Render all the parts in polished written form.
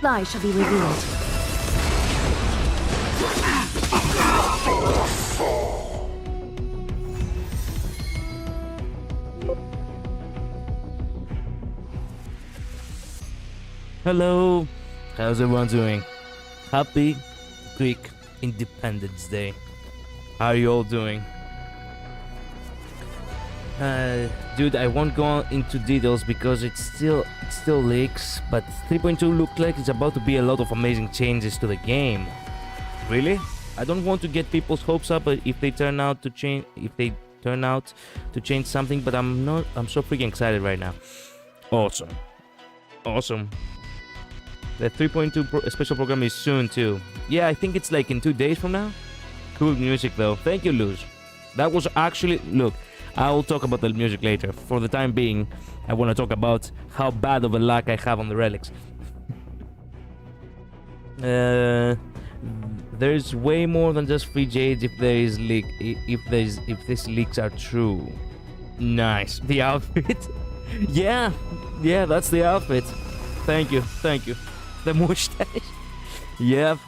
lie shall be revealed. Hello, how's everyone doing? Happy Greek Independence Day. How are you all doing? Dude, I won't go into details because it still leaks, but 3.2 looks like it's about to be a lot of amazing changes to the game. Really? I don't want to get people's hopes up if they turn out to change something, but I'm so freaking excited right now. Awesome. The 3.2 special program is soon too. Yeah, I think it's like in 2 days from now. Cool music though. Thank you, Luz. That was actually... Look, I'll talk about the music later. For the time being, I want to talk about how bad of a luck I have on the relics. There's way more than just free jades if there is leak. If these leaks are true. Nice. The outfit. yeah, that's the outfit. Thank you. The mustache. Yeah.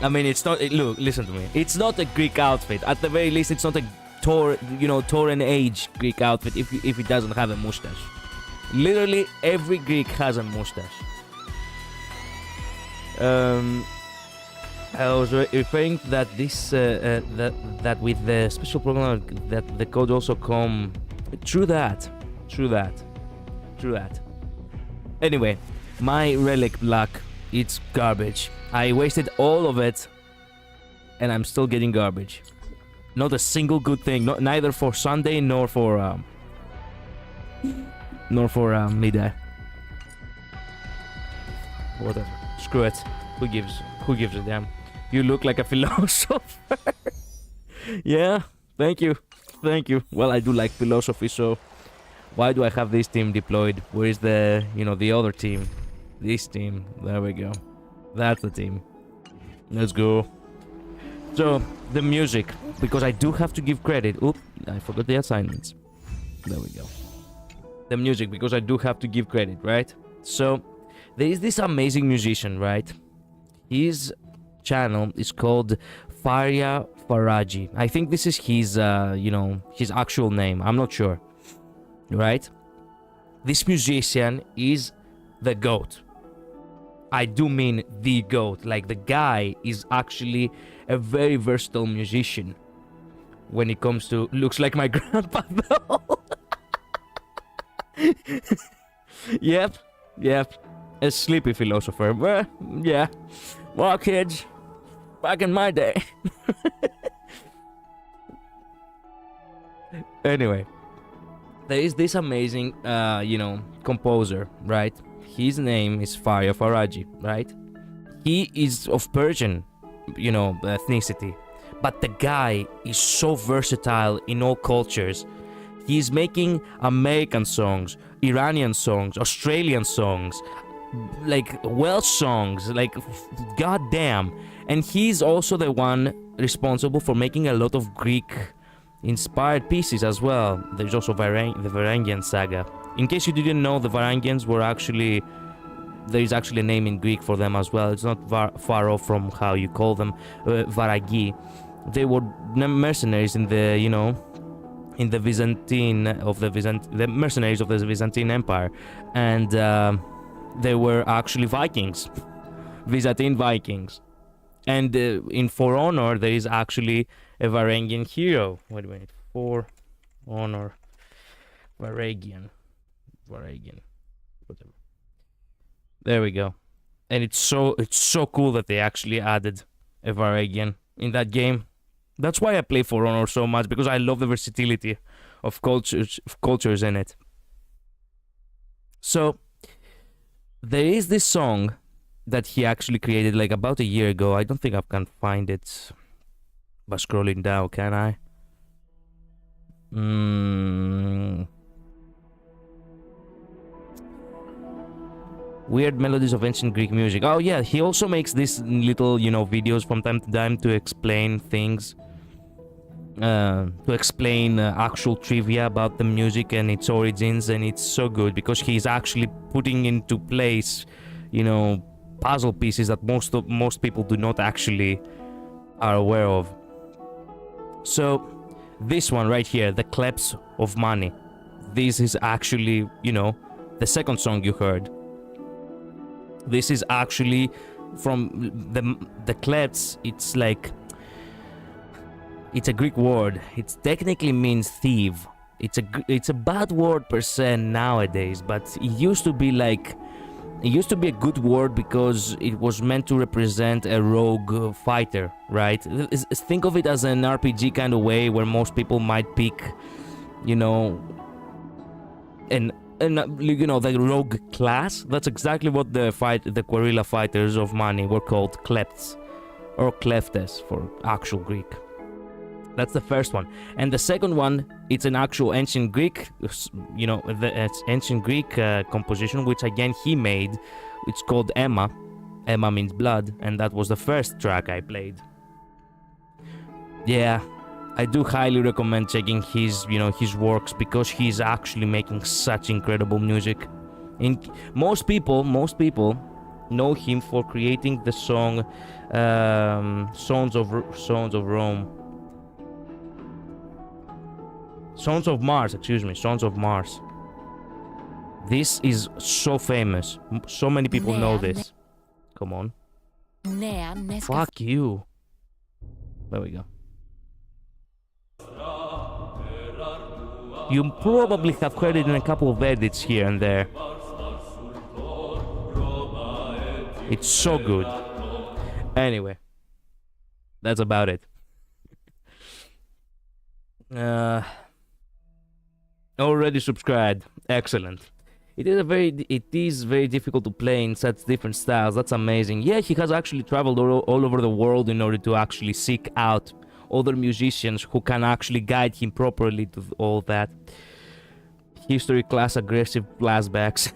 I mean, it's not... Look, listen to me. It's not a Greek outfit. At the very least, it's not a Taurian age Greek outfit if it doesn't have a mustache. Literally, every Greek has a mustache. I was referring that this... that with the special program, that the code also come... True that. Anyway... My relic luck, it's garbage. I wasted all of it, and I'm still getting garbage. Not a single good thing, neither for Sunday nor for midday. Whatever. Screw it. Who gives a damn? You look like a philosopher. Yeah. Thank you. Well, I do like philosophy, so why do I have this team deployed? Where is the the other team? This team. There we go. That's the team. Let's go. So, the music. Because I do have to give credit. Oop, I forgot the assignments. There we go. The music, because I do have to give credit, right? So, there is this amazing musician, right? His channel is called 𝓓𝓡𝓘𝓟. I think this is his, his actual name. I'm not sure. Right? This musician is the GOAT. I do mean the GOAT. Like, the guy is actually a very versatile musician when it comes to... Looks like my grandpa, though. Yep. A sleepy philosopher. Well, yeah. Well, kids, back in my day. Anyway. There is this amazing, composer, right? His name is 𝓓𝓡𝓘𝓟, right? He is of Persian, ethnicity. But the guy is so versatile in all cultures. He's making American songs, Iranian songs, Australian songs, like Welsh songs, like goddamn. And he's also the one responsible for making a lot of Greek inspired pieces as well. There's also the Varangian saga. In case you didn't know, the Varangians were actually... There is actually a name in Greek for them as well. It's not far off from how you call them, Varagi. They were mercenaries in the, in the the mercenaries of the Byzantine Empire. And they were actually Vikings. Byzantine Vikings. And in For Honor, there is actually a Varangian hero. Wait a minute. For Honor. Varangian. Whatever. There we go. And it's so cool that they actually added a Varangian in that game. That's why I play For Honor so much, because I love the versatility of cultures in it. So there is this song that he actually created like about a year ago. I don't think I can find it by scrolling down, can I? Weird melodies of ancient Greek music. Oh yeah, he also makes these little, videos from time to time to explain things. To explain actual trivia about the music and its origins, and it's so good because he's actually putting into place, puzzle pieces that most people do not actually are aware of. So this one right here, the 𝓓𝓡𝓘𝓟 𝓜𝓐𝓡𝓟, this is actually, you know, the second song you heard. This is actually from the klets. It's like, it's a Greek word. It technically means thief. It's a bad word per se nowadays, but it used to be like, it used to be a good word because it was meant to represent a rogue fighter, right? Think of it as an RPG kind of way where most people might pick, you know, and you know, the rogue class. That's exactly what the guerrilla fighters of money were called, 𝓓𝓡𝓚 or 𝓓𝓡𝓚 for actual Greek. That's the first one. And the second one, it's an actual ancient Greek, you know, it's ancient Greek composition, which again he made. It's called 𝓚. 𝓚 means blood, and that was the first track I played. Yeah, I do highly recommend checking his, you know, his works, because he's actually making such incredible music. And most people know him for creating the song Sons of Rome. Sons of Mars, excuse me, Sons of Mars. This is so famous. So many people know this. Come on. Fuck you. There we go. You probably have heard it in a couple of edits here and there. It's so good. Anyway, that's about it. Already subscribed. Excellent. It is very difficult to play in such different styles. That's amazing. Yeah, he has actually traveled all over the world in order to actually seek out other musicians who can actually guide him properly to all that. History class aggressive flashbacks.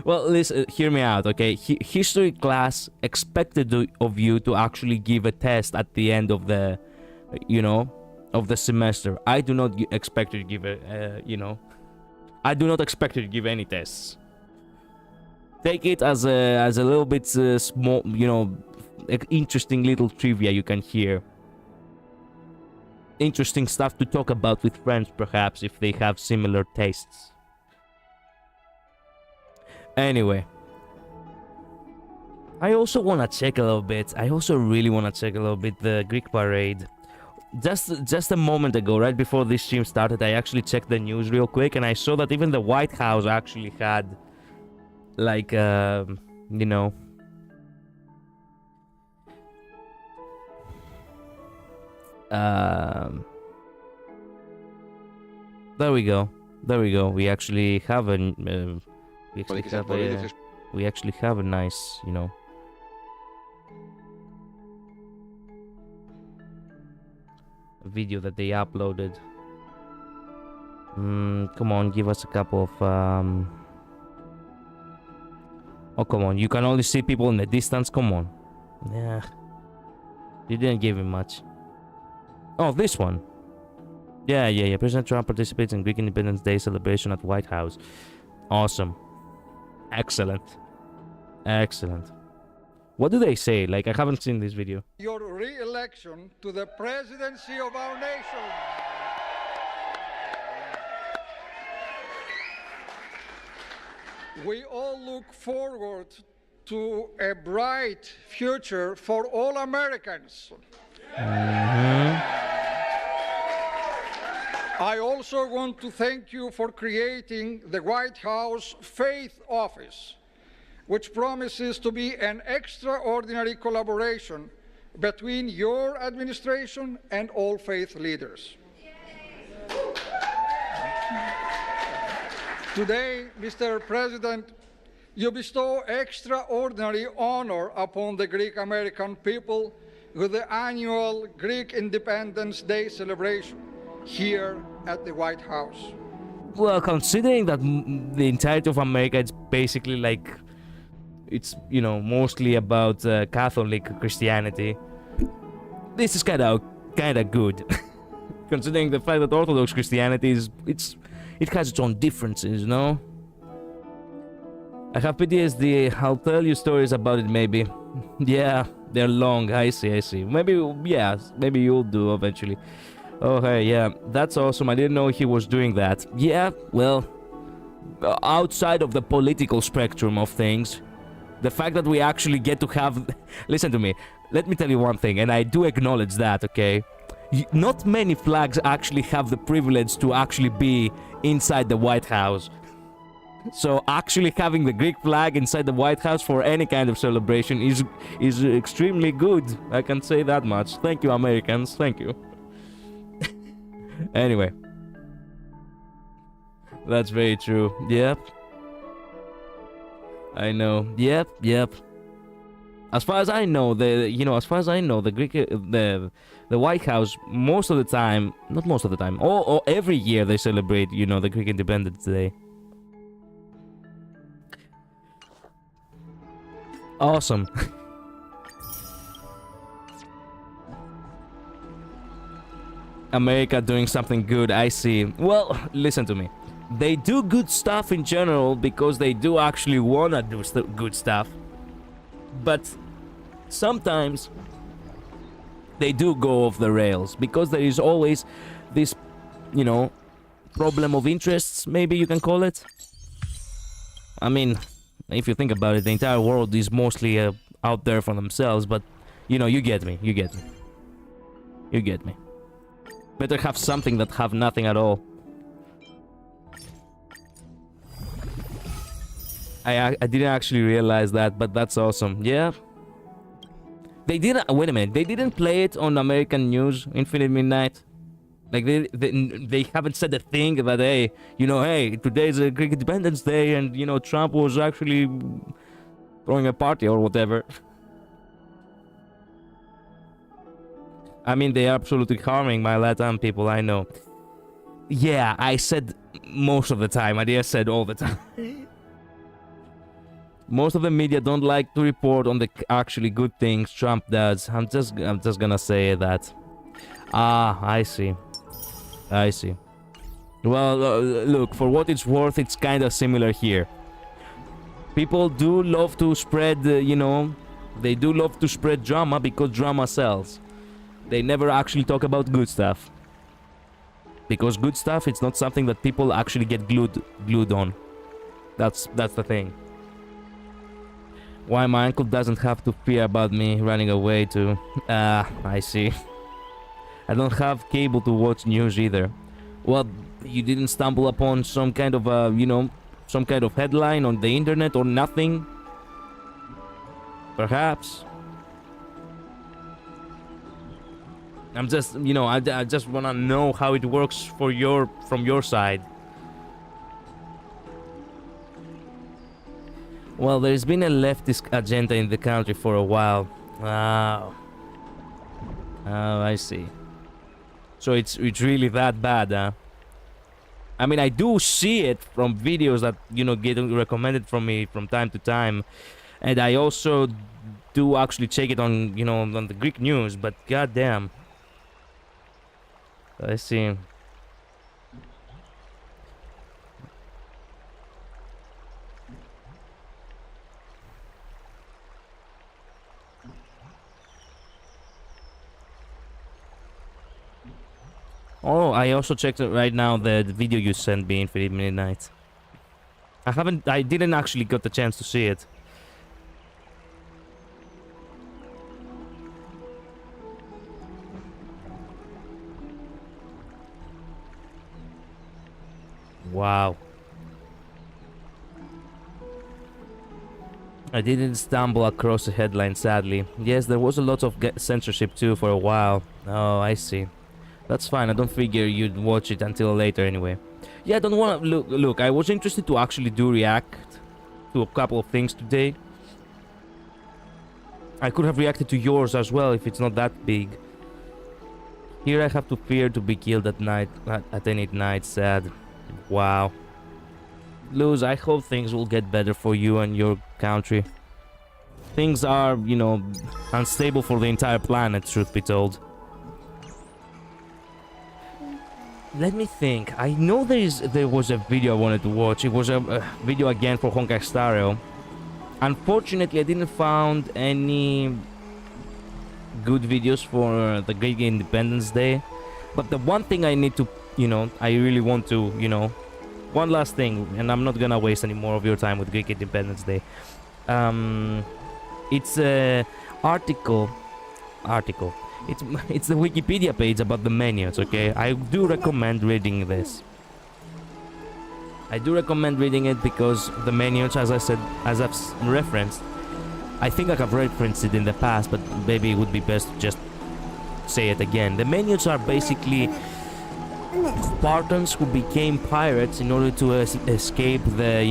Well, listen, hear me out, okay? History class expected of you to actually give a test at the end of the, you know, of the semester. I do not expect you to give you know, I do not expect you to give any tests. Take it as a little bit small, you know, interesting little trivia you can hear. Interesting stuff to talk about with friends, perhaps, if they have similar tastes. Anyway, I also want to check a little bit. I also really want to check a little bit the Greek parade. Just a moment ago, right before this stream started, I actually checked the news real quick, and I saw that even the White House actually had, like, you know, there we go. We actually have a nice, you know, video that they uploaded. Come on, give us a couple of oh, come on, you can only see people in the distance. Come on. Yeah, you didn't give him much. Oh, this one. Yeah. President Trump participates in Greek Independence Day celebration at White House. Awesome. Excellent. What do they say? Like, I haven't seen this video. Your re-election to the presidency of our nation. We all look forward to a bright future for all Americans. I also want to thank you for creating the White House Faith Office, which promises to be an extraordinary collaboration between your administration and all faith leaders. Today, Mr. President, you bestow extraordinary honor upon the Greek American people with the annual Greek Independence Day celebration here at the White House. Well, considering that the entirety of America is basically like, it's, you know, mostly about Catholic Christianity, this is kind of good. Considering the fact that Orthodox Christianity is, it has its own differences, you know? I have PTSD. I'll tell you stories about it maybe. Yeah, they're long. I see. Maybe, yeah, maybe you'll do eventually. Oh, hey, yeah, that's awesome. I didn't know he was doing that. Yeah, well, outside of the political spectrum of things, the fact that we actually get to have... Listen to me. Let me tell you one thing, and I do acknowledge that, okay? Not many flags actually have the privilege to actually be inside the White House. So actually having the Greek flag inside the White House for any kind of celebration is extremely good. I can say that much. Thank you, Americans. Thank you. Anyway. That's very true. Yep. I know. Yep. As far as I know, the Greek, the White House, most of the time, not most of the time, or every year they celebrate, the Greek Independence Day. Awesome. America doing something good, I see. Well, listen to me. They do good stuff in general because they do actually wanna do good stuff. But sometimes they do go off the rails because there is always this, problem of interests, maybe you can call it. I mean, if you think about it, the entire world is mostly out there for themselves, but, you get me. Better have something than have nothing at all. I didn't actually realize that, but that's awesome. Yeah. They didn't... Wait a minute. They didn't play it on American news, Infinite Midnight? Like, they haven't said a thing that, hey, hey, today's a Greek Independence Day, and, Trump was actually throwing a party or whatever. I mean, they are absolutely harming my Latin people, I know. Yeah, I said most of the time. I didn't said all the time. Most of the media don't like to report on the actually good things Trump does. I'm just gonna say that. Ah, I see. Well, look, for what it's worth, it's kind of similar here. People do love to spread, they do love to spread drama because drama sells. They never actually talk about good stuff. Because good stuff, it's not something that people actually get glued on. That's the thing. Why my uncle doesn't have to fear about me running away too. I see. I don't have cable to watch news either. Well, you didn't stumble upon some kind of, some kind of headline on the internet or nothing? Perhaps. I'm just, I just wanna know how it works from your side. Well, there's been a leftist agenda in the country for a while. Oh, I see. So it's really that bad, huh? I mean, I do see it from videos that, get recommended from me from time to time. And I also do actually check it on, on the Greek news, but goddamn. I see. Oh, I also checked right now the video you sent me, Infinite Midnight. I didn't actually get the chance to see it. Wow. I didn't stumble across the headline, sadly. Yes, there was a lot of censorship too for a while. Oh, I see. That's fine, I don't figure you'd watch it until later anyway. Yeah, I don't wanna... Look, I was interested to actually react to a couple of things today. I could have reacted to yours as well if it's not that big. Here I have to fear to be killed at night, at any night, sad. Wow. Luz, I hope things will get better for you and your country. Things are, unstable for the entire planet, truth be told. let me think. I know there was a video I wanted to watch. It was a video again for Honkai Star Rail. Unfortunately, I didn't found any good videos for the Greek Independence Day. But the one thing I need to, I really want to, one last thing, and I'm not gonna waste any more of your time with Greek Independence Day. It's a article. It's the Wikipedia page about the menus, okay? I do recommend reading this. I do recommend reading it because the menus, as I said, as I've referenced, I think I have referenced it in the past, but maybe it would be best to just say it again. The menus are basically Spartans who became pirates in order to escape the,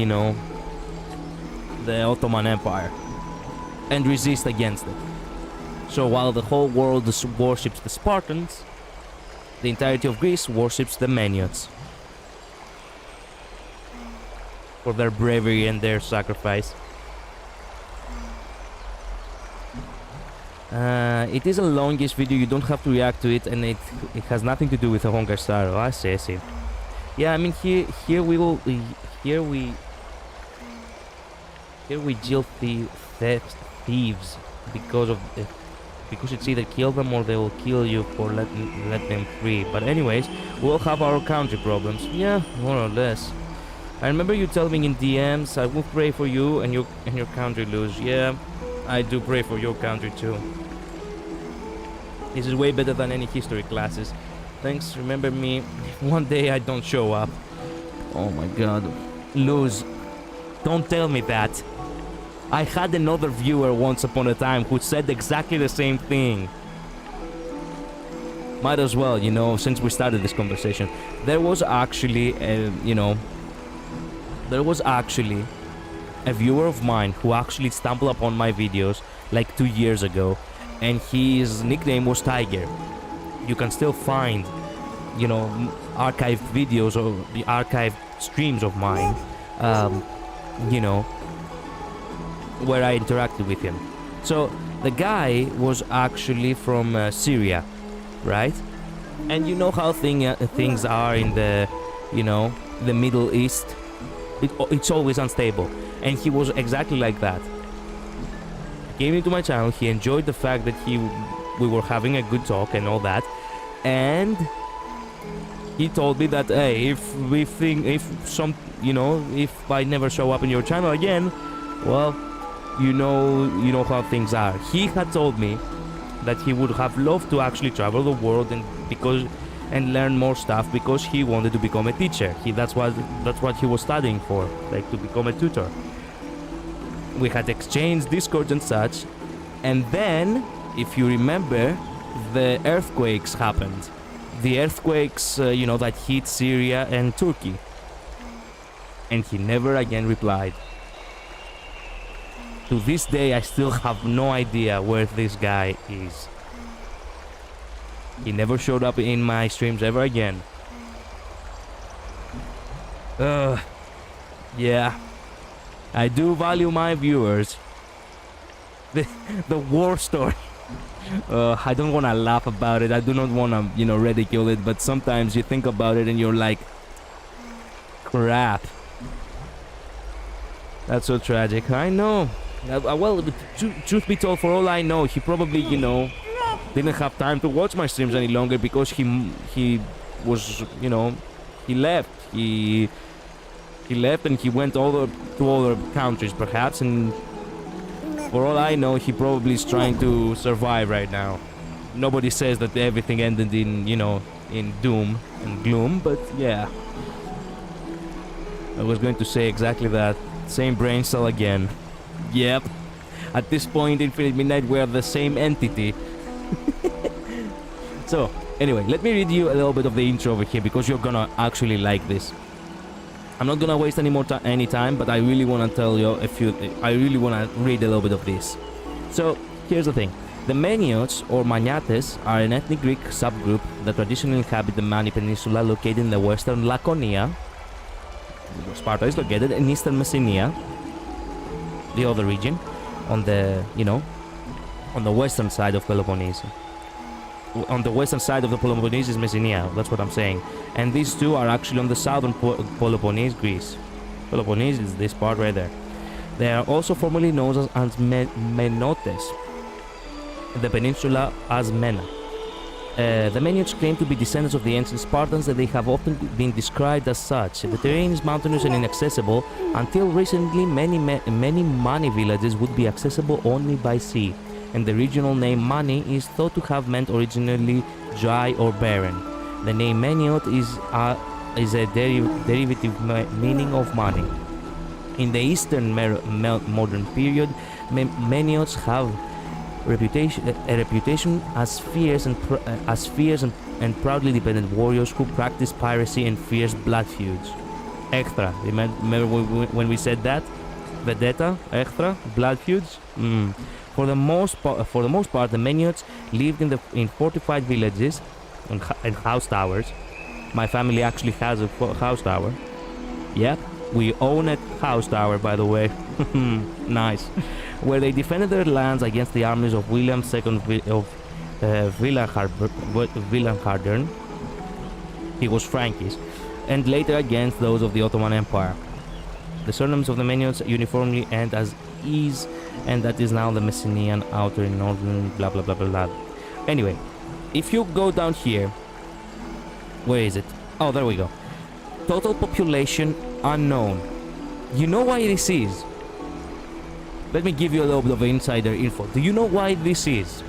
the Ottoman Empire and resist against it. So while the whole world worships the Spartans, the entirety of Greece worships the Meniots for their bravery and their sacrifice. It is a longish video, you don't have to react to it, and it has nothing to do with the Honkai Star Rail. I see. Yeah, I mean here we jail thieves because it's either kill them or they will kill you for let them free. But anyways, we'll have our country problems. Yeah, more or less. I remember you telling me in DMs, I will pray for you and your country lose. Yeah, I do pray for your country too. This is way better than any history classes. Thanks, remember me one day I don't show up. Oh my god. Lose. Don't tell me that. I had another viewer once upon a time who said exactly the same thing. Might as well, since we started this conversation. There was actually, there was actually a viewer of mine who actually stumbled upon my videos like 2 years ago, and his nickname was Tiger. You can still find, archived videos or the archived streams of mine, where I interacted with him. So the guy was actually from Syria, right? And you know how things are in the, the Middle East. It's always unstable, and he was exactly like that. He came into my channel. He enjoyed the fact that we were having a good talk and all that, and he told me that hey, if I never show up in your channel again, well, you know how things are. He had told me that he would have loved to actually travel the world and learn more stuff because he wanted to become a teacher. That's what he was studying for, like to become a tutor. We had exchanged Discord and such, and then, if you remember, the earthquakes happened. The earthquakes, that hit Syria and Turkey. And he never again replied. To this day, I still have no idea where this guy is. He never showed up in my streams ever again. Yeah. I do value my viewers. The war story. I don't want to laugh about it. I do not want to, ridicule it. But sometimes you think about it and you're like, crap. That's so tragic. I know. Well, truth be told, for all I know, he probably, didn't have time to watch my streams any longer because he was, he left. He left and he went to other countries, perhaps, and for all I know, he probably is trying to survive right now. Nobody says that everything ended in, in doom and gloom, but yeah. I was going to say exactly that. Same brain cell again. Yep. At this point, Infinite Midnight, we're the same entity. So, anyway, let me read you a little bit of the intro over here because you're gonna actually like this. I'm not gonna waste any time, but I really wanna tell you I really wanna read a little bit of this. So, here's the thing. The Meniots, or Maniates, are an ethnic Greek subgroup that traditionally inhabit the Mani Peninsula located in the western Laconia. Sparta is located in eastern Messenia, the other region, on the, on the western side of Peloponnese. on the western side of the Peloponnese is Messenia. That's what I'm saying. And these two are actually on the southern Peloponnese, Greece. Peloponnese is this part right there. They are also formerly known as Menotes, the peninsula as Mena. The Meniots claim to be descendants of the ancient Spartans, that they have often been described as such. The terrain is mountainous and inaccessible. Until recently, many Mani villages would be accessible only by sea, and the regional name Mani is thought to have meant originally dry or barren. The name Meniot is a derivative meaning of Mani. In the Eastern modern period, Meniots have a reputation as fierce and proudly dependent warriors who practice piracy and fierce blood feuds. 𝓓𝓚, remember when we said that? Vendetta, 𝓓𝓚, blood feuds. For the most part, the Meniots lived in fortified villages and house towers. My family actually has a house tower. Yep, we own a house tower, by the way. Nice. Where they defended their lands against the armies of William II of 𝓓𝓚𝓚. He was Frankish, and later against those of the Ottoman Empire. The surnames of the Meniots uniformly end as "is," and that is now the Messenian outer and northern blah blah blah blah blah. Anyway, if you go down here, where is it? Oh, there we go. Total population unknown. You know why this is? Let me give you a little bit of insider info. Do you know why this is?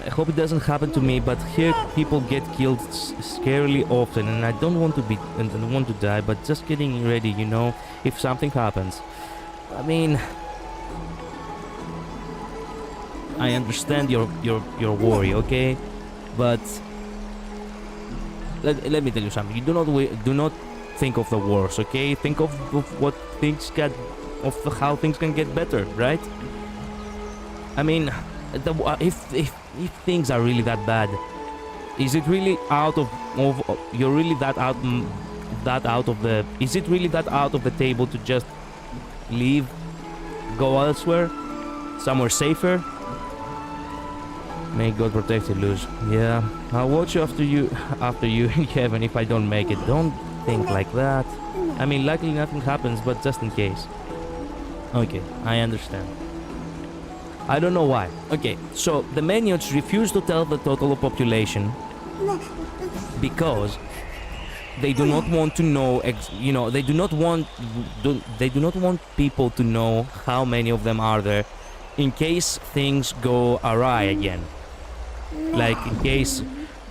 I hope it doesn't happen to me, but here people get killed scarily often, and I don't want to die, but just getting ready, you know, if something happens. I mean, I understand your worry, okay? But let me tell you something. You do not think of the worst, okay? Think of how things can get better, right? I mean, if things are really that bad, is it really is it really that out of the table to just leave, go elsewhere, somewhere safer? May God protect you, Luz. Yeah, I'll watch after you in heaven if I don't make it. Don't think like that. I mean, luckily nothing happens, but just in case. Okay, I understand. I don't know why. Okay, so the Meniots refuse to tell the total population because they do not want to know. They do not want people to know how many of them are there, in case things go awry again. Like in case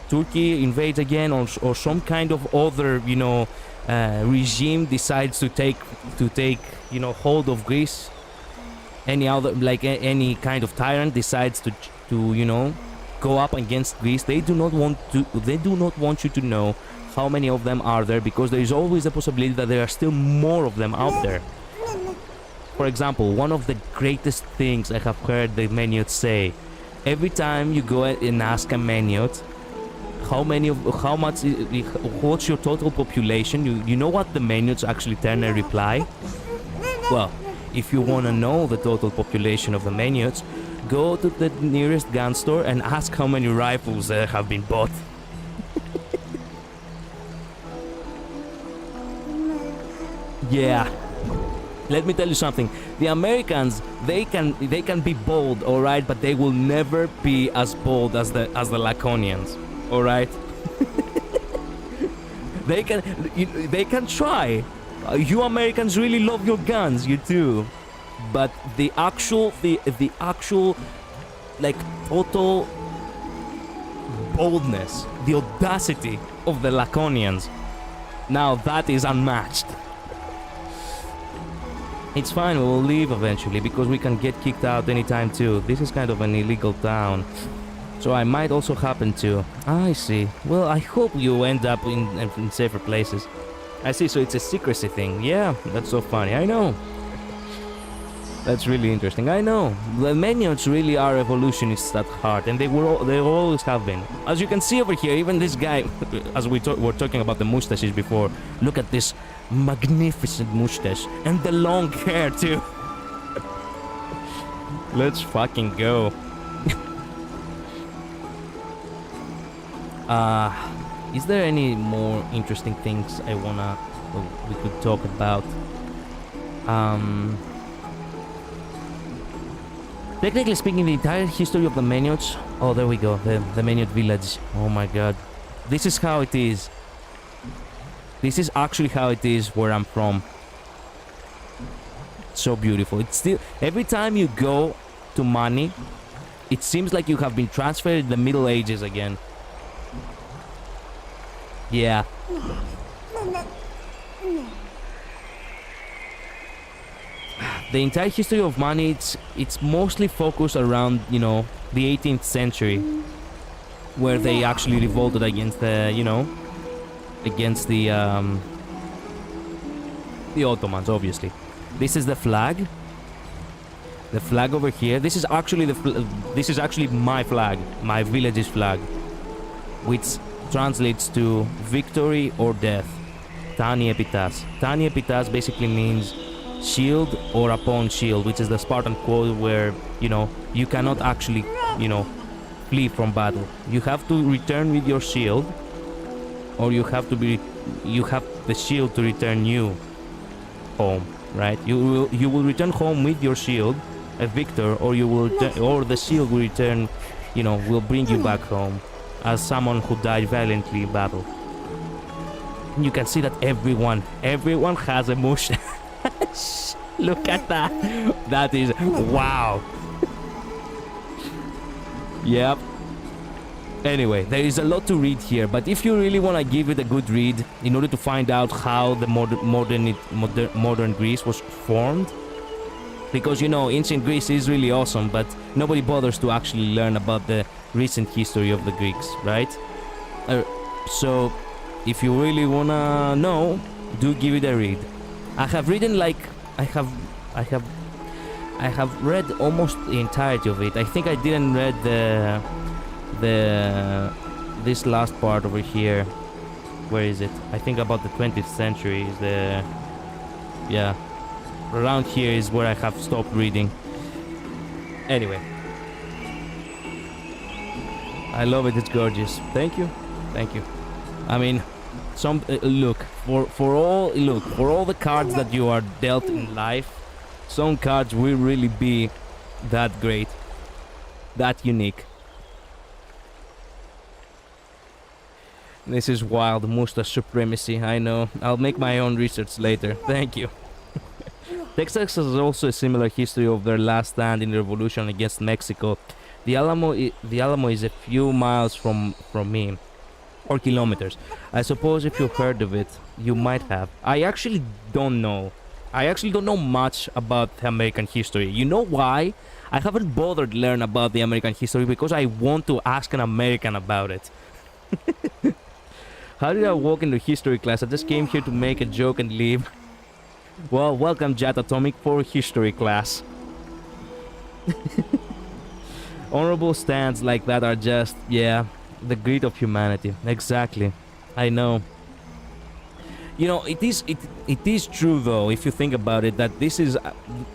Turkey invades again, or some kind of other, regime decides to take hold of Greece. Any kind of tyrant decides to go up against Greece. They do not want you to know how many of them are there, because there is always the possibility that there are still more of them out there. For example, one of the greatest things I have heard the Meniots say: every time you go and ask a Meniot what's your total population, you know what the Meniots actually turn and reply? Well, if you want to know the total population of the Meniots, go to the nearest gun store and ask how many rifles have been bought. Yeah. Let me tell you something. The Americans, they can be bold, all right, but they will never be as bold as the Laconians, all right? They can try. You Americans really love your guns, you do. But the actual total boldness, the audacity of the Laconians, now that is unmatched. It's fine, we'll leave eventually, because we can get kicked out anytime too. This is kind of an illegal town, so I might also happen to. I see. Well, I hope you end up in safer places. I see, so it's a secrecy thing. Yeah, that's so funny. I know. That's really interesting. I know. The Meniots really are evolutionists at heart, and they always have been. As you can see over here, even this guy, as we were talking about the mustaches before, look at this magnificent mustache, and the long hair too. Let's fucking go. Is there any more interesting things we could talk about? Technically speaking, the entire history of the Meniots. Oh, there we go. The Meniot village. Oh my god. This is how it is. This is actually how it is where I'm from. So beautiful. It's still, every time you go to Mani, it seems like you have been transferred in the Middle Ages again. Yeah. The entire history of Mani, it's mostly focused around, you know, the 18th century, where they actually revolted against the, you know, against the Ottomans, obviously. This is the flag. The flag over here. This is actually this is actually my flag, my village's flag, which translates to victory or death. Tani Epitas. Tani Epitas basically means shield or upon shield, which is the Spartan quote where, you know, you cannot actually, you know, flee from battle. You have to return with your shield, or you have the shield to return you home, right? You will return home with your shield, a victor, or you will or the shield will return, you know, will bring you back home as someone who died valiantly in battle. You can see that everyone has emotion. Look at that. That is wow. Yep. Anyway, there is a lot to read here, but if you really want to give it a good read in order to find out how the modern Greece was formed, because, you know, ancient Greece is really awesome, but nobody bothers to actually learn about the recent history of the Greeks, right? So if you really want to know, do give it a read. I have read almost the entirety of it. I think I didn't read this last part over here. Where is it? I think about the 20th century is yeah, around here is where I have stopped reading. Anyway, I love it. It's gorgeous. Thank you. I mean, look for all the cards that you are dealt in life, some cards will really be that great, that unique. This is wild. Mustache supremacy. I know. I'll make my own research later. Thank you. Texas has also a similar history of their last stand in the revolution against Mexico. The Alamo is a few miles from me, or kilometers. I suppose if you've heard of it, you might have. I actually don't know much about the American history. You know why? I haven't bothered to learn about the American history because I want to ask an American about it. How did I walk into history class? I just came here to make a joke and leave. Well, welcome Jet Atomic for history class. Honorable stands like that are just, yeah, the grit of humanity. Exactly. I know. You know, it is true though, if you think about it, that this is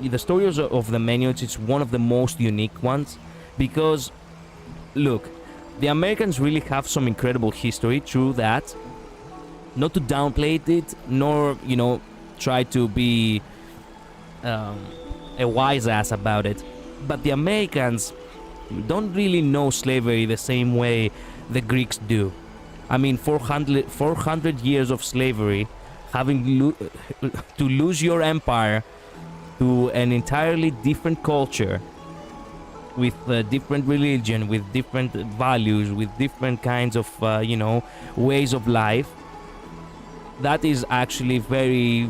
the stories of the Meniots. It's one of the most unique ones because, look, the Americans really have some incredible history. True that. Not to downplay it, nor, you know, try to be a wise ass about it. But the Americans don't really know slavery the same way the Greeks do. I mean, 400 years of slavery, having to lose your empire to an entirely different culture, with a different religion, with different values, with different kinds of, you know, ways of life. That is actually very,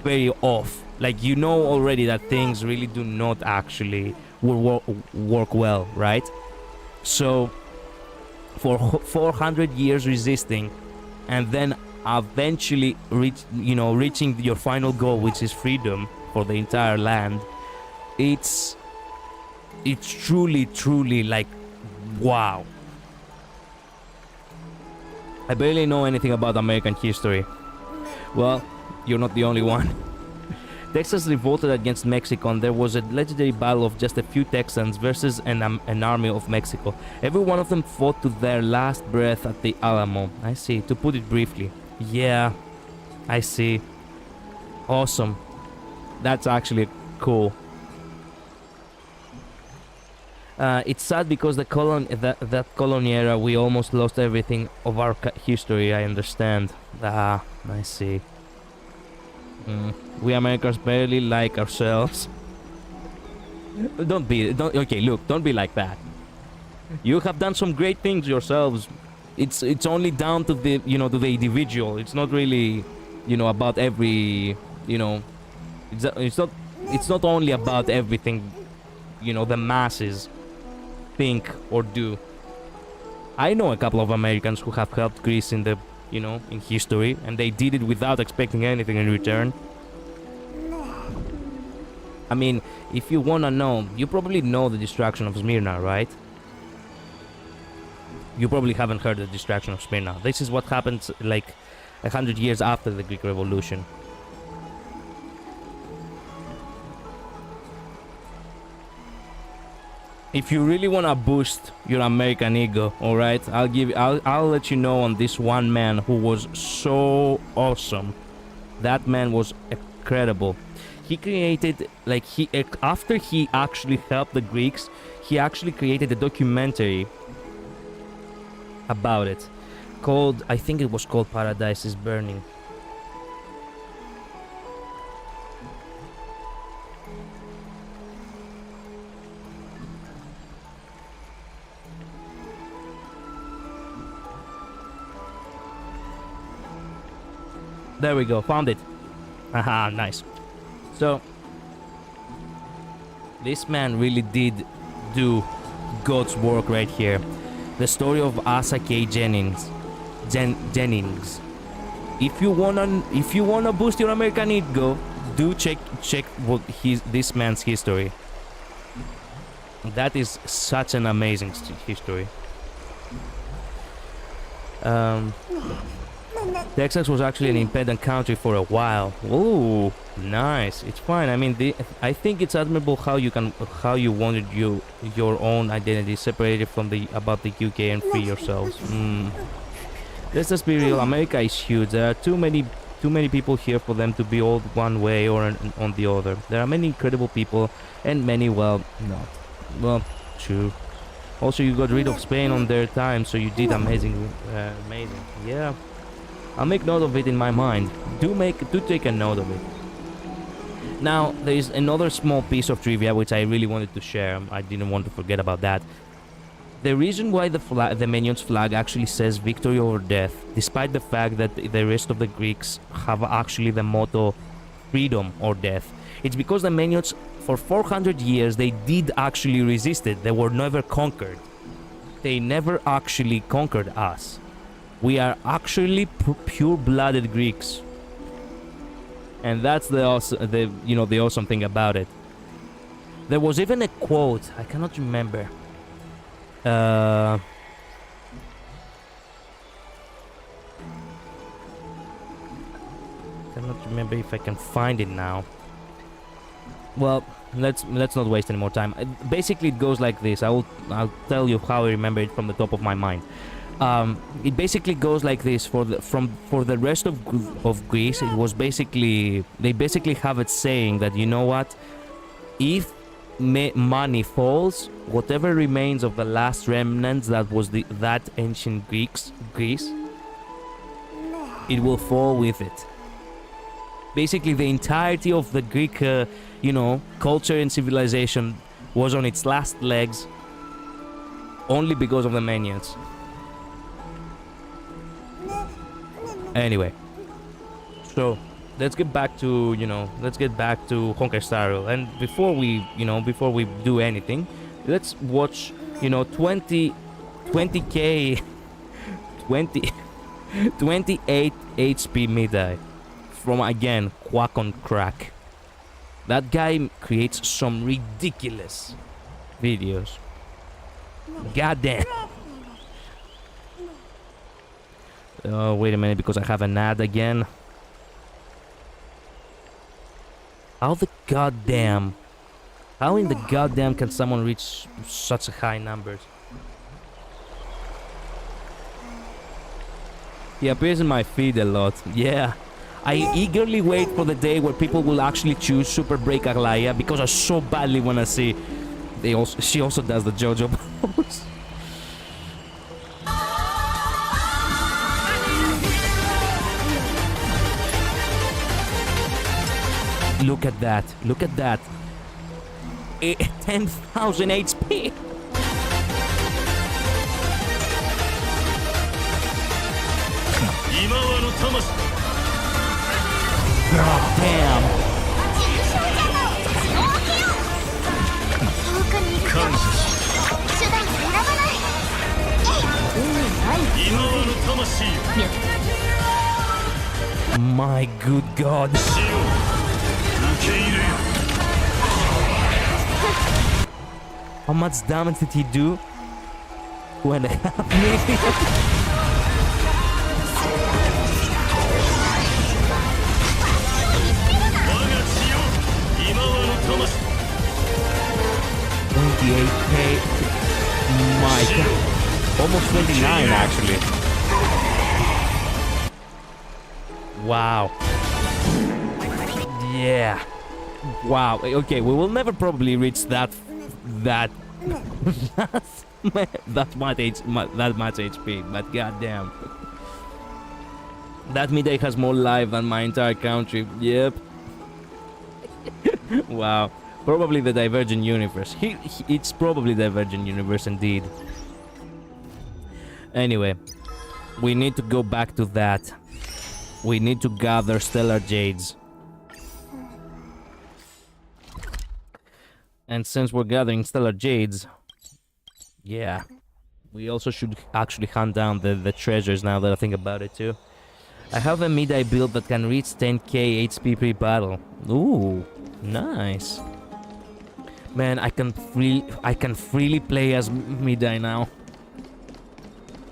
very off. Like, you know already that things really do not actually work well, right? So, for 400 years resisting, and then eventually reaching your final goal, which is freedom for the entire land, it's truly like, wow. I barely know anything about American history. Well, you're not the only one. Texas revolted against Mexico, and there was a legendary battle of just a few Texans versus an army of Mexico. Every one of them fought to their last breath at the Alamo. I see. To put it briefly. Yeah, I see. Awesome. That's actually cool. It's sad because that colony era, we almost lost everything of our history. I understand. Ah, I see. We Americans barely like ourselves. Don't okay, look, don't be like that. You have done some great things yourselves. It's only down to the, to the individual. It's not really, about every, it's not only about everything, the masses think or do. I know a couple of Americans who have helped Greece in the, in history, and they did it without expecting anything in return. I mean, if you wanna know, you probably know the destruction of Smyrna, right? You probably haven't heard the destruction of Smyrna. This is what happened like 100 years after the Greek Revolution. If you really wanna boost your American ego, all right, I'll let you know on this one man who was so awesome. That man was incredible. He created, after he actually helped the Greeks, he actually created a documentary about it called, I think it was called Paradise is Burning. There we go, found it. Haha, nice. So, this man really did do God's work right here. The story of Asa K. Jennings. If you wanna boost your American ego, do check what this man's history. That is such an amazing history. Texas was actually an independent country for a while. Ooh, nice. It's fine. I mean, I think it's admirable how you wanted your own identity separated from about the UK and free yourselves. Let's just be real. America is huge. There are too many people here for them to be all one way or on the other. There are many incredible people and many, well, not. Well, true. Also, you got rid of Spain on their time, so you did amazing. Yeah. I'll make note of it in my mind. Do take a note of it. Now, there is another small piece of trivia which I really wanted to share. I didn't want to forget about that. The reason why the Menions flag actually says victory over death, despite the fact that the rest of the Greeks have actually the motto freedom or death, it's because the Menions, for 400 years, they did actually resist it. They were never conquered. They never actually conquered us. We are actually pure-blooded Greeks, and that's the awesome thing about it. There was even a quote, I cannot remember. Cannot remember if I can find it now. Well, let's not waste any more time. Basically, it goes like this. I'll tell you how I remember it from the top of my mind. It basically goes like this. For the rest of Greece, it was they basically have it saying that, you know what, if money falls, whatever remains of the last remnants that was that ancient Greece, it will fall with it. Basically, the entirety of the Greek, culture and civilization was on its last legs only because of the Menions. Anyway, so let's get back to Honkai Star Rail. And before we do anything, let's watch 28 HP mid-eye from, again, Quack on Crack. That guy creates some ridiculous videos. Goddamn. Oh, wait a minute, because I have an ad again. How the goddamn... How in the goddamn can someone reach such a high numbers? He appears in my feed a lot. Yeah. I eagerly wait for the day where people will actually choose Super 𝓓𝓚𝓚 because I so badly want to see... She also does the JoJo pose. Look at that. Look at that. 10,000 HP. God damn. My good God. How much damage did he do? 2.5 million. 28k. My God. Almost 29 actually. Wow. Yeah. Wow. Okay, we will never probably reach that that much HP, but goddamn. That Midday has more life than my entire country. Yep. Wow. Probably the Divergent Universe. It's probably Divergent Universe indeed. Anyway, we need to go back to that. We need to gather Stellar Jades. And since we're gathering Stellar Jades, yeah, we also should actually hunt down the treasures now that I think about it too. I have a Midday build that can reach 10k HP pre-battle. Ooh, nice. Man, I can freely play as Midday now.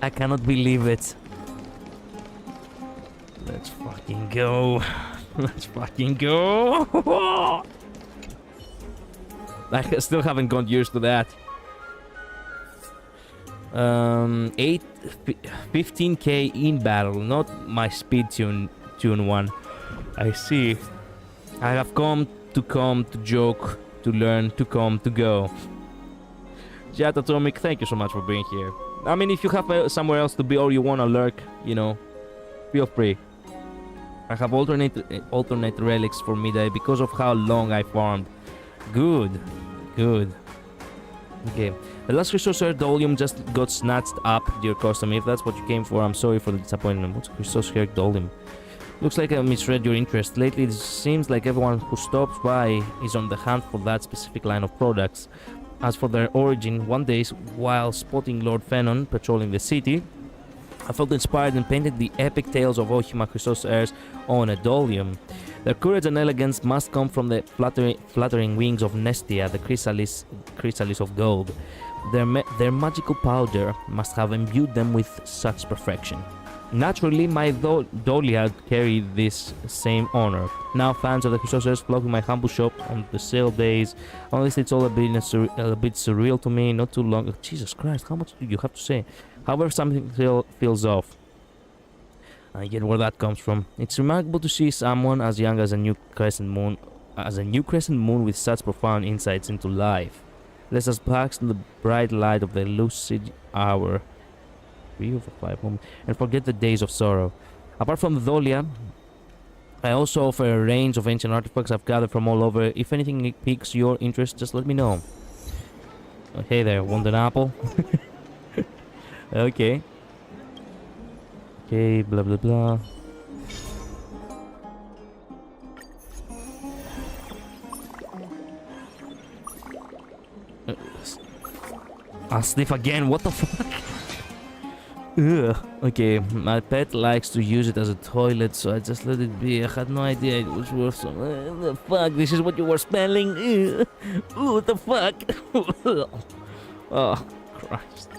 I cannot believe it. Let's fucking go. Let's fucking go. I still haven't got used to that. 15k in battle, not my speed tune one. I see. I have come to joke, to learn, to come, to go. Jet Atomic, thank you so much for being here. I mean, if you have somewhere else to be or you wanna lurk, you know, feel free. I have alternate relics for Midday because of how long I farmed. Good. Okay. The last Christos Hair Dolium just got snatched up, dear customer. If that's what you came for, I'm sorry for the disappointment. What's Christos Hair Dolium? Looks like I misread your interest. Lately, it seems like everyone who stops by is on the hunt for that specific line of products. As for their origin, one day, while spotting Lord Phenon patrolling the city, I felt inspired and painted the epic tales of Ohima Christos Heirs on a Dolium. Their courage and elegance must come from the fluttering wings of Nestia, the chrysalis of gold. Their magical powder must have imbued them with such perfection. Naturally, my Dolia carry this same honor. Now fans of the Christos Heirs flock to my humble shop on the sale days. Honestly, it's all a bit surreal to me. Not too long. Jesus Christ, how much do you have to say? However, something feels off. I get where that comes from. It's remarkable to see someone as young as a new crescent moon, with such profound insights into life. Let us bask in the bright light of the lucid hour. 3 of 5 moments, and forget the days of sorrow. Apart from the Dolia, I also offer a range of ancient artifacts I've gathered from all over. If anything piques your interest, just let me know. Oh, hey there, want an apple? Okay. Okay, blah blah blah. I'll sniff again, what the fuck? Ugh. Okay, my pet likes to use it as a toilet, so I just let it be. I had no idea it was worth some. The fuck, this is what you were smelling? Ugh. Ooh, what the fuck? Oh, Christ.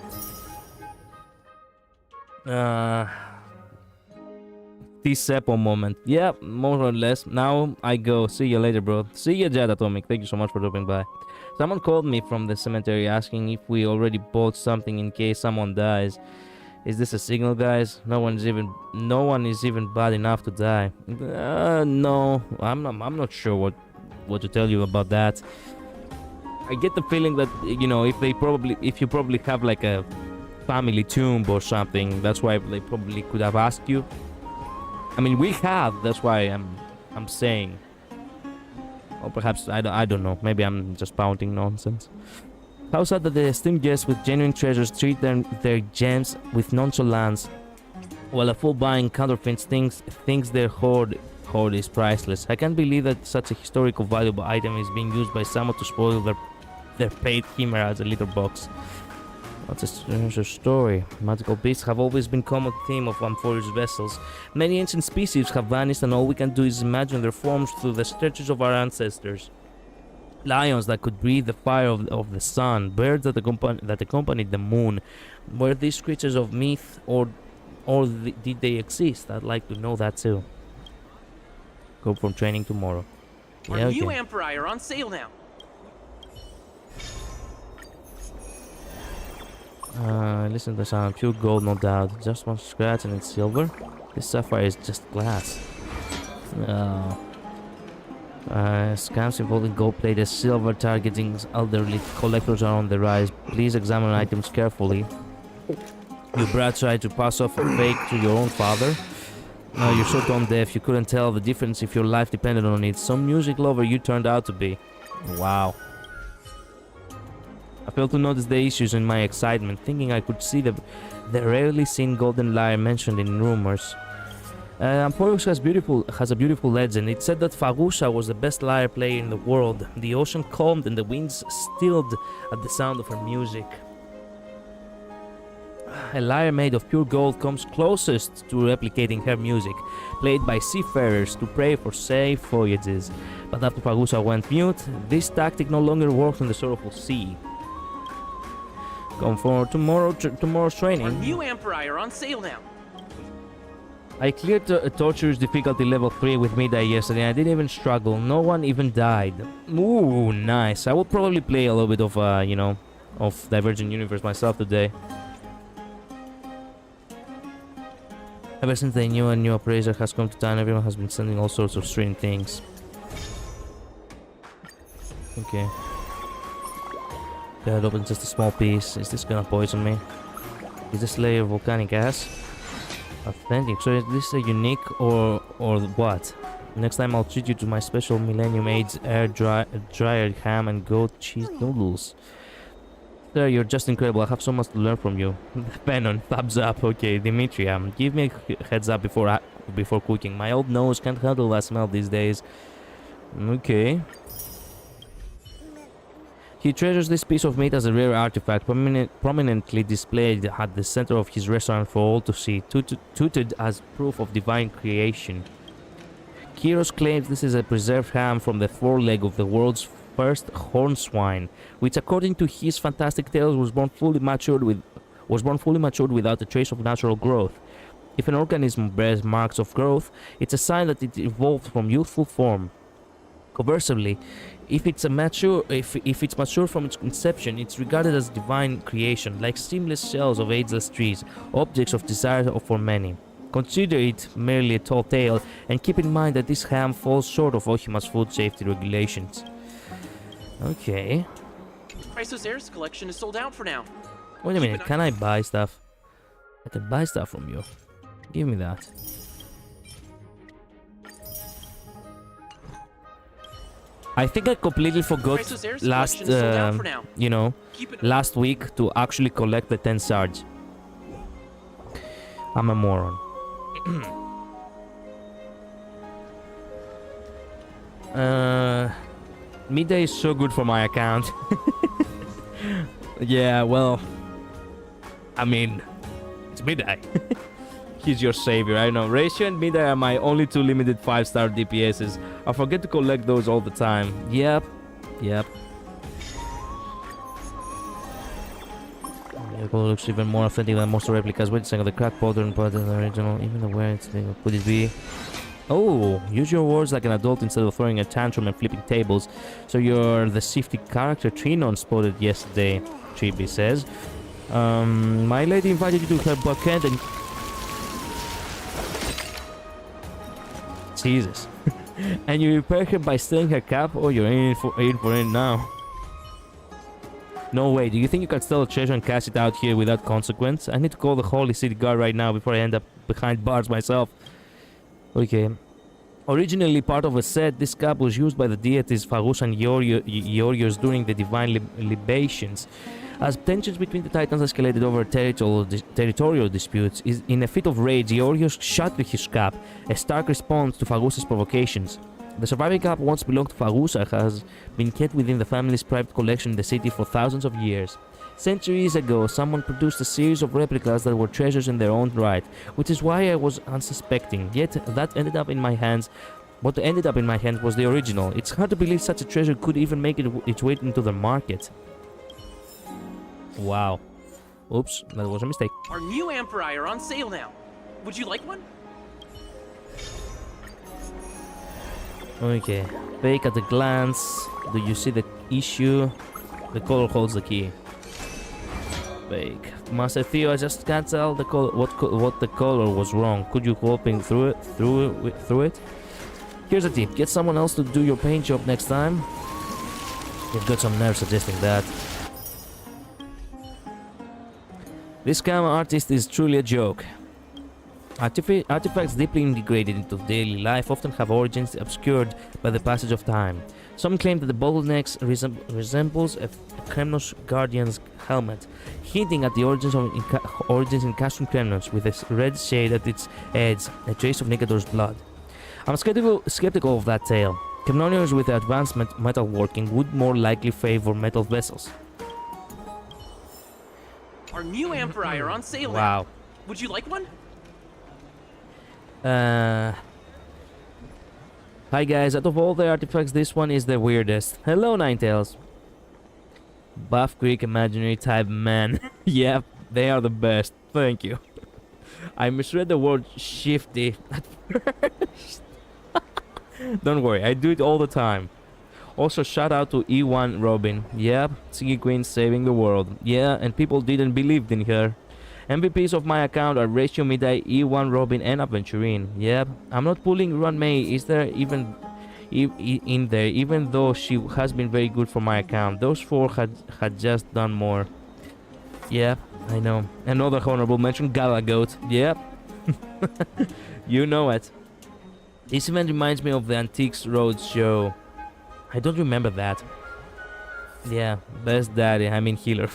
T-Sepo moment. Yeah, more or less. Now I go. See you later, bro. See you, Jet Atomic. Thank you so much for dropping by. Someone called me from the cemetery asking if we already bought something in case someone dies. Is this a signal, guys? No one is even bad enough to die. No, I'm not sure what to tell you about that. I get the feeling that, you know, if you probably have like a family tomb or something, that's why they probably could have asked you. I mean, we have. That's why I'm saying. Or perhaps I don't know. Maybe I'm just spouting nonsense. How sad that the esteemed guests with genuine treasures treat their gems with nonchalance, while a fool buying counterfeits thinks their hoard is priceless. I can't believe that such a historical valuable item is being used by someone to spoil their paid chimera as a litter box. That's a strange story. Magical beasts have always been common theme of Amphore's vessels. Many ancient species have vanished, and all we can do is imagine their forms through the stretches of our ancestors. Lions that could breathe the fire of the sun, birds that accompanied the moon. Were these creatures of myth, or did they exist? I'd like to know that too. Go from training tomorrow. Our Yeah, new okay. Amphorai are on sale now. Listen to the sound. Pure gold, no doubt. Just one scratch and it's silver. This sapphire is just glass. Scams involving gold-plated silver targeting elderly collectors are on the rise. Please examine items carefully. Your brat tried to pass off a fake to your own father. No, you're so tone deaf you couldn't tell the difference if your life depended on it. Some music lover you turned out to be. Wow. I failed to notice the issues in my excitement, thinking I could see the rarely seen golden lyre mentioned in rumors. Amphorex has a beautiful legend. It said that 𝓓𝓡𝓚 was the best lyre player in the world. The ocean calmed and the winds stilled at the sound of her music. A lyre made of pure gold comes closest to replicating her music, played by seafarers to pray for safe voyages. But after 𝓓𝓡𝓚 went mute, this tactic no longer worked in the sorrowful sea. Come for tomorrow's training. Our new Amphorai are on sale now. I cleared Torture's difficulty level 3 with Midday yesterday and I didn't even struggle. No one even died. Ooh, nice. I will probably play a little bit of, you know, of Divergent Universe myself today. Ever since they knew a new appraiser has come to town, everyone has been sending all sorts of strange things. Okay. That opens just a small piece. Is this gonna poison me? Is this layer volcanic ash? Authentic. So is this a unique or what? Next time I'll treat you to my special Millennium Age air-dried ham and goat cheese noodles. Sir, you're just incredible. I have so much to learn from you. Penon, thumbs up. Okay, Dimitri, give me a heads up before cooking. My old nose can't handle that smell these days. Okay. He treasures this piece of meat as a rare artifact, prominently displayed at the center of his restaurant for all to see, touted as proof of divine creation. Kyros claims this is a preserved ham from the foreleg of the world's first horned swine, which according to his fantastic tales was born fully matured without a trace of natural growth. If an organism bears marks of growth, it's a sign that it evolved from youthful form. Conversely, if it's mature from its conception, it's regarded as divine creation, like seamless shells of ageless trees, objects of desire for many. Consider it merely a tall tale, and keep in mind that this ham falls short of Ohima's food safety regulations. Okay. Chrysosaurus collection is sold out for now. Wait a minute, can I buy stuff? I can buy stuff from you. Give me that. I think I completely forgot last week to actually collect the 10 shards. I'm a moron. Midday is so good for my account. Yeah, well, I mean, it's Midday. He's your savior, I know. Ratio and Midday are my only two limited 5-star DPSs. I forget to collect those all the time. Yep. color looks even more authentic than most replicas. Wait a second, the cracked pattern but the original, even the wear it's big. Could it be? Oh, use your words like an adult instead of throwing a tantrum and flipping tables. So you're the 𝓓𝓡𝓘𝓟 𝓜𝓐𝓡 spotted yesterday, Chibi says. My lady invited you to her bucket and... Jesus. And you repair her by stealing her cap? Oh, you're in for it now. No way, do you think you can steal a treasure and cash it out here without consequence? I need to call the Holy City Guard right now before I end up behind bars myself. Okay. Originally part of a set, this cap was used by the deities 𝓓𝓡 and 𝓓𝓡s during the divine libations. As tensions between the titans escalated over territorial disputes, in a fit of rage, 𝓓𝓡s shot his cap, a stark response to 𝓓𝓡's provocations. The surviving cap once belonged to 𝓓𝓡, has been kept within the family's private collection in the city for thousands of years. Centuries ago, someone produced a series of replicas that were treasures in their own right, which is why I was unsuspecting. Yet, that ended up in my hands. What ended up in my hands was the original. It's hard to believe such a treasure could even make its way into the market. Wow. Oops, that was a mistake. Our new 𝓓𝓡 are on sale now. Would you like one? Okay. Fake at a glance. Do you see the issue? The color holds the key. Fake. Master Theo, I just can't tell the color. What the color was wrong. Could you help me through it? Here's a tip. Get someone else to do your paint job next time. You've got some nerve suggesting that. This scam artist is truly a joke. Artifacts deeply integrated into daily life often have origins obscured by the passage of time. Some claim that the bottleneck resembles a 𝓓𝓡𝓚 guardian's helmet, hinting at the origins in custom 𝓓𝓚 with a red shade at its edge, a trace of 𝓓𝓚𝓚's blood. I'm skeptical of that tale. 𝓓𝓚𝓚s with advanced metalworking would more likely favor metal vessels. Our new 𝓓𝓡 are on sale now. Wow. Would you like one? Hi guys, out of all the artifacts, this one is the weirdest. Hello, Ninetales. Buff Creek imaginary type man. Yeah, they are the best. Thank you. I misread the word shifty at first. Don't worry, I do it all the time. Also, shout out to E1 Robin. Yep, Siggy Queen saving the world. Yeah, and people didn't believe in her. MVPs of my account are Ratio Midai, E1 Robin, and Aventurine. Yep, I'm not pulling Run May. Is there even in there? Even though she has been very good for my account, those four had just done more. Yep, I know. Another honorable mention, 𝓓𝓡𝓘𝓟. Yep, you know it. This event reminds me of the Antiques Roadshow. I don't remember that. Yeah, best daddy, I mean healer.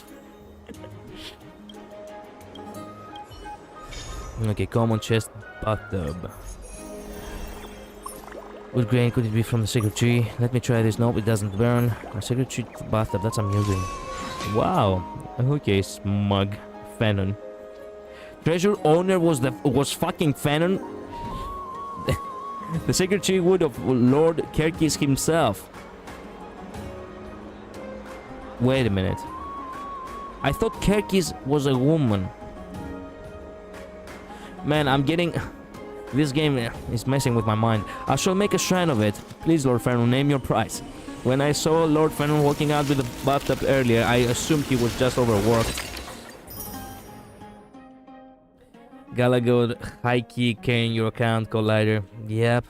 Okay, common chest bathtub. What grain could it be from the sacred tree? Let me try this. Nope, it doesn't burn. A sacred tree bathtub, that's amusing. Wow. Okay, smug. Fanon. Treasure owner was fucking Fanon? The sacred tree wood of Lord 𝓓𝓡𝓟 himself. Wait a minute. I thought 𝓓𝓡𝓟 was a woman. Man, I'm getting... This game is messing with my mind. I shall make a shrine of it. Please, Lord Fanon, name your price. When I saw Lord Fanon walking out with the bathtub earlier, I assumed he was just overworked. 𝓓𝓡𝓚, high key, carrying your account, Collider. Yep.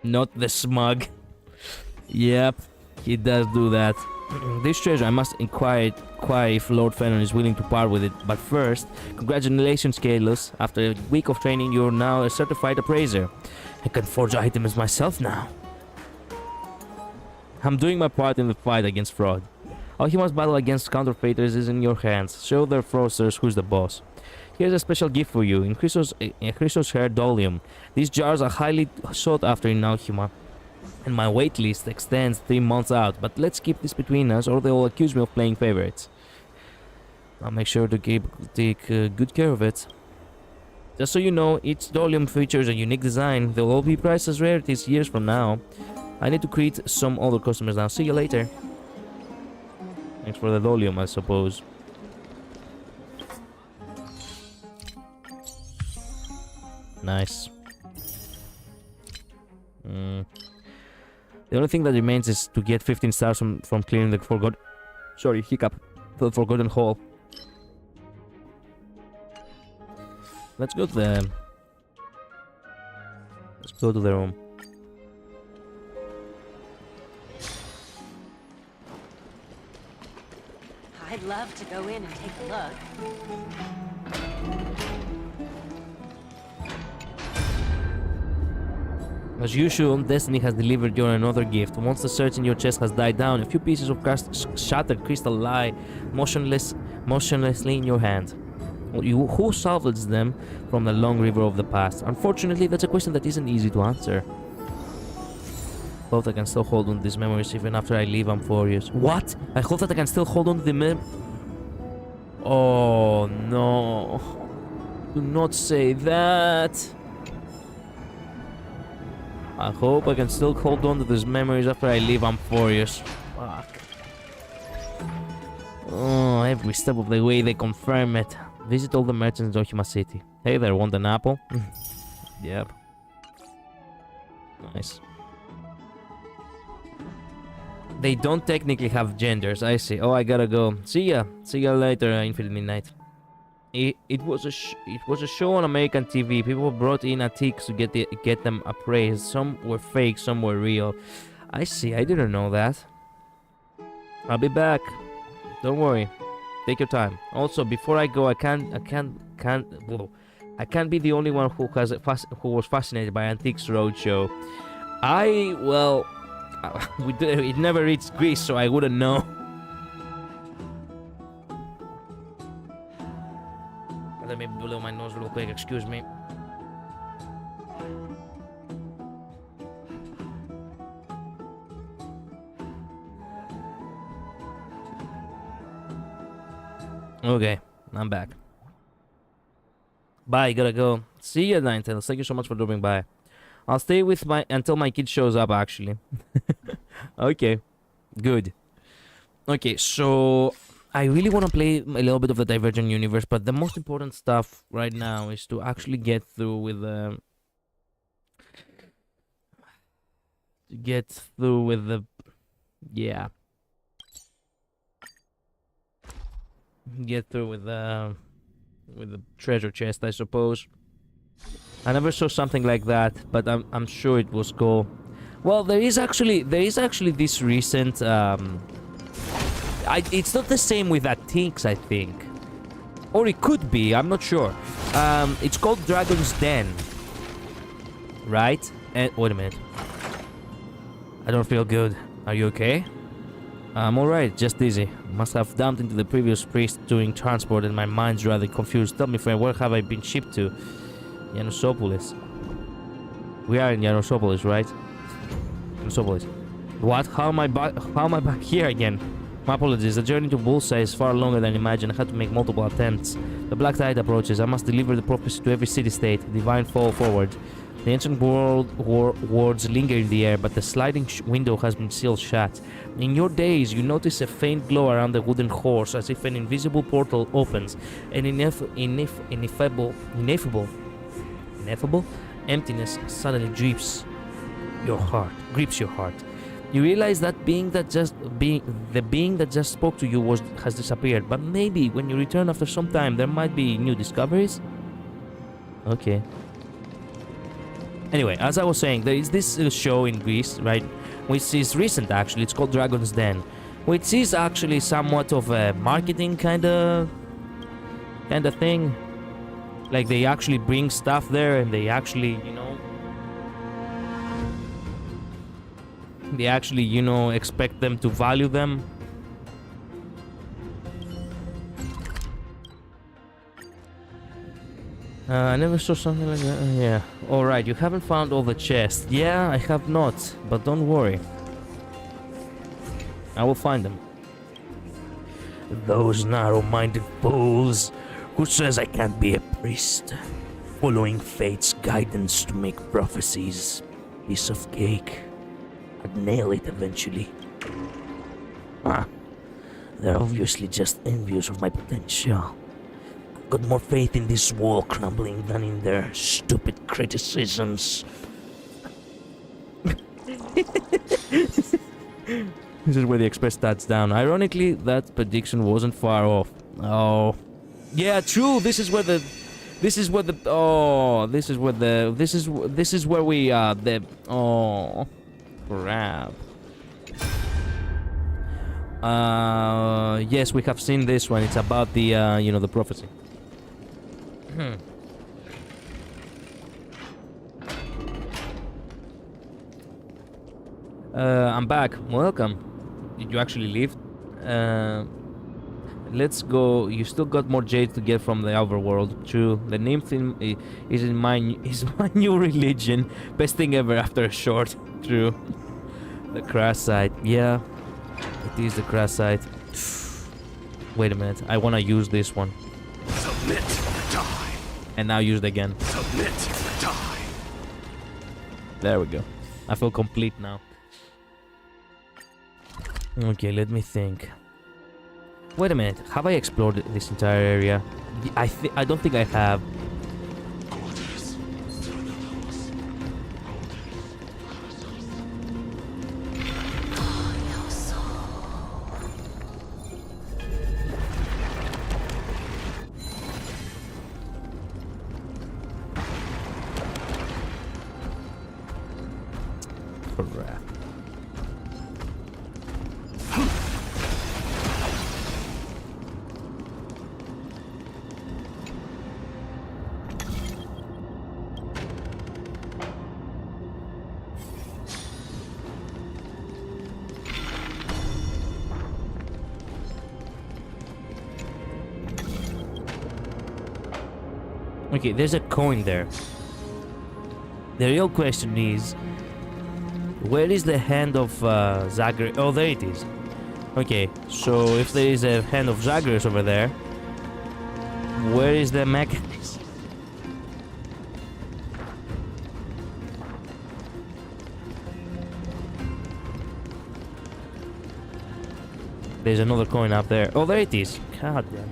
Not the smug. Yep, he does do that. This treasure, I must inquire if Lord Fanon is willing to part with it. But first, congratulations, Kalos. After a week of training, you're now a certified appraiser. I can forge items myself now. I'm doing my part in the fight against fraud. Alchemist's battle against counterfeiters is in your hands. Show their fraudsters who's the boss. Here's a special gift for you, 𝓓𝓡𝓚 hair dolium. These jars are highly sought after in Alchema, and my wait list extends 3 months out, but let's keep this between us or they'll accuse me of playing favorites. I'll make sure to take good care of it. Just so you know, each dolium features a unique design. They'll all be priced as rarities years from now. I need to greet some other customers now. See you later. Thanks for the dolium, I suppose. Nice. The only thing that remains is to get 15 stars from clearing the forgotten... Sorry, hiccup. The forgotten hall. Let's go to the... Let's go to the room. I'd love to go in and take a look. As usual, Destiny has delivered you another gift. Once the search in your chest has died down, a few pieces of shattered crystal lie motionlessly in your hand. Who salvaged them from the long river of the past? Unfortunately, that's a question that isn't easy to answer. Hope I can still hold on to these memories even after I leave Amphorius. What? I hope that I can still hold on to the Oh no. Do not say that. I hope I can still hold on to these memories after I leave Amphorius. Fuck. Oh, every step of the way they confirm it. Visit all the merchants in Ohima City. Hey there, want an apple? Yep. Nice. They don't technically have genders, I see. Oh, I gotta go. See ya. See ya later, Infinite Midnight. It was a show on American TV. People brought in antiques to get them appraised. Some were fake, some were real. I see. I didn't know that. I'll be back. Don't worry. Take your time. Also, before I go, I can't be the only one who was fascinated by Antiques Roadshow. It never reached Greece, so I wouldn't know. Let me blow my nose real quick, excuse me. Okay, I'm back. Bye, gotta go. See ya, Ninetales. Thank you so much for dropping by. I'll stay with until my kid shows up, actually. Okay, good. Okay, so I really want to play a little bit of the Divergent universe, but the most important stuff right now is to actually get through with the... Yeah. Get through with the treasure chest, I suppose. I never saw something like that, but I'm sure it was cool. Well, there is actually this recent it's not the same with Antiques, I think, or it could be. I'm not sure. It's called Dragon's Den, right? And wait a minute. I don't feel good. Are you okay? I'm alright, just dizzy. Must have dumped into the previous priest during transport and my mind's rather confused. Tell me, friend, where have I been shipped to? Yanosopolis. We are in Yanosopolis, right? Yanosopolis. What? How am I back here again? My apologies, the journey to Bullseye is far longer than imagined. I had to make multiple attempts. The black tide approaches. I must deliver the prophecy to every city-state. Divine fall forward. The ancient words linger in the air, but the sliding window has been sealed shut. In your days, you notice a faint glow around the wooden horse, as if an invisible portal opens. An ineffable emptiness suddenly grips your heart. You realize that the being that just spoke to you has disappeared. But maybe when you return after some time, there might be new discoveries. Okay. Anyway, as I was saying, there is this show in Greece, right, which is recent actually. It's called Dragon's Den, which is actually somewhat of a marketing kind of thing. Like, they actually bring stuff there, and they actually, expect them to value them. I never saw something like that. Yeah. Alright, you haven't found all the chests. Yeah, I have not. But don't worry. I will find them. Those narrow-minded fools. Who says I can't be a priest? Following fate's guidance to make prophecies. Piece of cake. I'd nail it eventually. They're obviously just envious of my potential. got more faith in this wall crumbling than in their stupid criticisms. This is where the express stats down. Ironically, that prediction wasn't far off. Oh, yeah, true. This is where the oh, crap. Yes, we have seen this one. It's about the the prophecy. I'm back. Welcome. Did you actually leave? Let's go. You still got more jade to get from the overworld. True. The name thing is my new religion. Best thing ever after a short. True. The crash site. Yeah, it is the crash site. Wait a minute. I wanna use this one. Submit, die. And now use it again. Submit, die. There we go. I feel complete now. Okay, let me think. Wait a minute. Have I explored this entire area? I don't think I have. Crap. Okay, there's a coin there. The real question is, where is the hand of Zagreus? Oh, there it is. Okay, so if there is a hand of Zagreus over there, where is the mechanism? There's another coin up there. Oh, there it is. God damn.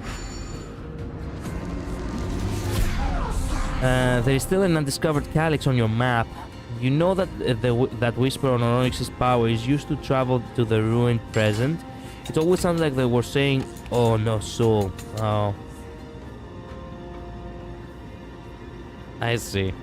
There is still an undiscovered calyx on your map. You know that that whisper on Onyx's power is used to travel to the ruined present. It always sounds like they were saying, "Oh no, soul." Oh, I see.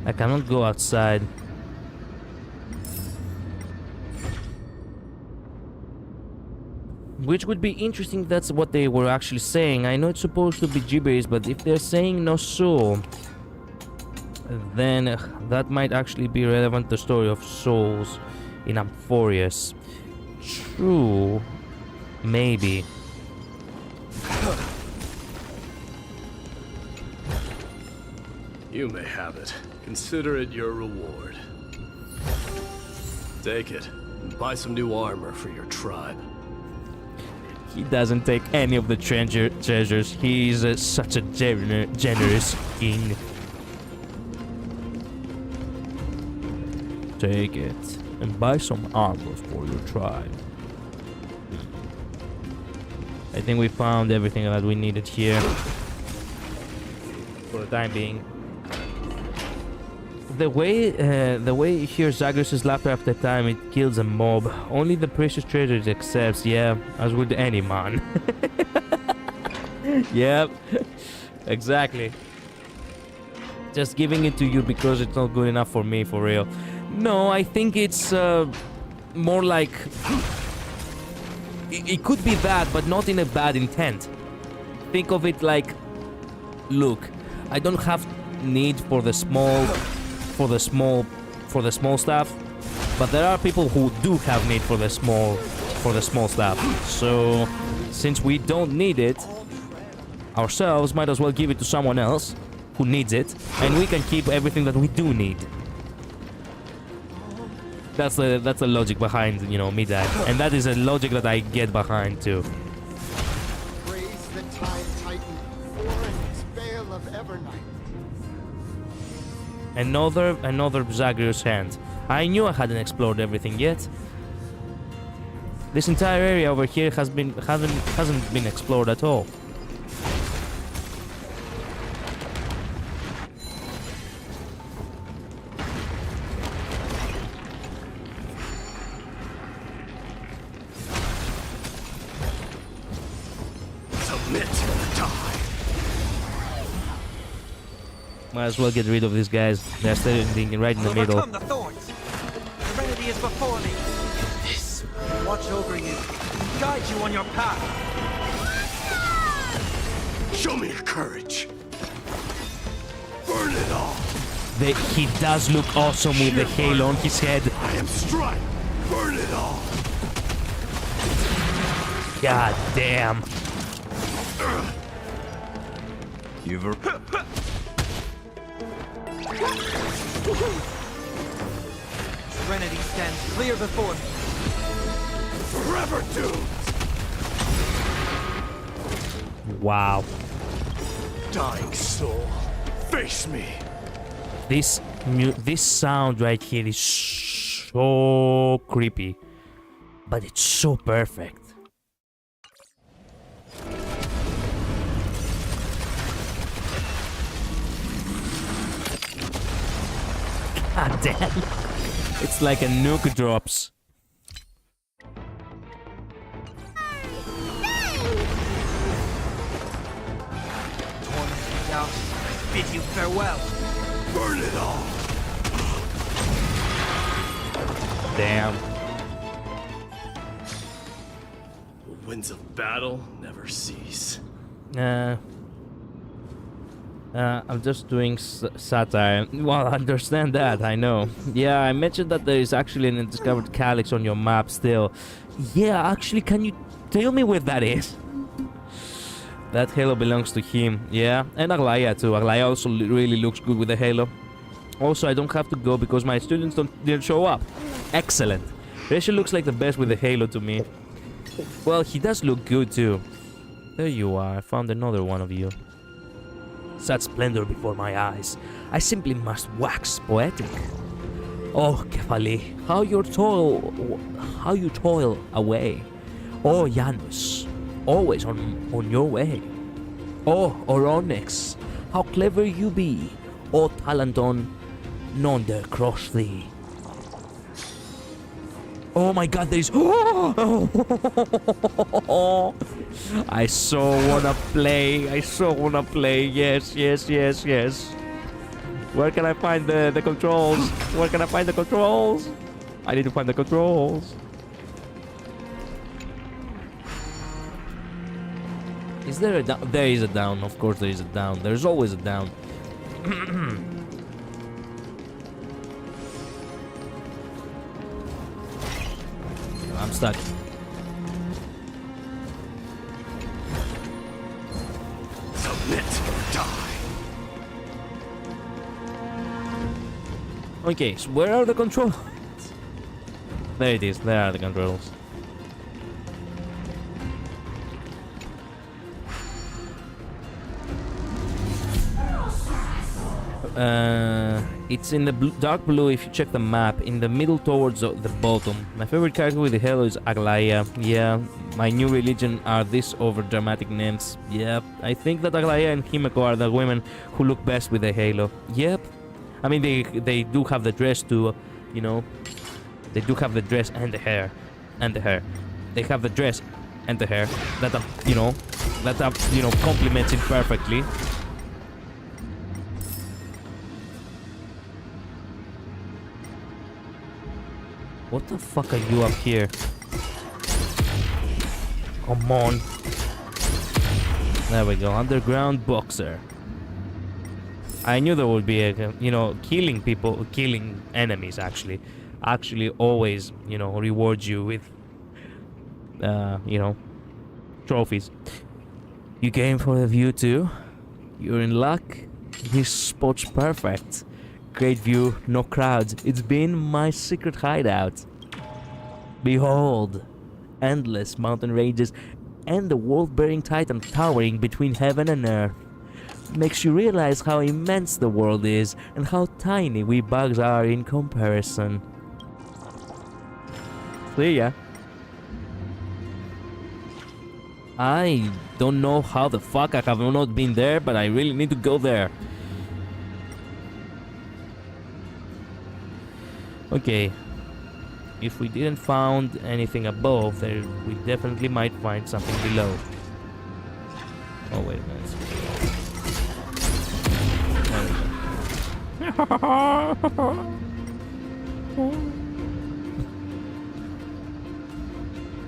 I cannot go outside. Which would be interesting, that's what they were actually saying. I know it's supposed to be gibberish, but if they're saying no soul, then that might actually be relevant to the story of souls in Amphorius. True. Maybe. You may have it. Consider it your reward. Take it and buy some new armor for your tribe. He doesn't take any of the treasures. He's such a generous king. Take it and buy some armor for your tribe. I think we found everything that we needed here for the time being. The way he hears Zagreus' laughter after time, it kills a mob. Only the precious treasure it accepts, yeah, as would any man. Yep, exactly. Just giving it to you because it's not good enough for me, for real. No, I think it's more like... It could be that, but not in a bad intent. Think of it like, look, I don't have need for the small stuff, but there are people who do have need for the small stuff. So since we don't need it ourselves, might as well give it to someone else who needs it, and we can keep everything that we do need. That's the logic behind, you know, me that, and that is a logic that I get behind too. Praise the Tide Titan for its veil of Evernight. Another Zagreus hand. I knew I hadn't explored everything yet. This entire area over here hasn't been explored at all. Might as well get rid of these guys. They're standing right in the middle. Overcome the thorns. Serenity is before me. This watch over you, guide you on your path. Show me your courage. Burn it all. He does look awesome with the halo on his head. I am strike. Burn it all. God damn. You've Serenity stands clear before me. Forever doomed. Wow. Dying soul. Face me. This sound right here is so creepy, but it's so perfect. God damn. It's like a nuke drops. Torment and doubt bid you farewell. Burn it all. Damn. The winds of battle never cease. I'm just doing satire. Well, I understand that, I know. Yeah, I mentioned that there is actually an undiscovered calyx on your map still. Yeah, actually, can you tell me where that is? That halo belongs to him, yeah. And 𝓓𝓚 too. 𝓓𝓚 also really looks good with the halo. Also, I don't have to go because my students didn't show up. Excellent. Rachel looks like the best with the halo to me. Well, he does look good too. There you are. I found another one of you. Such splendor before my eyes. I simply must wax poetic. Oh, 𝓓𝓚, how you toil away. Oh, Janus, always on your way. Oh, Oronex, how clever you be. Oh, Talanton, none dare cross thee. Oh my God, there's... Oh! I so wanna play. Yes. Where can I find the controls? Where can I find the controls? I need to find the controls. Is there a down? There is a down. Of course there is a down. There's always a down. I'm stuck. Submit or die. Okay, so where are the controls? There it is. There are the controls. It's in the dark blue if you check the map, in the middle towards the bottom. My favorite character with the halo is 𝓓𝓚. Yeah, my new religion are these over-dramatic nymphs. Yep, I think that 𝓓𝓚 and 𝓓𝓏𝓚 are the women who look best with the halo. Yep. I mean, they do have the dress too, you know. They do have the dress and the hair. They have the dress and the hair that, complements it perfectly. What the fuck are you up here? Come on. There we go. Underground boxer. I knew there would be a, killing enemies actually always, rewards you with, trophies. You came for the view too? You're in luck. This spot's perfect. Great view, no crowds. It's been my secret hideout. Behold, endless mountain ranges and the world-bearing titan towering between heaven and earth. Makes you realize how immense the world is and how tiny we bugs are in comparison. See ya. I don't know how the fuck I have not been there, but I really need to go there. Okay. If we didn't found anything above, there we definitely might find something below. Oh wait a minute.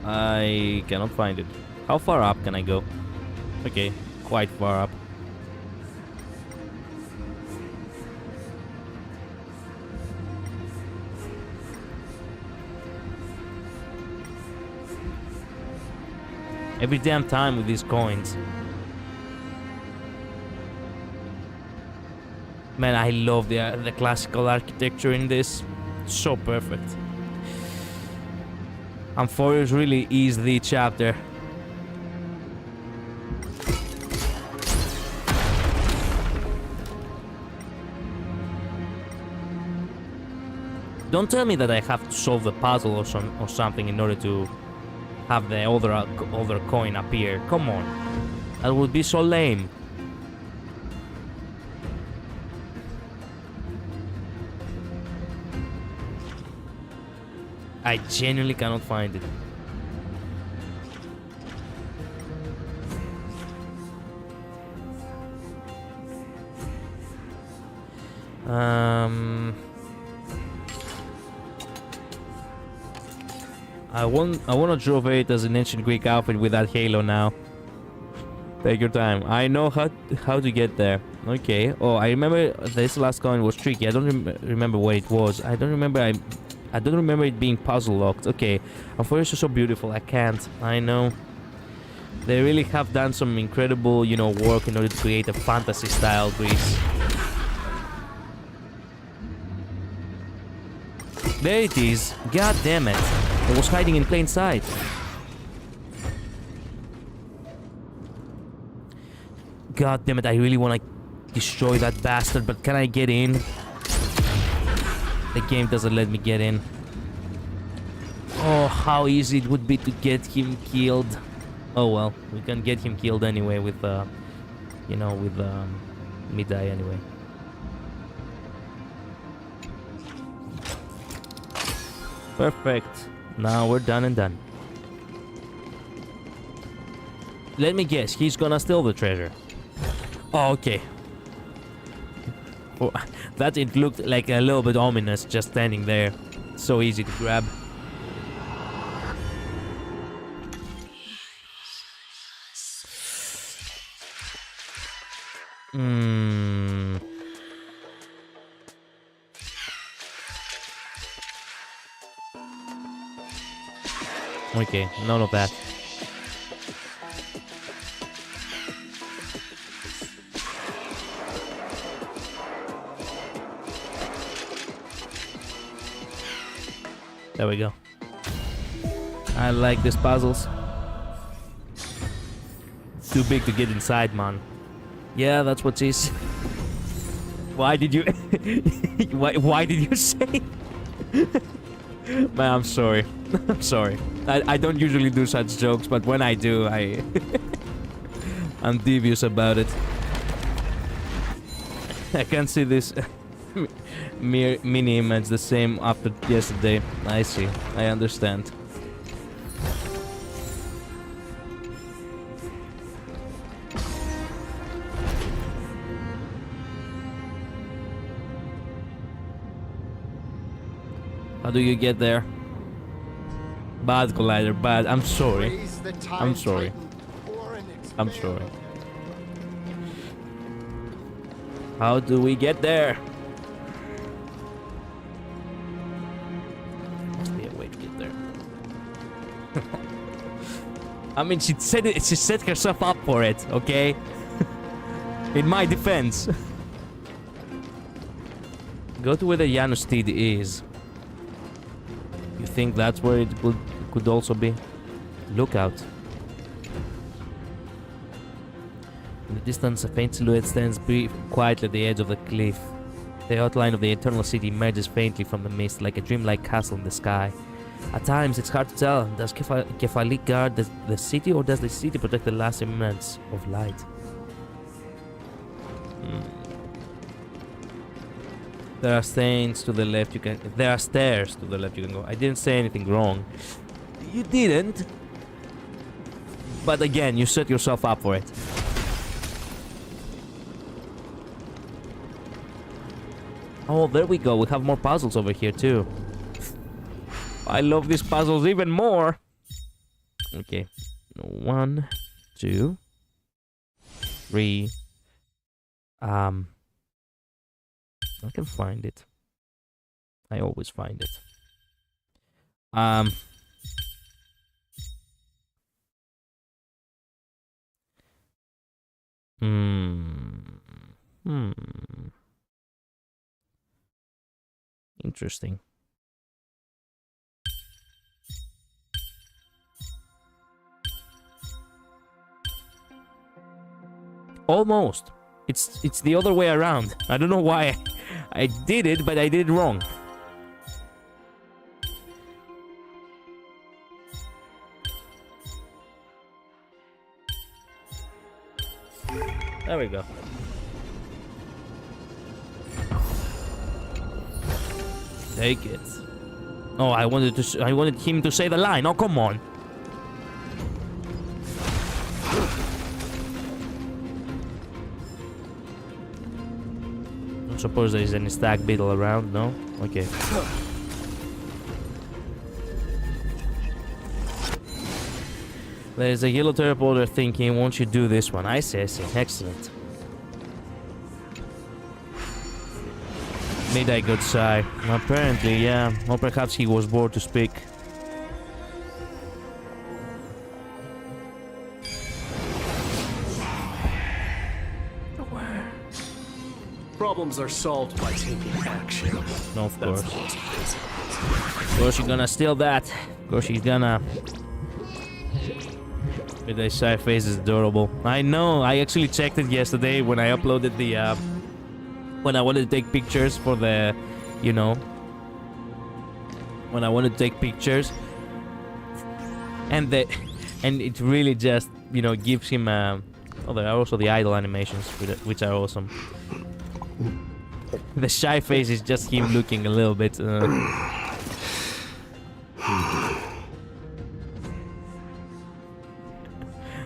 I cannot find it. How far up can I go? Okay, quite far up. Every damn time with these coins. Man, I love the classical architecture in this. So perfect. And 4 years really is the chapter. Don't tell me that I have to solve a puzzle or something in order to have the other coin appear. Come on. That would be so lame. I genuinely cannot find it. I want to draw it as an ancient Greek outfit with that halo now. Take your time. I know how to get there. Okay. Oh, I remember this last coin was tricky. I don't remember what it was. I don't remember it being puzzle locked. Okay. Unfortunately, so beautiful. I can't. I know. They really have done some incredible, you know, work in order to create a fantasy style Greece. There it is. God damn it. It was hiding in plain sight. God damn it, I really want to destroy that bastard, but can I get in? The game doesn't let me get in. Oh, how easy it would be to get him killed. Oh well, we can get him killed anyway with, you know, with mid-eye anyway. Perfect. Now we're done and done. Let me guess, he's gonna steal the treasure. Oh, okay. Oh, that it looked like a little bit ominous just standing there. So easy to grab. Okay, none of that. There we go. I like these puzzles. Too big to get inside, man. Yeah, that's what it is. Why did you... why did you say... Man, I'm sorry. I'm sorry. I don't usually do such jokes, but when I do, I'm devious about it. I can't see this mini image the same after yesterday. I see. I understand. How do you get there? Bad, Collider, bad. I'm sorry. I'm sorry. I'm sorry. How do we get there? Must be a way to get there. I mean, she set herself up for it, okay? In my defense. Go to where the Janus steed is. You think that's where it could also be? Look out. In the distance, a faint silhouette stands quietly at the edge of the cliff. The outline of the eternal city emerges faintly from the mist, like a dreamlike castle in the sky. At times, it's hard to tell. Does 𝓓𝓡𝓘𝓟 guard the city, or does the city protect the last remnants of light? There are stairs to the left. There are stairs to the left. You can go. I didn't say anything wrong. You didn't. But again, you set yourself up for it. Oh, there we go. We have more puzzles over here too. I love these puzzles even more. Okay. 1, 2, 3. I can find it. I always find it. Interesting. Almost. It's the other way around. I don't know why I did it, but I did it wrong. There we go. Take it. Oh, I wanted him to say the line. Oh, come on. Don't suppose there is any stag beetle around, no? Okay. There's a yellow teleporter thinking, won't you do this one? I see. Excellent. Mid-eye good sigh. Apparently, yeah. Or perhaps he was bored to speak. Problems are solved by taking action. No, of course. Of course she's gonna steal that. Of course she's gonna... Mid-eye shy face is adorable. I know, I actually checked it yesterday when I uploaded the... when I wanted to take pictures for the... You know... When I wanted to take pictures. And it really just, you know, gives him... Oh, there are also the idle animations, which are awesome. The shy face is just him looking a little bit...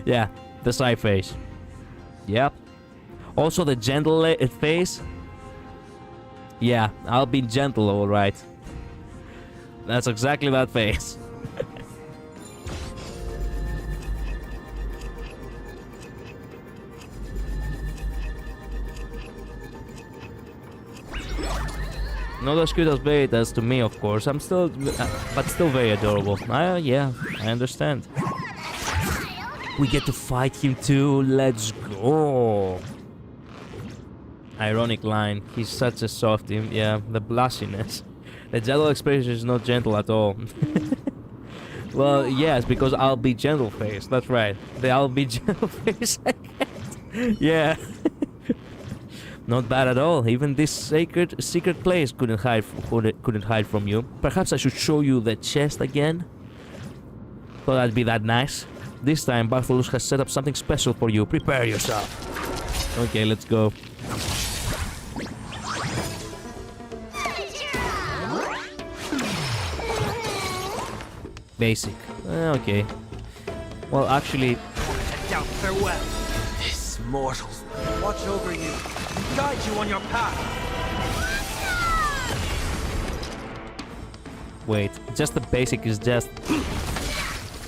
Yeah, the side face. Yep. Also the gentle face. Yeah, I'll be gentle, alright. That's exactly that face. Not as cute as Blade as to me, of course. I'm still... but still very adorable. Yeah, I understand. We get to fight him too. Let's go. Ironic line. He's such a softie. Yeah, the blushiness. The gentle expression is not gentle at all. Well, yes, because I'll be gentle face. That's right. I'll be gentle face. Yeah. Not bad at all. Even this secret place couldn't hide from you. Perhaps I should show you the chest again. Thought that'd be that nice. This time, Bartholus has set up something special for you. Prepare yourself. Okay, let's go. Basic. Okay. Well, actually... Down, farewell. This mortals watch over you and guide you on your path. Wait, just the basic is just...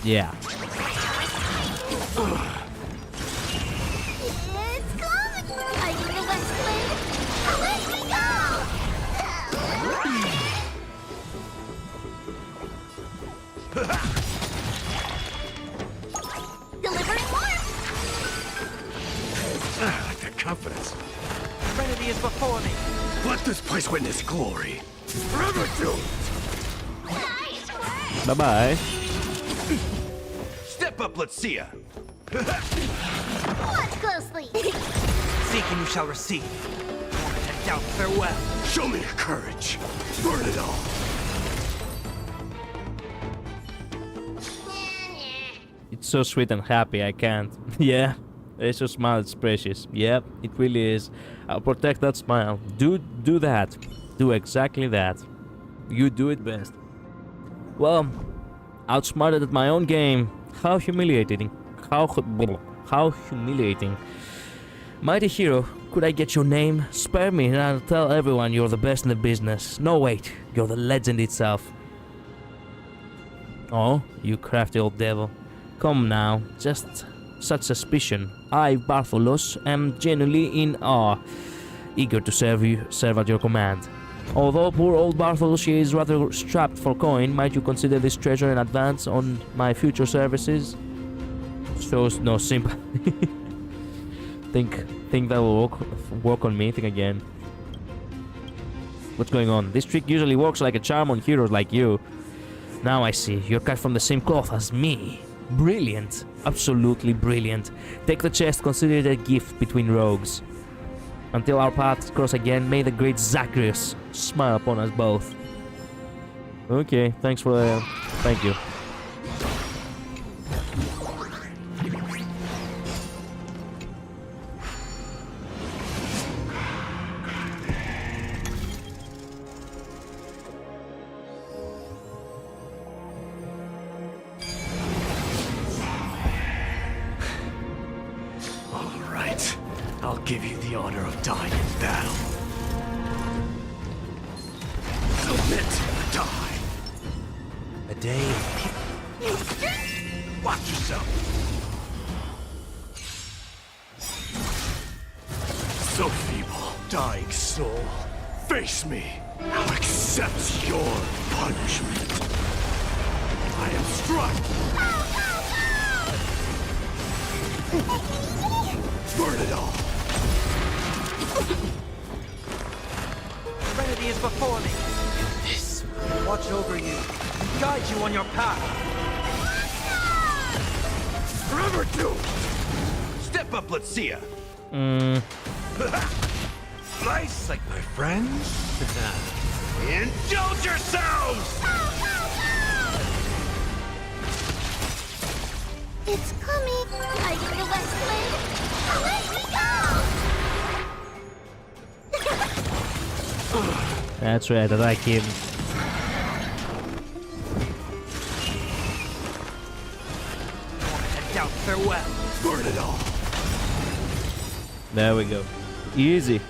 Yeah. It's close! I need the West Blade! Away we go! confidence. Serenity is before me. Let this place witness glory. Forever do. Nice work! Bye-bye. Step up, let's see ya. Watch closely! Seek and you shall receive. And doubt farewell. Show me your courage. Burn it all. It's so sweet and happy, I can't. Yeah, it's your smile, it's precious. Yep, it really is. I'll protect that smile. Do that. Do exactly that. You do it best. Well, outsmarted at my own game. How humiliating. How humiliating. Mighty hero, could I get your name? Spare me and I'll tell everyone you're the best in the business. No, wait, you're the legend itself. Oh, you crafty old devil. Come now, just such suspicion. I, Bartholos, am genuinely in awe, eager to serve at your command. Although poor old Bartholos is rather strapped for coin, might you consider this treasure in advance on my future services? Shows no sympathy. Think that will work on me. Think again. What's going on? This trick usually works like a charm on heroes like you. Now I see. You're cut from the same cloth as me. Brilliant. Absolutely brilliant. Take the chest, consider it a gift between rogues. Until our paths cross again, may the great Zacharias smile upon us both. Okay, thanks for the... Thank you. I'll give you the honor of dying in battle. Submit, die. A day. Watch yourself. So feeble, dying soul. Face me. I'll accept your punishment. I am struck. Burn it all. Serenity is before me. This. Watch over you. Guide you on your path. Forever doomed. Step up, let's see ya. Nice, like my friends. Indulge yourselves. It's coming! Lighting the West Blade! Away we go! That's right, I like him. And doubt farewell. Burn it all. There we go. Easy.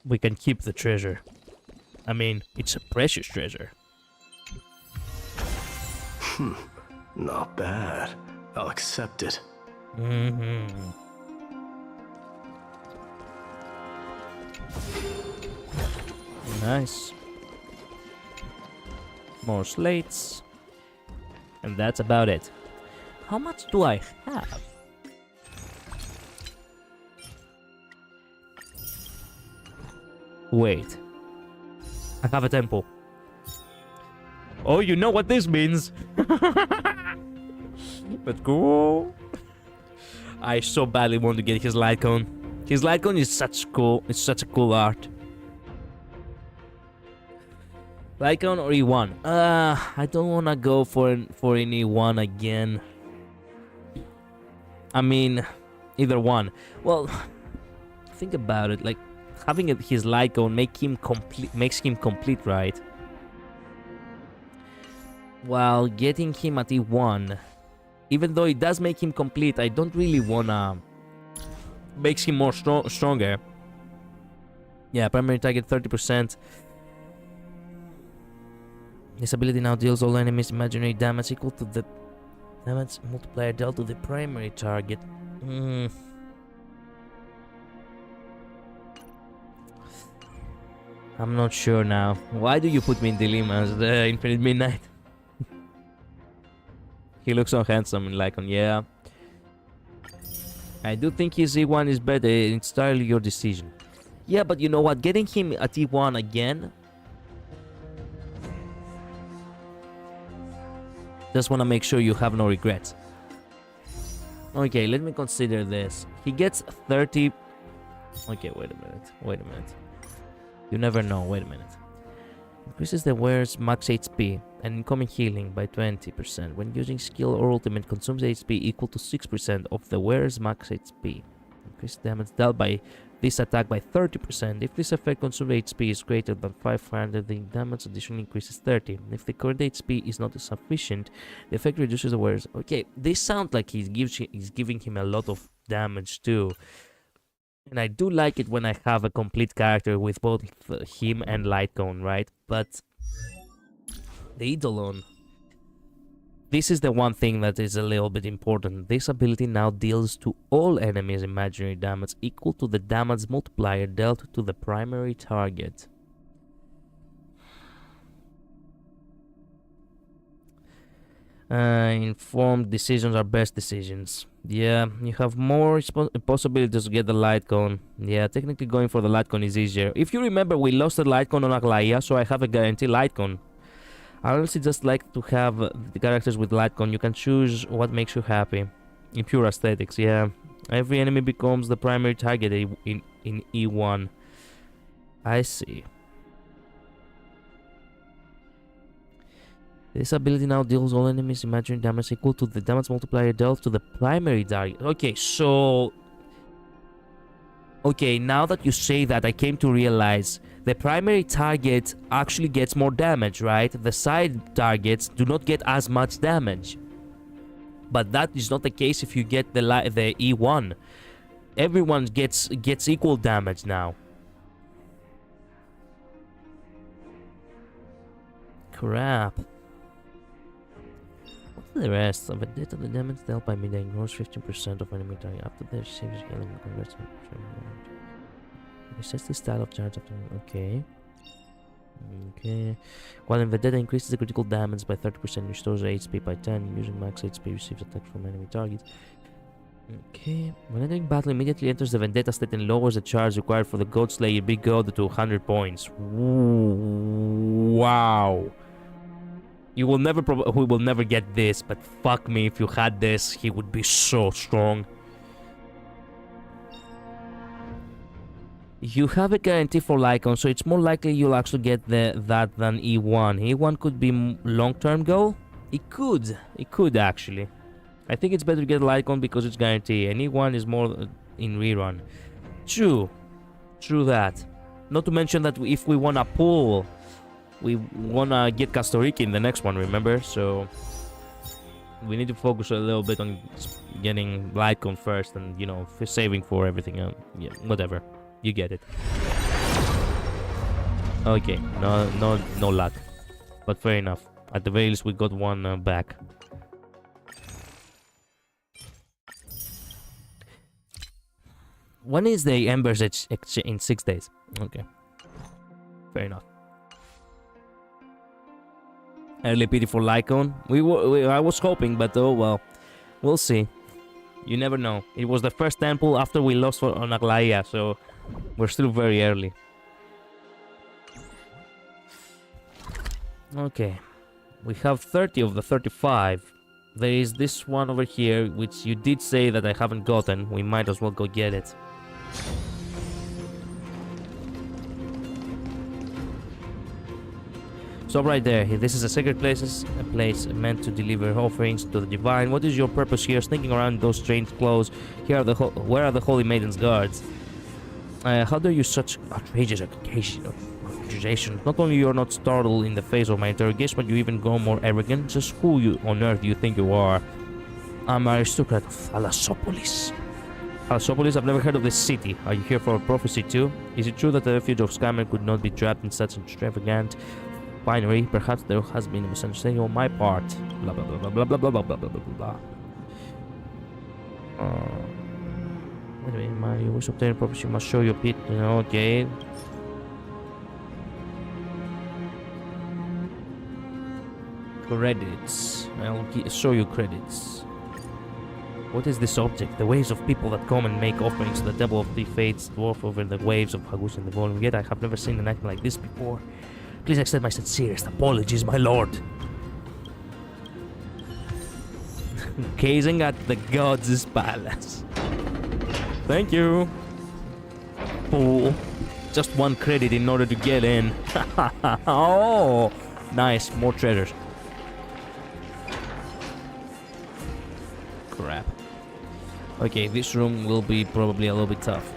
We can keep the treasure. I mean, it's a precious treasure. Not bad. I'll accept it. Nice. More slates. And that's about it. How much do I have? Wait. I have a temple. Oh, you know what this means. Let's go. I so badly want to get his light cone. His light cone is such cool. It's such a cool art. Light cone or E1? I don't wanna go for an E1 again. I mean, either one. Well, think about it. Like having his light cone makes him complete, right? While getting him at E1, even though it does make him complete, I don't really wanna makes him more stronger. Yeah, primary target 30%. This ability now deals all enemies imaginary damage equal to the damage multiplier dealt to the primary target. I'm not sure now. Why do you put me in dilemmas, the Infinite Midnight? He looks so handsome in Lycon, yeah. I do think his E1 is better. It's entirely your decision. Yeah, but you know what? Getting him at E1 again... Just want to make sure you have no regrets. Okay, let me consider this. He gets 30... Okay, wait a minute. You never know, wait a minute. Increases the wearer's max HP and incoming healing by 20%. When using skill or ultimate, consumes HP equal to 6% of the wearer's max HP. Increase damage dealt by this attack by 30%. If this effect consumed HP is greater than 500, the damage additionally increases 30. If the current HP is not sufficient, the effect reduces the wearer's... Okay, this sounds like he's giving him a lot of damage too. And I do like it when I have a complete character with both him and Lightcone, right? But the Eidolon, this is the one thing that is a little bit important. This ability now deals to all enemies imaginary damage equal to the damage multiplier dealt to the primary target. Informed decisions are best decisions. Yeah, you have more possibilities to get the light cone. Yeah, technically going for the light cone is easier. If you remember, we lost the light cone on Aglaia, so I have a guaranteed light cone. I honestly just like to have the characters with light cone. You can choose what makes you happy. In pure aesthetics, yeah. Every enemy becomes the primary target in E1. I see. This ability now deals all enemies imaginary damage equal to the damage multiplier dealt to the primary target. Okay, so... Okay, now that you say that, I came to realize the primary target actually gets more damage, right? The side targets do not get as much damage. But that is not the case if you get the E1. Everyone gets equal damage now. Crap. The rest of it, the damage dealt by mid ignores 15% of enemy target after they receive healing. Resets the style of charge after. Okay. Okay. While in Vendetta increases the critical damage by 30%, restores HP by 10. Using max HP, receives attacks from enemy targets. Okay. When entering battle, immediately enters the Vendetta state and lowers the charge required for the God Slayer Big God to 100 points. Ooh, wow. We will never get this, but fuck me, if you had this, he would be so strong. You have a guarantee for Lycon, so it's more likely you'll actually get that than E1. E1 could be long-term goal. It could actually. I think it's better to get Lycon because it's guaranteed, and E1 is more in rerun. True that. Not to mention that if we wanna pull, we wanna get 𝓓𝓚 in the next one, remember? So we need to focus a little bit on getting Lycon first, and you know, saving for everything else. Yeah, whatever. You get it. Okay, no luck, but fair enough. At the very least, we got one back. When is the Embers in 6 days? Okay, fair enough. Early pity for Lycon. I was hoping, but oh well. We'll see. You never know. It was the first temple after we lost on Aglaia, so we're still very early. Okay. We have 30 of the 35. There is this one over here, which you did say that I haven't gotten. We might as well go get it. So right there, this is a sacred place, a place meant to deliver offerings to the divine. What is your purpose here, sneaking around those strange clothes? Where are the holy maidens' guards? How dare you such outrageous accusations? Not only you're not startled in the face of my interrogation, but you even go more arrogant. Just who on earth do you think you are? I'm aristocrat of Thalassopolis. Thalassopolis? I've never heard of this city. Are you here for a prophecy too? Is it true that the refuge of Skyman could not be trapped in such extravagant finery? Perhaps there has been a misunderstanding on my part. Blah blah blah blah blah blah blah blah blah blah blah. Wait a minute, Mario. You wish to obtain a prophecy, you must show your pit. Okay. Credits. I'll show you credits. What is this object? The waves of people that come and make offerings to the temple of the fates dwarf over the waves of Hagus and the volume. Yet I have never seen an item like this before. Please accept my sincerest apologies, my lord. Gazing at the gods' palace. Thank you. Fool. Just one credit in order to get in. Oh, nice. More treasures. Crap. Okay, this room will be probably a little bit tough.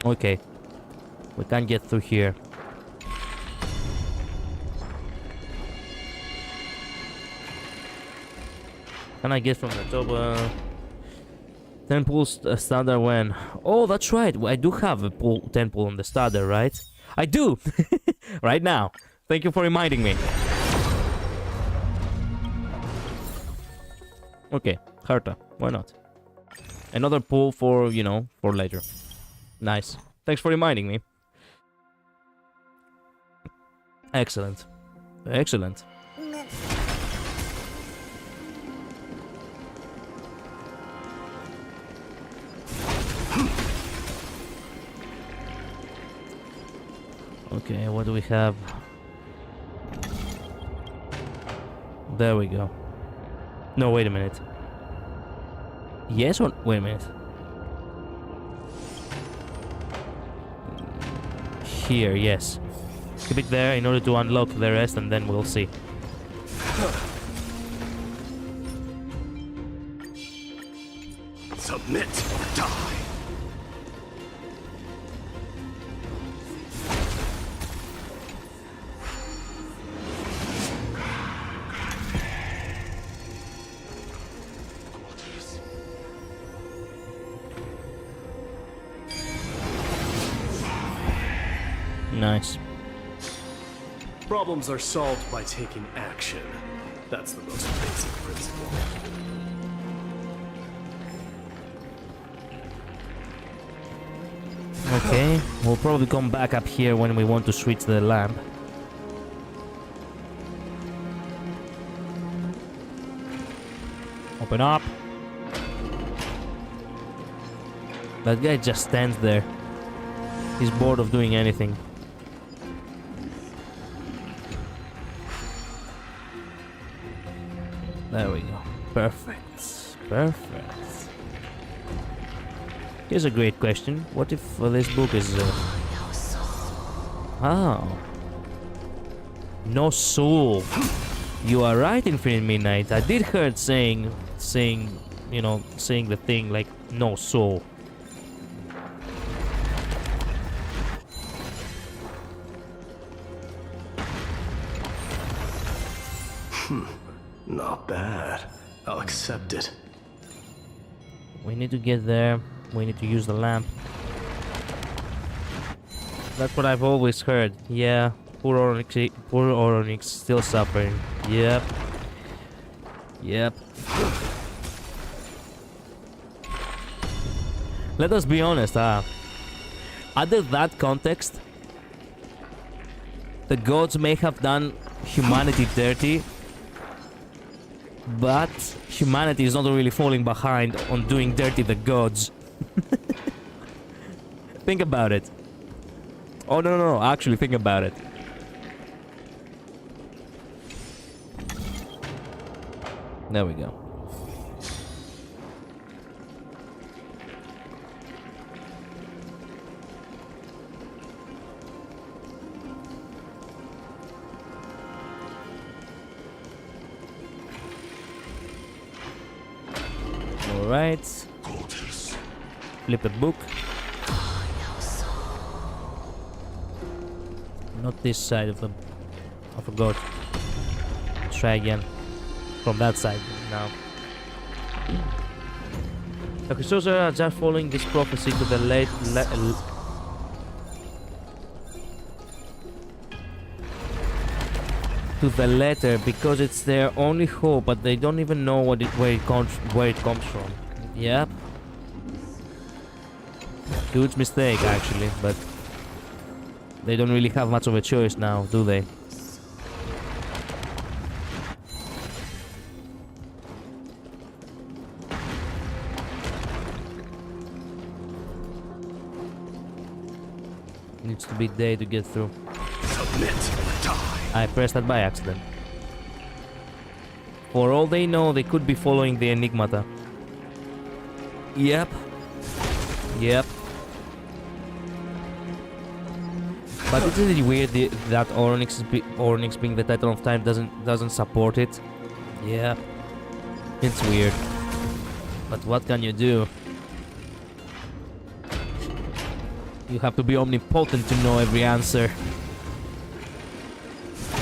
Okay. We can't get through here. Can I get from the top? Temple starter when? Oh, that's right. I do have a temple on the starter, right? I do! Right now. Thank you for reminding me. Okay, Herta. Why not? Another pool for, you know, for later. Nice. Thanks for reminding me. Excellent. Excellent. Okay, what do we have? There we go. No, wait a minute. Yes or... Wait a minute. Here, yes. Keep it there in order to unlock the rest, and then we'll see. Submit or die. Nice. Problems are solved by taking action. That's the most basic principle. Okay, we'll probably come back up here when we want to switch the lamp. Open up. That guy just stands there. He's bored of doing anything. There we go. Perfect. Perfect. Here's a great question. What if this book is... Oh. No soul. You are right, Infinite Midnight. I did heard saying, you know, saying the thing like, no soul. Not bad. I'll accept it. We need to get there. We need to use the lamp. That's what I've always heard. Yeah, poor Oronix still suffering. Yep. Yep. Let us be honest, under that context, the gods may have done humanity dirty, but humanity is not really falling behind on doing dirty the gods. Think about it. Oh, no, actually think about it. There we go. Alright. Flip a book. Not this side of the... I forgot. Try again. From that side now. The Christos are just following this prophecy to the to the letter because it's their only hope, but they don't even know where it comes from. Yep. Huge mistake, actually, but they don't really have much of a choice now, do they? Needs to be day to get through. Submit or die. I pressed that by accident. For all they know, they could be following the Enigmata. Yep. Yep. But isn't it weird that Onyx being the title of time doesn't support it? Yeah. It's weird. But what can you do? You have to be omnipotent to know every answer.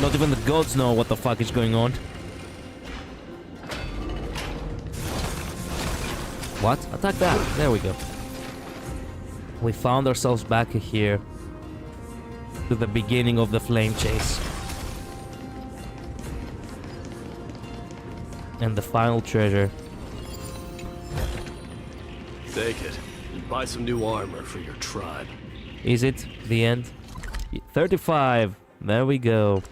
Not even the gods know what the fuck is going on. What? Attack that! There we go. We found ourselves back here. To the beginning of the flame chase. And the final treasure. Take it. And buy some new armor for your tribe. Is it the end? 35. There we go.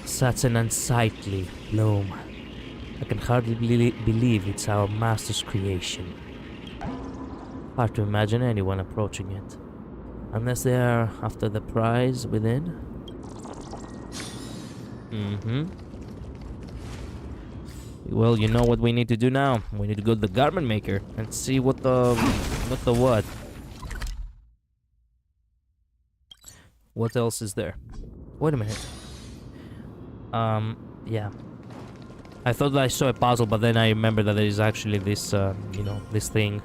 Such an unsightly loam. I can hardly believe it's our master's creation. Hard to imagine anyone approaching it. Unless they are after the prize within. Well, you know what we need to do now. We need to go to the garment maker and see what. What else is there? Wait a minute. Yeah. I thought that I saw a puzzle, but then I remember that there is actually this, this thing.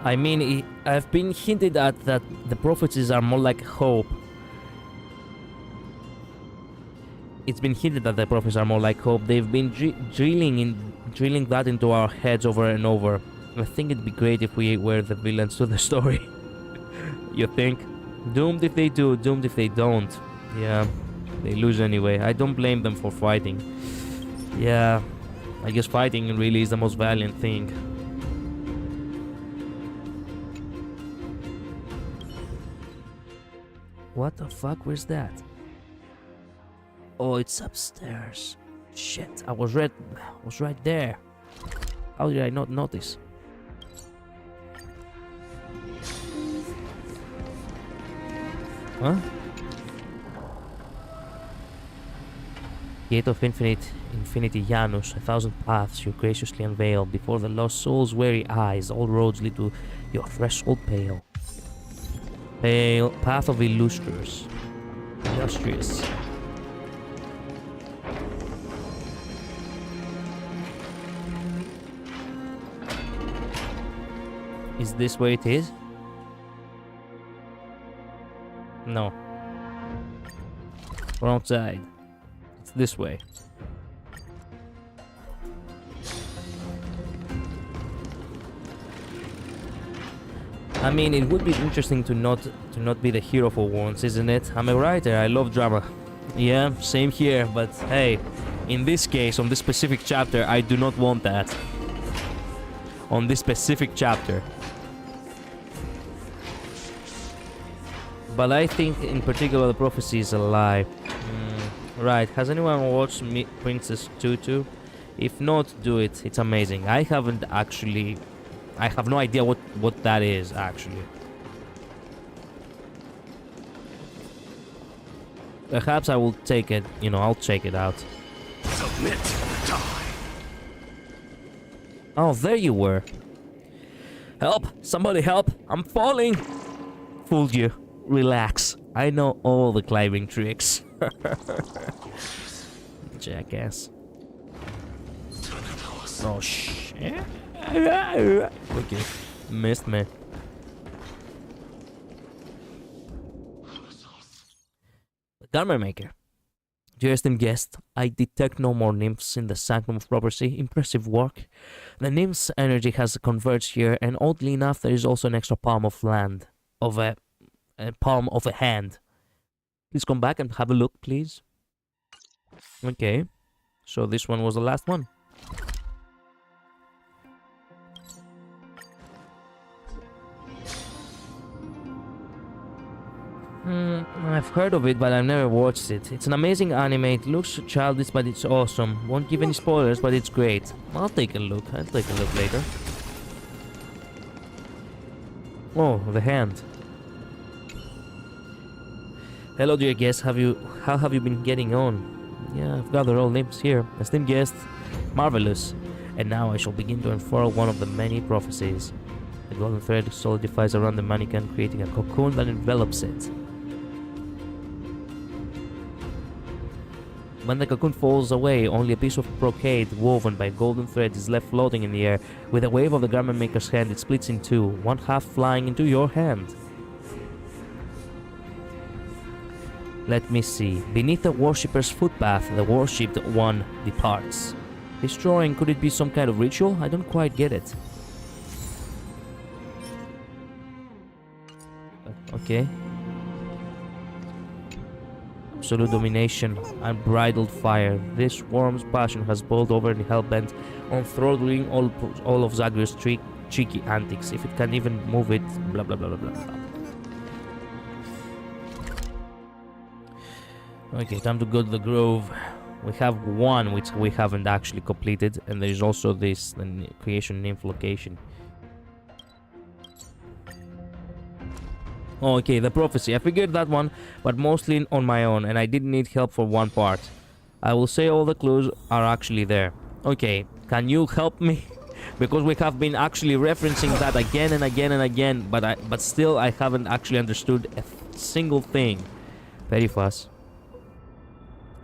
I mean, I've been hinted at that the prophecies are more like hope. It's been hinted that the prophecies are more like hope. They've been drilling that into our heads over and over. I think it'd be great if we were the villains to the story. You think? Doomed if they do, doomed if they don't. Yeah, they lose anyway. I don't blame them for fighting. Yeah, I guess fighting really is the most valiant thing. What the fuck? Where's that? Oh, it's upstairs. Shit, I was right there. How did I not notice? Huh? Gate of Infinity Janus, 1,000 paths you graciously unveil before the lost soul's weary eyes. All roads lead to your threshold pale. Pale path of illustrious. Is this where it is? No. Wrong side. It's this way. I mean, it would be interesting to not be the hero for once, isn't it? I'm a writer, I love drama. Yeah, same here, but hey, in this case, on this specific chapter, I do not want that. On this specific chapter. But I think in particular the prophecy is a lie. Right, has anyone watched Princess Tutu? If not, do it, it's amazing. I have no idea what that is, actually. Perhaps I will take it, I'll check it out. Submit or die. Oh, there you were. Help! Somebody help! I'm falling! Fooled you. Relax. I know all the climbing tricks. Jackass. Oh, shit. Okay. Missed me. The garment maker. Dear esteemed guest, I detect no more nymphs in the sanctum of prophecy. Impressive work. The nymph's energy has converged here, and oddly enough, there is also an extra palm of land, of a palm of a hand. Please come back and have a look, please. Okay, so this one was the last one. I've heard of it, but I've never watched it. It's an amazing anime. It looks childish, but it's awesome. Won't give any spoilers, but it's great. I'll take a look. I'll take a look later. Oh, the hand. Hello, dear guest. How have you been getting on? Yeah, I've gathered all names here. Esteemed guest, marvelous. And now I shall begin to unfurl one of the many prophecies. The golden thread solidifies around the mannequin, creating a cocoon that envelops it. When the cocoon falls away, only a piece of brocade woven by golden thread is left floating in the air. With a wave of the garment maker's hand, it splits in two, one half flying into your hand. Let me see. Beneath the worshipper's footpath, the worshipped one departs. This drawing, could it be some kind of ritual? I don't quite get it. Okay. Absolute domination, unbridled fire. This worm's passion has boiled over and hell-bent on throttling all of Zagreus' cheeky antics. If it can even move it, blah blah blah blah blah. Okay, time to go to the grove. We have one which we haven't actually completed, and there is also this, the creation nymph location. Okay, the prophecy. I figured that one, but mostly on my own, and I didn't need help for one part. I will say all the clues are actually there. Okay, can you help me? Because we have been actually referencing that again and again and again, but still I haven't actually understood a single thing. Very fast.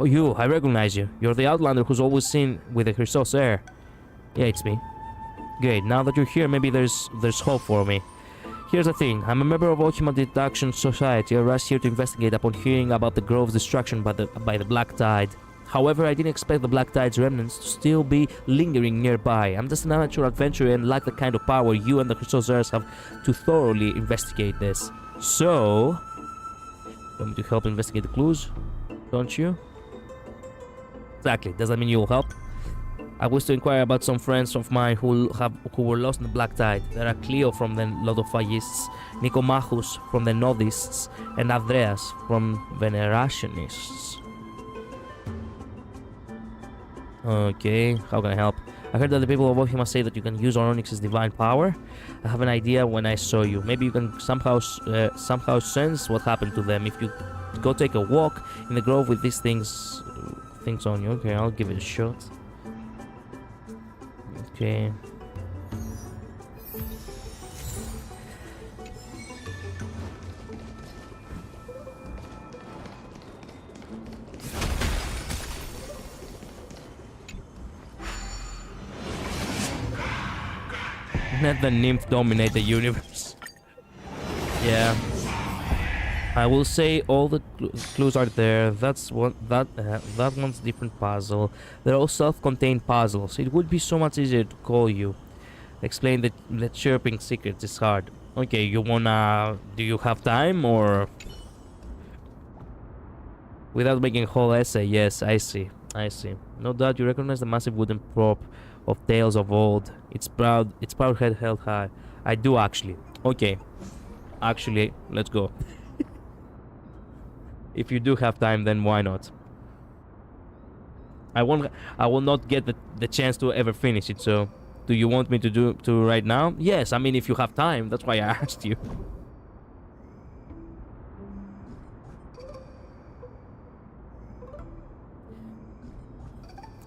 Oh, you, I recognize you. You're the outlander who's always seen with the 𝓓𝓡𝓘𝓟. Yeah, it's me. Great, now that you're here, maybe there's hope for me. Here's the thing, I'm a member of 𝓓𝓡𝓘𝓟 𝓜𝓐𝓡𝓟, a rush here to investigate upon hearing about the grove's destruction by the Black Tide. However, I didn't expect the Black Tide's remnants to still be lingering nearby. I'm just an amateur adventurer and lack the kind of power you and the 𝓓𝓡𝓟 have to thoroughly investigate this. So, you want me to help investigate the clues? Don't you? Exactly, does that mean you'll help? I wish to inquire about some friends of mine who were lost in the Black Tide. There are Cleo from the Lodophagists, Nicomachus from the Nodists, and Andreas from Venerationists. Okay, how can I help? I heard that the people of Ohima say that you can use Onyx's divine power. I have an idea when I saw you. Maybe you can somehow sense what happened to them if you go take a walk in the grove with these things on you. Okay, I'll give it a shot. Okay. Let the nymph dominate the universe. Yeah. I will say all the clues are there. That's one. That one's different puzzle. They're all self-contained puzzles. It would be so much easier to call you. Explain the chirping secrets is hard. Okay, you wanna? Do you have time or? Without making a whole essay, yes, I see. No doubt you recognize the massive wooden prop of tales of old. Its proud head held high. I do actually. Okay, actually, let's go. If you do have time, then why not? I will not get the chance to ever finish it. So, do you want me to do right now? Yes, I mean if you have time. That's why I asked you.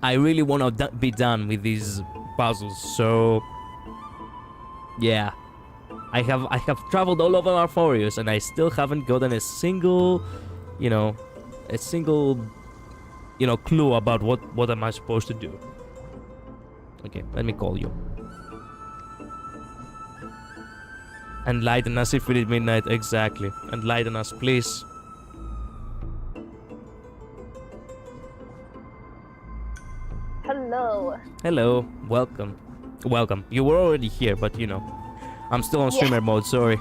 I really want to be done with these puzzles. So, yeah, I have traveled all over Arphorius and I still haven't gotten a single. Clue about what am I supposed to do. Okay, let me call you. Enlighten us if it is midnight. Exactly. Enlighten us, please. Hello. Welcome. Welcome. You were already here, but you know, I'm still on streamer mode. Sorry.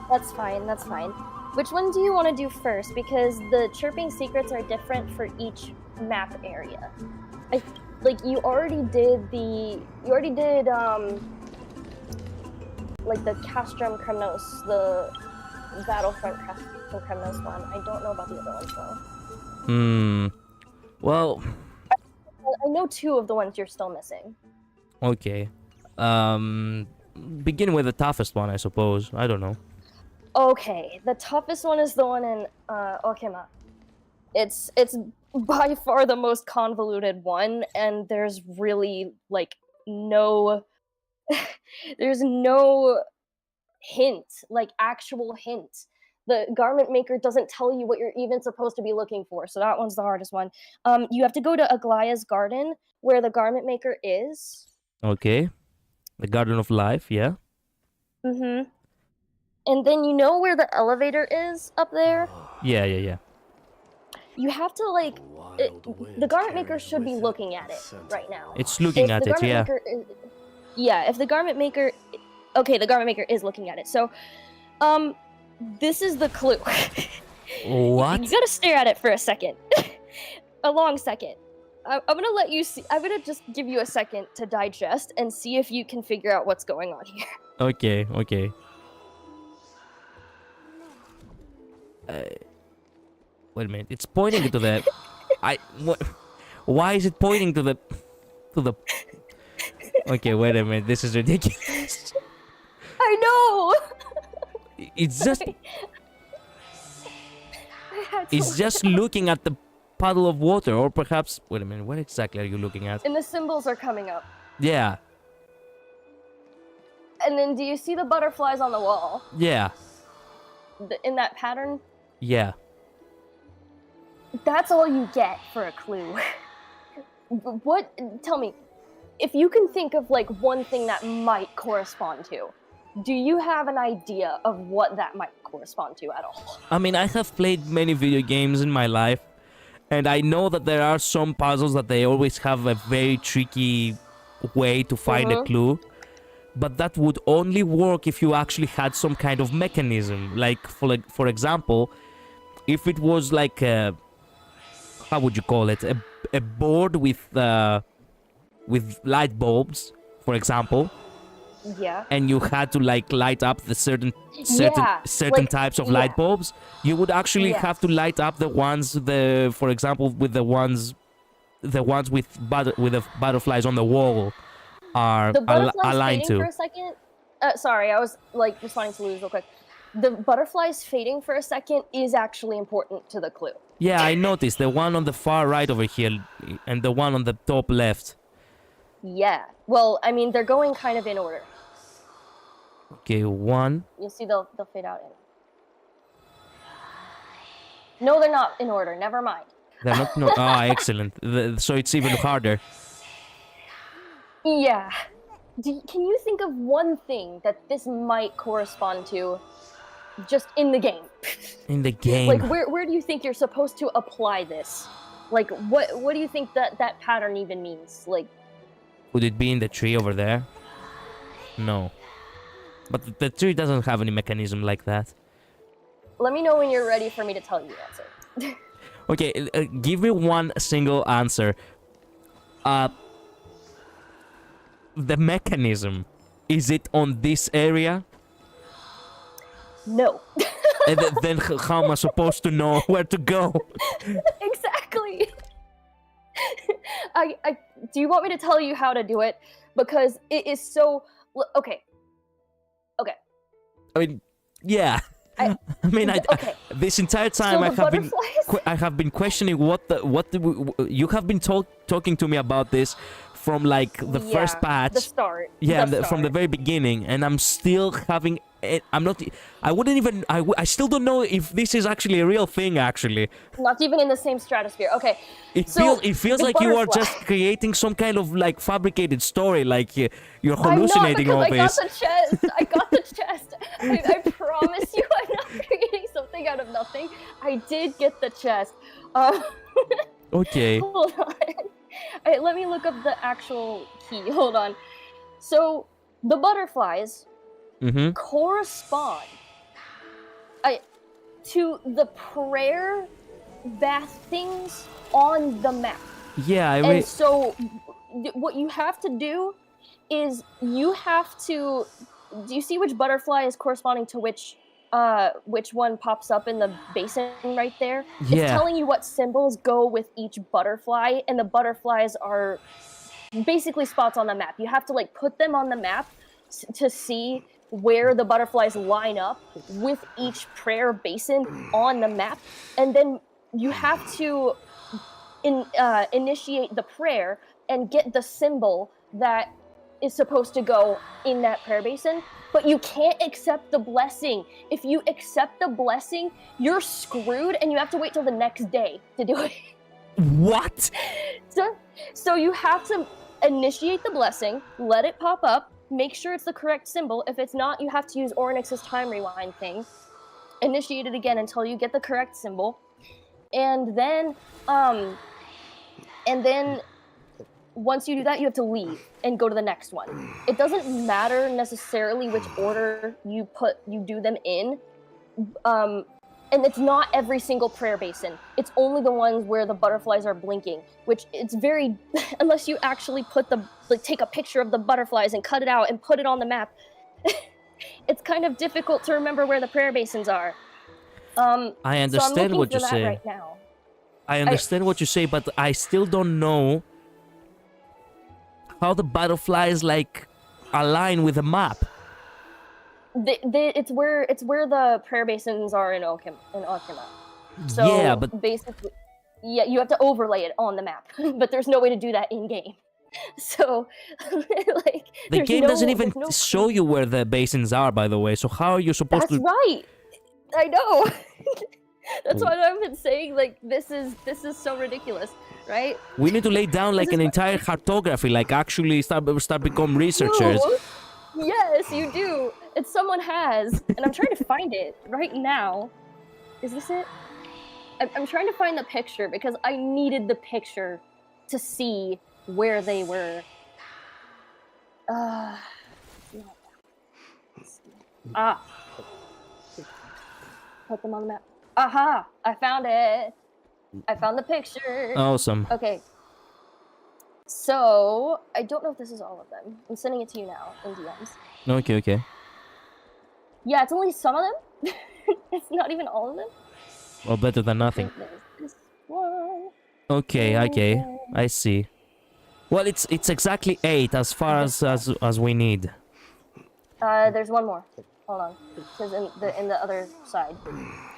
That's fine. That's fine. Which one do you want to do first? Because the chirping secrets are different for each map area. You already did like the Castrum Kremnos, the Battlefront Castrum Kremnos one. I don't know about the other ones though. Well, I know 2 of the ones you're still missing. okay. Begin with the toughest one, I suppose. I don't know. Okay, the toughest one is the one in Okema. It's by far the most convoluted one, and there's really like no there's no hint, like actual hint. The garment maker doesn't tell you what you're even supposed to be looking for, so that one's the hardest one. You have to go to Aglaya's garden, where the garment maker is. Okay. The Garden of Life, yeah? Mm-hmm. And then you know where the elevator is up there? Yeah. You have to, like... the garment maker should be looking at it right now. It's looking at it, yeah. If the garment maker... Okay, the garment maker is looking at it. So, this is the clue. What? You gotta stare at it for a second. A long second. I'm gonna let you see... I'm gonna just give you a second to digest and see if you can figure out what's going on here. Okay. Wait a minute. It's pointing to the... What? Why is it pointing to the... Okay, wait a minute. This is ridiculous. I know! It's just... It's just looking at the puddle of water, or perhaps... Wait a minute. What exactly are you looking at? And the symbols are coming up. Yeah. And then do you see the butterflies on the wall? Yeah. In that pattern? Yeah. That's all you get for a clue. Tell me, if you can think of like one thing that might correspond to, do you have an idea of what that might correspond to at all? I mean, I have played many video games in my life, and I know that there are some puzzles that they always have a very tricky way to find a clue. But that would only work if you actually had some kind of mechanism. Like, for example, if it was like a... How would you call it? A board with light bulbs, for example. Yeah. And you had to like light up the certain types of light bulbs. You would actually have to light up the ones, for example, with the ones with the butterflies on the wall are aligned to. For a second. Sorry, I was like responding to Luz real quick. The butterflies fading for a second is actually important to the clue. Yeah, I noticed the one on the far right over here and the one on the top left. Yeah. Well, I mean, they're going kind of in order. Okay, one. You'll see they'll fade out in. No, they're not in order. Never mind. They're not. No. Ah, excellent. So it's even harder. Yeah. Can you think of one thing that this might correspond to just in the game? In the game? Like, where do you think you're supposed to apply this? Like, what do you think that pattern even means? Like... Would it be in the tree over there? No. But the tree doesn't have any mechanism like that. Let me know when you're ready for me to tell you the answer. Okay, give me one single answer. The mechanism, is it on this area? No. And then how am I supposed to know where to go? Exactly. Do you want me to tell you how to do it? Because it is so... Okay. I mean, yeah. This entire time so I have been questioning you have been talking to me about this from like the first patch. The start. From the very beginning, and I'm still having. I still don't know if this is actually a real thing. Actually, not even in the same stratosphere. Okay. It feels like you are just creating some kind of like fabricated story, like you're hallucinating all this. I got the chest. I promise you, I'm not creating something out of nothing. I did get the chest. Okay. Hold let me look up the actual key. Hold on. So the butterflies correspond to the prayer bath things on the map. Yeah, And so what you have to do is you have to. Do you see which butterfly is corresponding to which one pops up in the basin right there? Yeah. It's telling you what symbols go with each butterfly, and the butterflies are basically spots on the map. You have to like put them on the map to see where the butterflies line up with each prayer basin on the map, and then you have to initiate the prayer and get the symbol that is supposed to go in that prayer basin, but you can't accept the blessing. If you accept the blessing, you're screwed and you have to wait till the next day to do it. What? So you have to initiate the blessing, let it pop up, make sure it's the correct symbol. If it's not, you have to use 𝓓𝓚𝓚𝓚 time rewind thing. Initiate it again until you get the correct symbol. And then once you do that, you have to leave and go to the next one. It doesn't matter necessarily which order you do them in. And it's not every single prayer basin. It's only the ones where the butterflies are blinking, which it's very, unless you actually take a picture of the butterflies and cut it out and put it on the map, it's kind of difficult to remember where the prayer basins are. I understand so what you say. right now. I understand what you say, but I still don't know how the butterflies like align with the map. It's where the prayer basins are in 𝓓𝓚𝓚𝓚. So yeah, but basically, yeah, you have to overlay it on the map, but there's no way to do that in game. So, like, the game doesn't even show you where the basins are, by the way. So how are you supposed to? That's right. I know. That's what I've been saying. Like, this is so ridiculous, right? We need to lay down like an entire cartography, like actually start become researchers. No. Yes, you do. And someone has, and I'm trying to find it right now. Is this it? I'm trying to find the picture because I needed the picture to see where they were. Put them on the map. Aha! I found it. I found the picture. Awesome. Okay. So, I don't know if this is all of them. I'm sending it to you now in DMs. Okay. Yeah, it's only some of them. It's not even all of them. Well, better than nothing. There's this one. Okay, I see. Well, it's exactly 8 as far as we need. There's one more. Hold on. It says in the other side.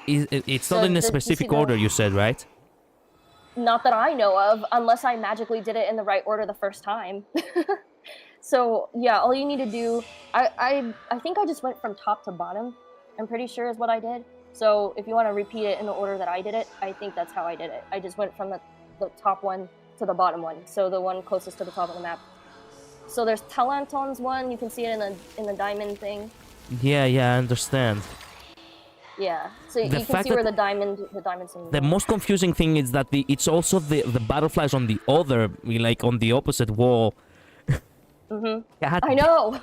It's not in a specific order, you said, right? Not that I know of, unless I magically did it in the right order the first time. So yeah, all you need to do, I think I just went from top to bottom. I'm pretty sure is what I did. So if you want to repeat it in the order that I did it, I think that's how I did it. I just went from the top one to the bottom one. So the one closest to the top of the map. So there's Talanton's one. You can see it in the diamond thing. Yeah, I understand. Yeah, so you can see where the diamond symbol. The most confusing thing is that it's also the butterflies on the other, like on the opposite wall. I know.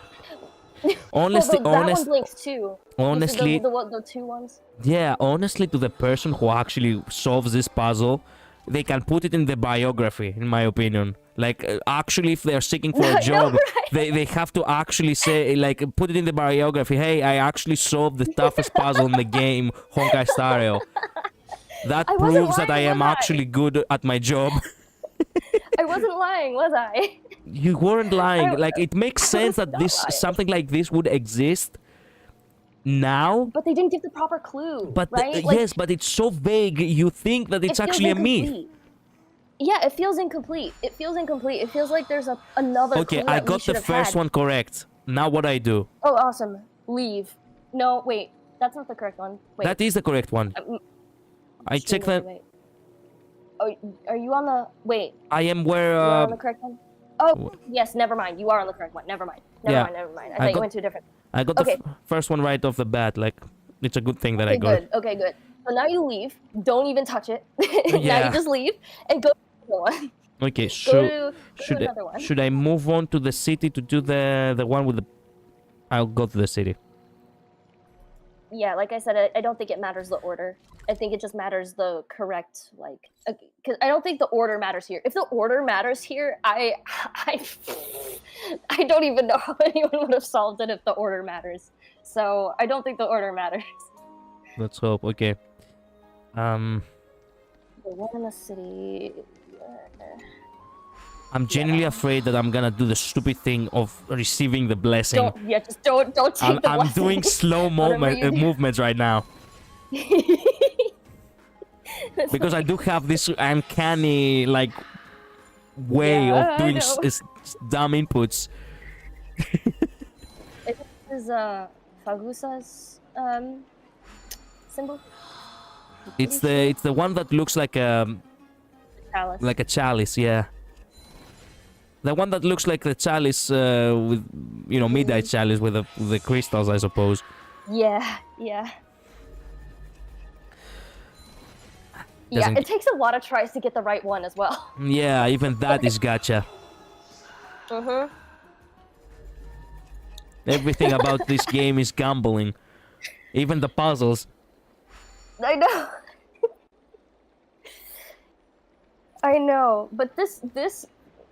Honestly, that one blinks too. Honestly, the two ones. Yeah, honestly, to the person who actually solves this puzzle, they can put it in the biography, in my opinion. Like, actually, if they're seeking for a job, they have to actually say, like, put it in the biography, hey, I actually solved the toughest puzzle in the game, Honkai Star Rail. That proves that I am actually good at my job. I wasn't lying, was I? You weren't lying. Like, it makes sense that something like this would exist now. But they didn't give the proper clue, but right? Yes, but it's so vague, you think that it's actually a myth. Yeah, it feels incomplete. It feels like there's another Okay, clue I that got the first one correct. Now what I do? Oh, awesome. Leave. No, wait. That's not the correct one. Wait. That is the correct one. I checked that. Wait. Oh, are you on the... Wait. I am where... You are on the correct one? Oh, yes, never mind. You are on the correct one. Never mind. Never mind. I thought you went to a different... I got the first one right off the bat. Like, it's a good thing that I got it. Okay, good. So now you leave. Don't even touch it. Yeah. Now you just leave and go to the one. Okay, Go to another one. should I move on to the city to do the one with the... I'll go to the city. Yeah, like I said, I don't think it matters the order. I think it just matters the correct, like, because I don't think the order matters here. If the order matters here, I don't even know how anyone would have solved it if the order matters. So I don't think the order matters. Let's hope. Okay. The one in the city. I'm genuinely afraid that I'm gonna do the stupid thing of receiving the blessing. Just don't take the I'm blessing. doing slow movements right now. Because I do have this uncanny, like, way of doing dumb inputs. This is Fagusa's symbol. It's the one that looks like a Chalice. like a chalice, yeah. The one that looks like the chalice with, you know, midnight chalice with the crystals, I suppose. Yeah. Yeah, it takes a lot of tries to get the right one as well. Yeah, even that is gacha. Everything about this game is gambling. Even the puzzles. I know. I know, but this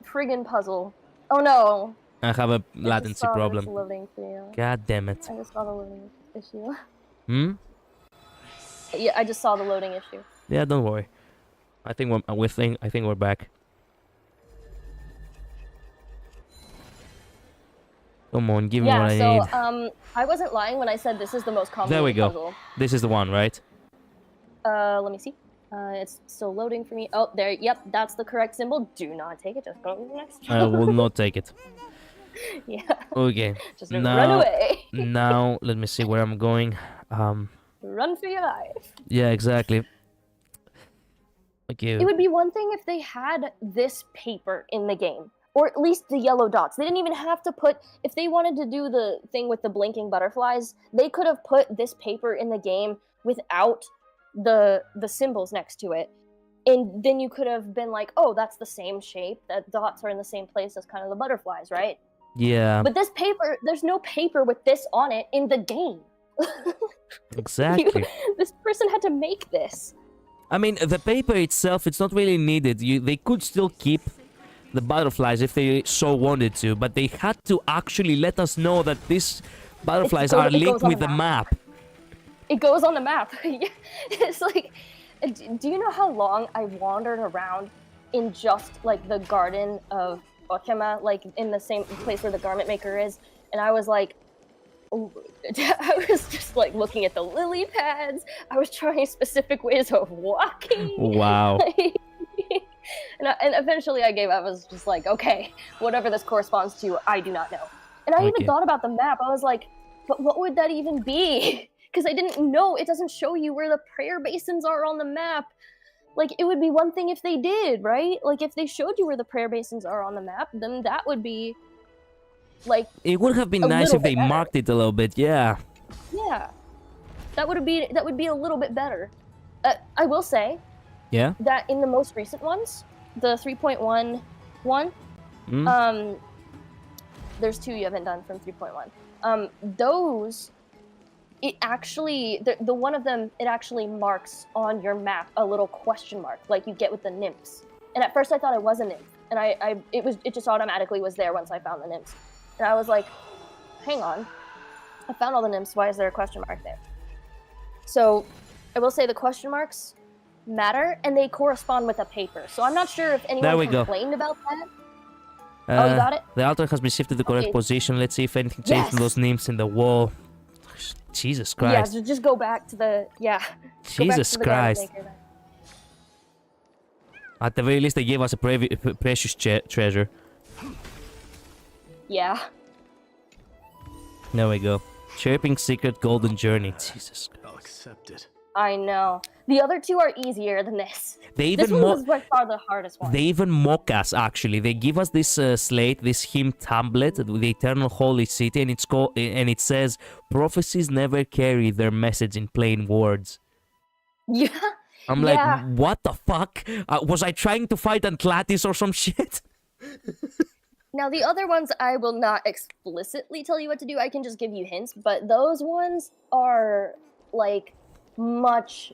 friggin' puzzle. Oh no. I have a latency problem. Loading for you. God damn it. I just saw the loading issue. Hmm? Yeah, I just saw the loading issue. Yeah, don't worry. I think we're back. Come on, give me what I need. I wasn't lying when I said this is the most common There we go. puzzle. This is the one, right? Let me see. It's still loading for me. Oh, there. Yep, that's the correct symbol. Do not take it. Just go to the next. I will not take it. Yeah. Okay. Just run away. Now, let me see where I'm going. Run for your life. Yeah, exactly. Okay. It would be one thing if they had this paper in the game, or at least the yellow dots. They didn't even have to put, if they wanted to do the thing with the blinking butterflies, they could have put this paper in the game without the symbols next to it. And then you could have been like, oh, that's the same shape. That dots are in the same place as kind of the butterflies, right? Yeah. But this paper, there's no paper with this on it in the game. Exactly. This person had to make this. I mean, the paper itself, it's not really needed. They could still keep the butterflies if they so wanted to, but they had to actually let us know that these butterflies are linked with the map. It goes on the map. It's like, do you know how long I wandered around in just like the garden of 𝓓𝓡𝓚, like in the same place where the garment maker is? And I was like, I was just like looking at the lily pads. I was trying specific ways of walking. Wow. And eventually I gave up. I was just like, okay, whatever this corresponds to, I do not know. And I even thought about the map. I was like, but what would that even be? Because I didn't know. It doesn't show you where the prayer basins are on the map. Like, it would be one thing if they did, right? Like, if they showed you where the prayer basins are on the map, then that would be, like, it would have been nice if they marked it a little bit, yeah. Yeah. That would be a little bit better. I will say that in the most recent ones, the 3.1 one, there's two you haven't done from 3.1. Those, it actually, the one of them, it actually marks on your map a little question mark, like you get with the nymphs. And at first I thought it was a nymph, and it just automatically was there once I found the nymphs. And I was like, hang on, I found all the nymphs, why is there a question mark there? So I will say the question marks matter, and they correspond with a paper. So I'm not sure if anyone complained about that. Oh, you got it? The altar has been shifted to the correct position. Let's see if anything changed in those nymphs in the wall. Jesus Christ. Yeah, just go back to the, Jesus Christ. At the very least, they gave us a precious treasure. Yeah. There we go. Chirping secret golden journey. Jesus Christ. I'll accept it. I know. The other two are easier than this. This one was by far the hardest one. They even mock us, actually. They give us this slate, this hymn tablet with the eternal holy city, and it's called, and it says, prophecies never carry their message in plain words. Yeah, I'm like, what the fuck? Was I trying to fight Atlantis or some shit? Now, the other ones, I will not explicitly tell you what to do. I can just give you hints, but those ones are, like, much,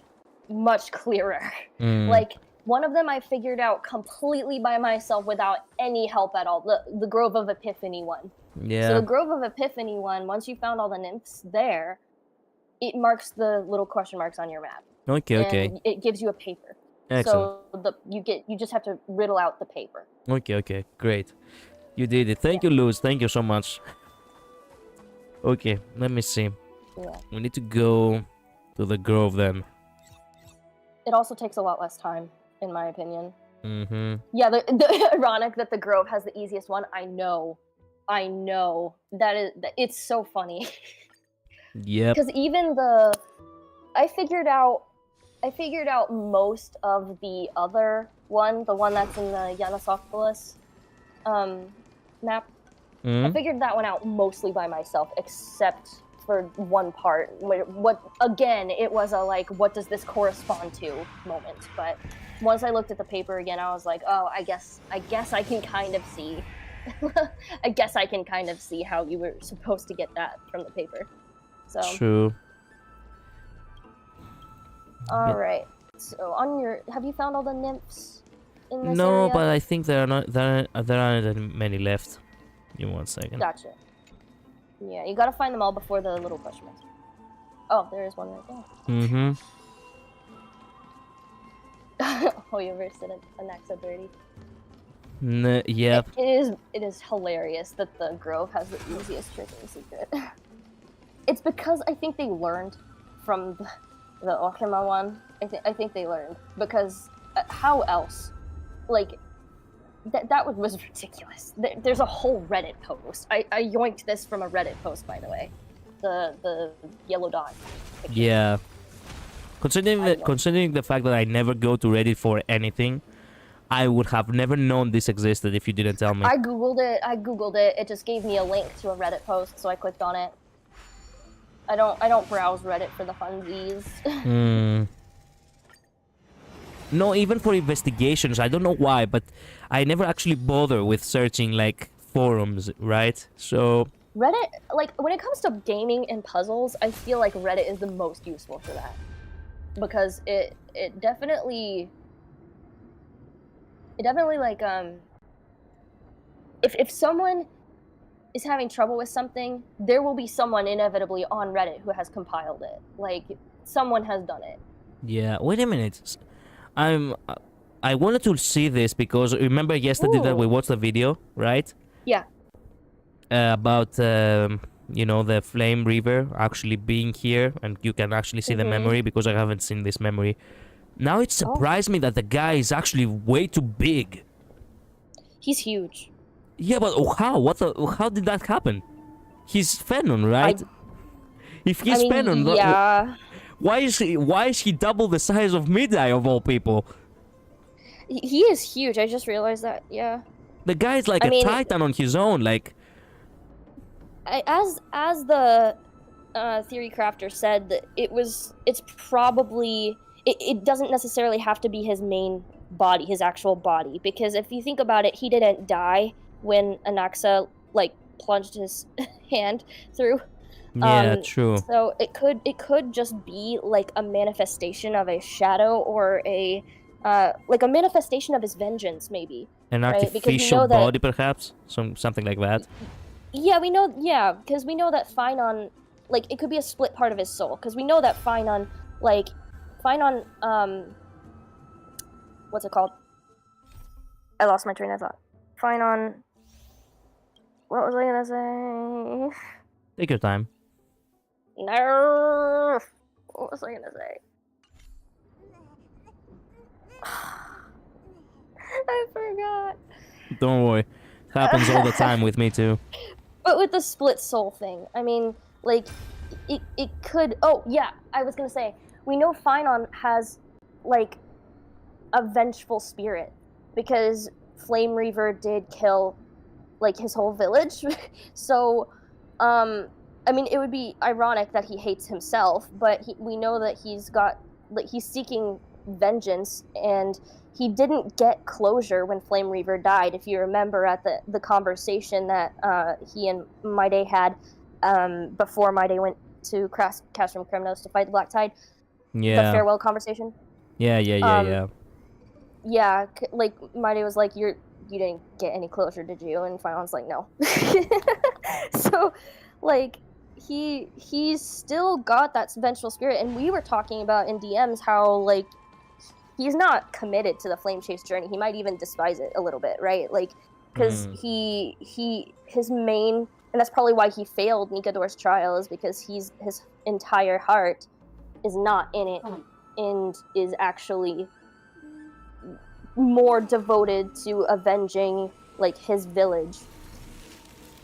much clearer. Like, one of them I figured out completely by myself without any help at all. The Grove of Epiphany one. Yeah. So the Grove of Epiphany one, once you found all the nymphs there, it marks the little question marks on your map. Okay. And it gives you a paper. Excellent. So you just have to riddle out the paper. Okay, great. You did it. Thank you, Luz. Thank you so much. Okay, let me see. Yeah. We need to go to the Grove then. It also takes a lot less time, in my opinion. Yeah, the ironic that the Grove has the easiest one. I know. It's so funny. Yep. Because even I figured out most of the other one, the one that's in the Yanisopoulos map. I figured that one out mostly by myself, except for one part. What again? It was a like, what does this correspond to moment. But once I looked at the paper again, I was like, oh, I guess I can kind of see. I guess I can kind of see how you were supposed to get that from the paper. So. True. All right. So have you found all the nymphs in this No, area? but I think there aren't that many left. Give me 1 second. Gotcha. Yeah, you gotta find them all before the little question marks. Oh, there is one right there. Oh, you ever said 𝓓𝓡𝓚 𝓜𝓐𝓡𝓟? Yep. It is hilarious that the Grove has the easiest tricking secret. It's because I think they learned from the 𝓓𝓚𝓚 one. I think they learned because how else? Like that was ridiculous. There's a whole Reddit post. I yoinked this from a Reddit post, by the way. The yellow dot picture. Yeah. Considering the fact that I never go to Reddit for anything, I would have never known this existed if you didn't tell me. I googled it. It just gave me a link to a Reddit post, so I clicked on it. I don't browse Reddit for the funsies. No, even for investigations, I don't know why, but I never actually bother with searching like forums, right? So Reddit, like when it comes to gaming and puzzles, I feel like Reddit is the most useful for that because it definitely like if someone is having trouble with something, there will be someone inevitably on Reddit who has compiled it. Like someone has done it. Yeah, wait a minute. I wanted to see this because remember yesterday that we watched the video, right? Yeah. About you know, the Flame River actually being here, and you can actually see the memory because I haven't seen this memory. Now it surprised me that the guy is actually way too big. He's huge. Yeah, but how? How did that happen? He's Fenon, right? If he's Fenon, yeah. Why is he double the size of Mideye of all people? He is huge. I just realized that. Yeah. The guy's like a titan on his own. Like, as the theory crafter said, that it's probably it doesn't necessarily have to be his main body, his actual body, because if you think about it, he didn't die when Anaxa like plunged his hand through. Yeah, true. So it could just be like a manifestation of a shadow or a like a manifestation of his vengeance, maybe. An artificial body, perhaps, something like that. Yeah, we know. Yeah, because we know that Phynon, like, it could be a split part of his soul. Because we know that Phynon, what's it called? I lost my train of thought. Phynon. What was I gonna say? Take your time. No. What was I gonna say? I forgot. Don't worry. Happens all the time with me too. But with the split soul thing, I mean, like, it could... Oh, yeah, I was gonna say, we know Phynon has, like, a vengeful spirit, because Flame Reaver did kill, like, his whole village. So, I mean, it would be ironic that he hates himself, but we know that he's got... Like, he's seeking vengeance, and he didn't get closure when Flame Reaver died. If you remember at the conversation that he and Maide had before Maide went to Castrum Kremnos to fight the Black Tide. Yeah. The farewell conversation. Yeah. Yeah, like Maide was like, you didn't get any closure, did you? And Finon's like, no. So, like, he's still got that vengeful spirit, and we were talking about in DMs how, like, he's not committed to the Flame Chase journey. He might even despise it a little bit, right? Like, because his main, and that's probably why he failed 𝓓𝓚𝓚 trial, is because his entire heart is not in it, and is actually more devoted to avenging, like, his village.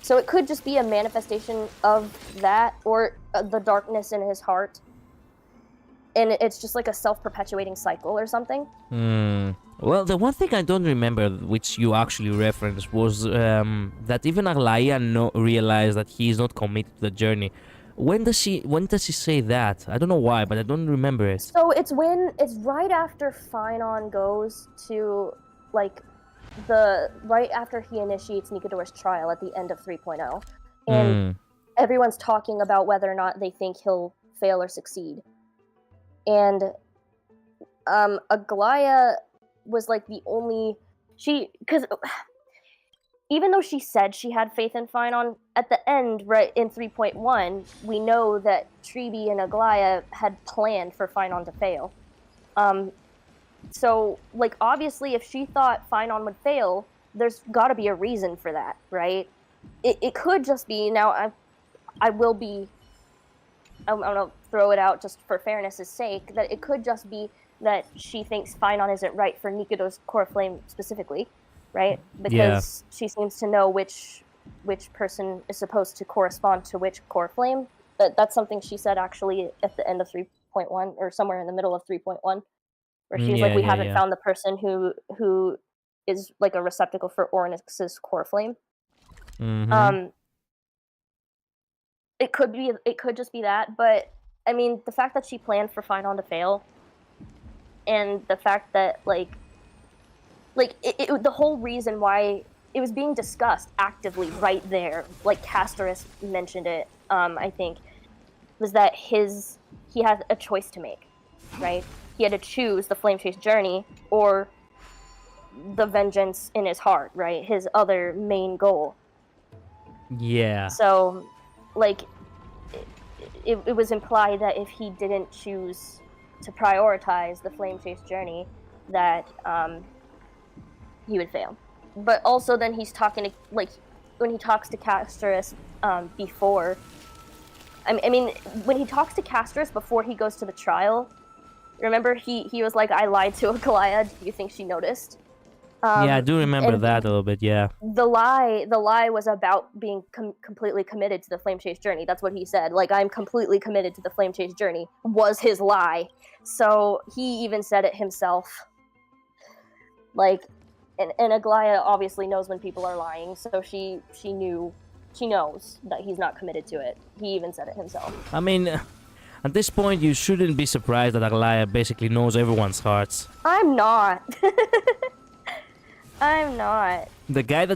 So it could just be a manifestation of that, or the darkness in his heart. And it's just like a self-perpetuating cycle or something. Well, the one thing I don't remember, which you actually referenced, was that even 𝓓𝓚 realized that he is not committed to the journey. When does she say that? I don't know why, but I don't remember it. So it's right after Finon goes to, like, right after he initiates 𝓓𝓚𝓚's trial at the end of 3.0. And everyone's talking about whether or not they think he'll fail or succeed. And 𝓓𝓚 was like the only, because even though she said she had faith in Finon, at the end, right in 3.1, we know that Tribi and 𝓓𝓚 had planned for Finon to fail. So, like, obviously, if she thought Finon would fail, there's got to be a reason for that, right? It could just be, now I'm gonna throw it out just for fairness' sake, that it could just be that she thinks Finon isn't right for 𝓓𝓚𝓚's core flame specifically, right? Because she seems to know which person is supposed to correspond to which core flame. That's something she said actually at the end of 3.1, or somewhere in the middle of 3.1, where she's like, we haven't found the person who is like a receptacle for Oryx's core flame. It could just be that, but I mean, the fact that she planned for Finon to fail, and the fact that the whole reason why it was being discussed actively right there, like Castorus mentioned it, I think, was that he had a choice to make, right? He had to choose the Flame Chase journey or the vengeance in his heart, right? His other main goal. Yeah. So, like, it was implied that if he didn't choose to prioritize the Flame Chase journey, that he would fail. But also then he's talking to, like, when he talks to Castorus before, I mean, when he talks to Castorus before he goes to the trial, remember he was like, I lied to 𝓓𝓚, do you think she noticed? Yeah, I do remember that a little bit, yeah. The lie was about being completely committed to the Flame Chase journey. That's what he said. Like, I'm completely committed to the Flame Chase journey was his lie. So he even said it himself. Like, and 𝓓𝓚 obviously knows when people are lying, so she knows that he's not committed to it. He even said it himself. I mean, at this point, you shouldn't be surprised that 𝓓𝓚 basically knows everyone's hearts. I'm not. I'm not. The guy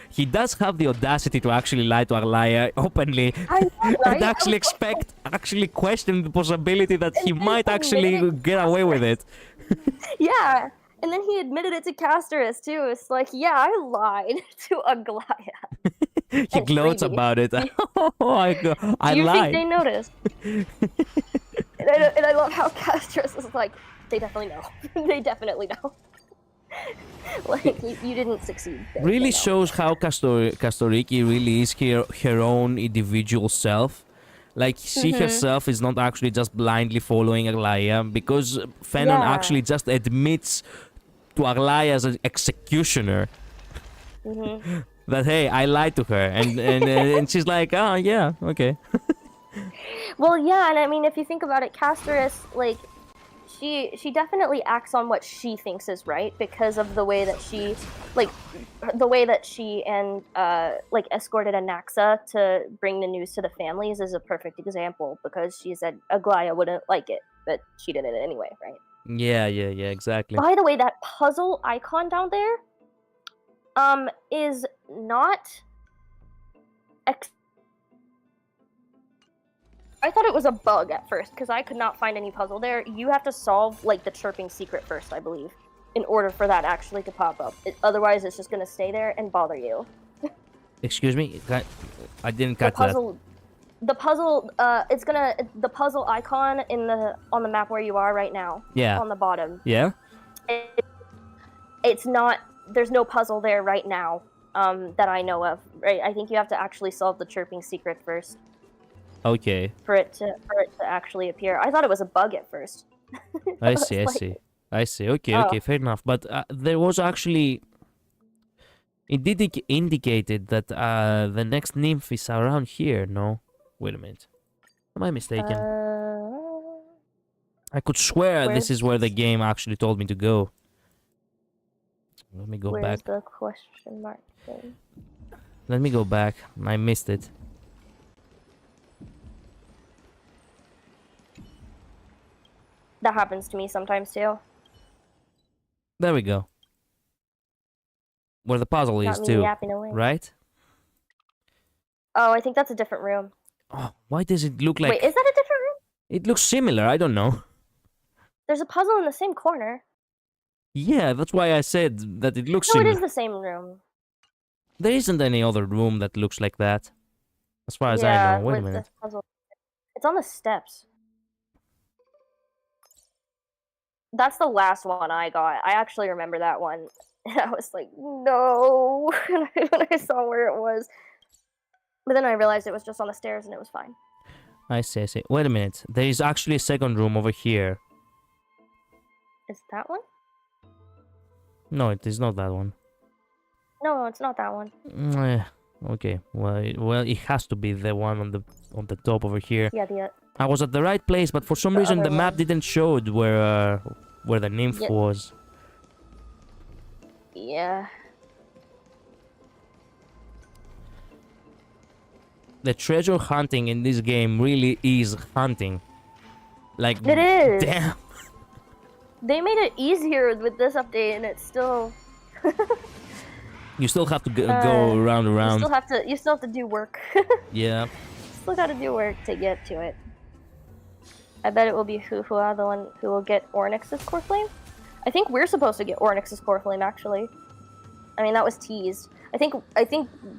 he does have the audacity to actually lie to 𝓓𝓚 openly, I know, right? and actually question the possibility that he might actually get away with it. Yeah, and then he admitted it to Castorus too. It's like, yeah, I lied to 𝓓𝓚. He gloats about it. I Do you lied. think they noticed? and I love how Castorus is like, they definitely know. They definitely know. Like, you didn't succeed. Really shows how 𝓓𝓚𝓚 really is her own individual self. Like, she herself is not actually just blindly following 𝓓𝓚, because Fenon actually just admits to 𝓓𝓚 as an executioner that, hey, I lied to her, and she's like, oh yeah, okay. Well, yeah, and I mean, if you think about it, Castorus, like, she definitely acts on what she thinks is right, because of the way that she, like, and escorted Anaxa to bring the news to the families is a perfect example, because she said 𝓓𝓚 wouldn't like it, but she did it anyway, right? Yeah, exactly. By the way, that puzzle icon down there, is not. I thought it was a bug at first because I could not find any puzzle there. You have to solve like the chirping secret first, I believe, in order for that actually to pop up. Otherwise, it's just gonna stay there and bother you. Excuse me, I didn't catch that. The puzzle, the puzzle icon on the map where you are right now. Yeah. On the bottom. Yeah. It's not. There's no puzzle there right now. That I know of. Right. I think you have to actually solve the chirping secret first. Okay. For it to actually appear. I thought it was a bug at first. I see. Okay, fair enough. But there was actually. It did indicated that the next nymph is around here. No, wait a minute. Am I mistaken? I could swear this is where the game actually told me to go. Let me go back. Where's the question mark thing? Let me go back. I missed it. That happens to me sometimes too. There we go. Where the puzzle is too, right? Oh, I think that's a different room. Oh, why does it look like... Wait, is that a different room? It looks similar, I don't know. There's a puzzle in the same corner. Yeah, that's why I said that it looks No, similar. it is the same room. There isn't any other room that looks like that. As far as I know. Wait a minute. It's on the steps. That's the last one I got. I actually remember that one. And I was like, no, when I saw where it was. But then I realized it was just on the stairs and it was fine. I see. Wait a minute. There is actually a second room over here. Is that one? No, it is not that one. No, it's not that one. Okay. Well, it has to be the one on the top over here. Yeah, I was at the right place, but for some reason the map didn't show where the nymph was. Yeah. The treasure hunting in this game really is hunting. Like, it is. Damn. They made it easier with this update, and it's still. You still have to go around. You still have to do work. Yeah. Still got to do work to get to it. I bet it will be 𝓓𝓡𝓚, the one who will get Ornyx's core flame. I think we're supposed to get Ornyx's core flame, actually. I mean, that was teased. I think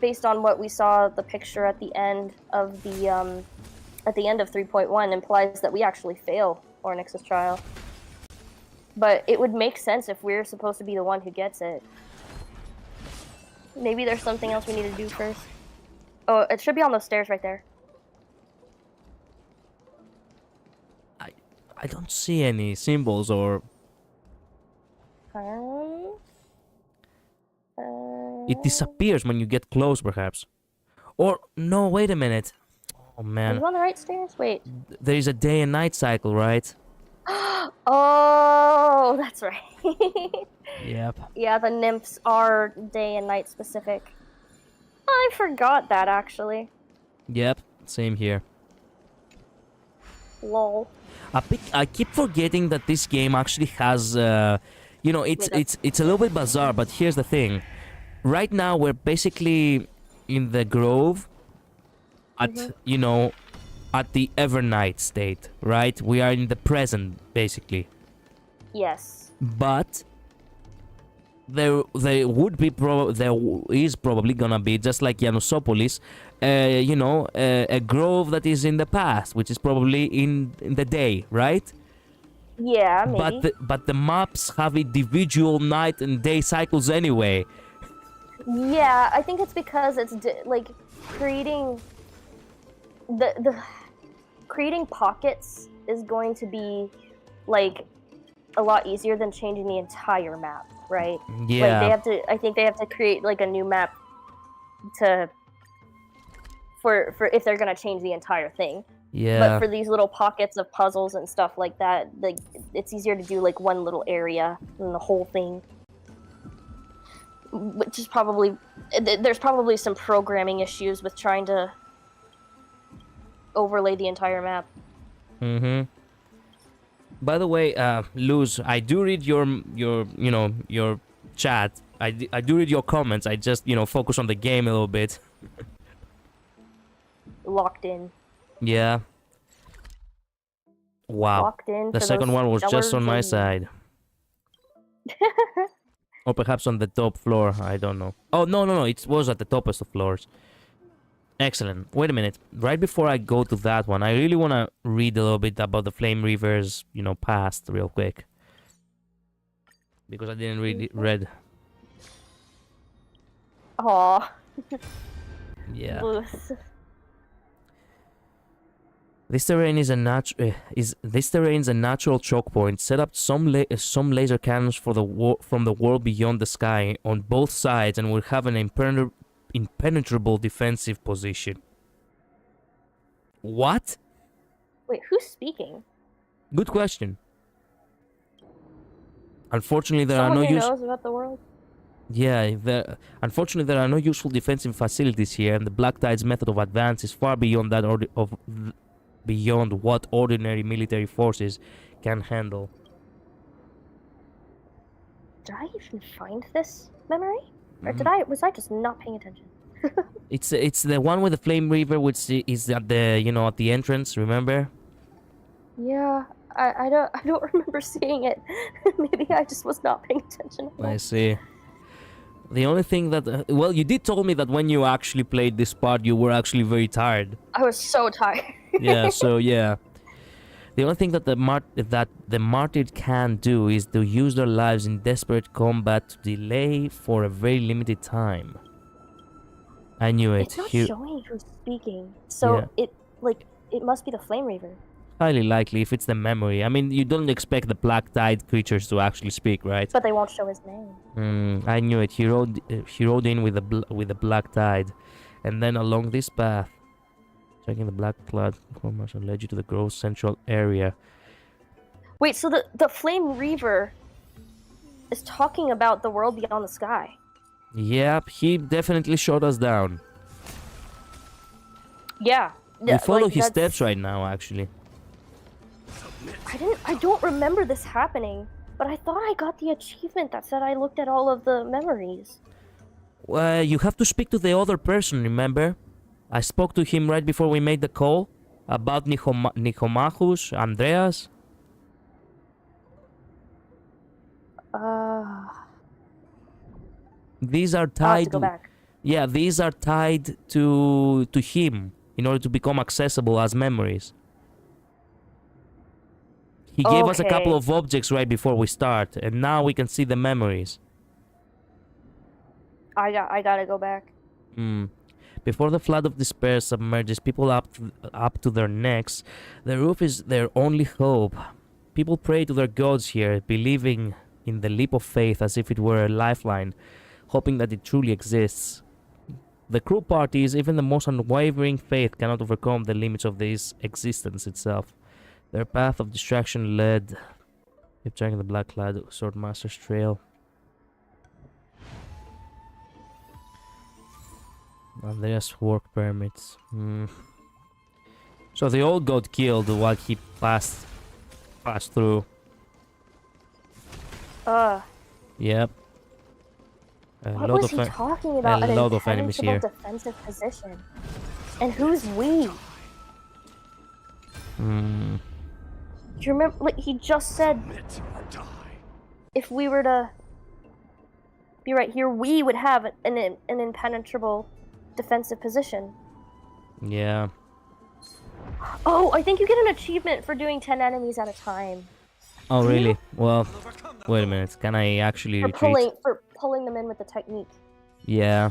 based on what we saw, the picture at the end of 3.1 implies that we actually fail Ornyx's trial. But it would make sense if we're supposed to be the one who gets it. Maybe there's something else we need to do first. Oh, it should be on those stairs right there. I don't see any symbols or... It disappears when you get close, perhaps. Or, no, wait a minute. Oh, man. Are you on the right stairs? Wait. There is a day and night cycle, right? Oh, that's right. Yep. Yeah, the nymphs are day and night specific. I forgot that, actually. Yep, same here. Lol. I keep forgetting that this game actually has, you know, it's a little bit bizarre, but here's the thing. Right now, we're basically in the Grove at, you know, at the Evernight state, right? We are in the present, basically. Yes. But there is probably gonna be, just like Janusopolis, you know, a grove that is in the past, which is probably in the day, right? Yeah, maybe. But the maps have individual night and day cycles anyway. Yeah, I think it's because it's like creating creating pockets is going to be like a lot easier than changing the entire map, right? Yeah. Like I think they have to create like a new map for if they're gonna change the entire thing. Yeah. But for these little pockets of puzzles and stuff like that, like it's easier to do like one little area than the whole thing. Which is probably there's probably some programming issues with trying to overlay the entire map. By the way, Luz, I do read your your chat. I do read your comments. I just focus on the game a little bit. Locked in. Yeah. Wow. Locked in. The for second those one was just on my stellars side. Or perhaps on the top floor, I don't know. Oh, no, it was at the topest of floors. Excellent. Wait a minute. Right before I go to that one, I really want to read a little bit about the Flame Reaver's, past real quick. Because I didn't read. Aww. Yeah. Luz. This terrain is a natural choke point. Set up some laser cannons for from the world beyond the sky on both sides, and will have an impenetrable defensive position. What? Wait, who's speaking? Good question. Unfortunately, there Someone are no who knows about the world? Yeah, unfortunately there are no useful defensive facilities here, and the Black Tide's method of advance is far beyond that beyond what ordinary military forces can handle. Did I even find this memory? Or was I just not paying attention? It's the one with the Flame Reaver, which is at the at the entrance. Remember? Yeah, I don't remember seeing it. Maybe I just was not paying attention. I see. The only thing that well, you did tell me that when you actually played this part, you were actually very tired. I was so tired. Yeah. So yeah. The only thing that the martyred can do is to use their lives in desperate combat to delay for a very limited time. I knew it. It's not showing who's speaking, so Yeah. it must be the Flame Reaver. Highly likely, if it's the memory. I mean, you don't expect the Black Tide creatures to actually speak, right? But they won't show his name. I knew it. He rode in with the Black Tide, and then along this path, checking the black cloud formation led you to the grove's central area. Wait, so the Flame Reaver is talking about the world beyond the sky. Yep, he definitely shot us down. Yeah. We follow his steps right now, actually. I don't remember this happening, but I thought I got the achievement that said I looked at all of the memories. Well, you have to speak to the other person, remember? I spoke to him right before we made the call about 𝓓𝓡𝓚 Andreas. These are tied. I'll have to go back. Yeah, these are tied to him in order to become accessible as memories. He gave us a couple of objects right before we start, and now we can see the memories. I gotta go back. Before the flood of despair submerges people up to their necks, the roof is their only hope. People pray to their gods here, believing in the leap of faith as if it were a lifeline, hoping that it truly exists. The crew parties, even the most unwavering faith, cannot overcome the limits of this existence itself. Their path of distraction led, keep checking the black-clad Swordmaster's trail. Andreas' work permits. So they all got killed while he passed through. Yep. What was he talking about? A lot of enemies here. Defensive position. And who's we? Do you remember? Like, he just said, if we were to be right here, we would have an impenetrable defensive position. Yeah. Oh, I think you get an achievement for doing 10 enemies at a time. Oh, really? Well, wait a minute. Can I actually retreat? For pulling them in with the technique. Yeah.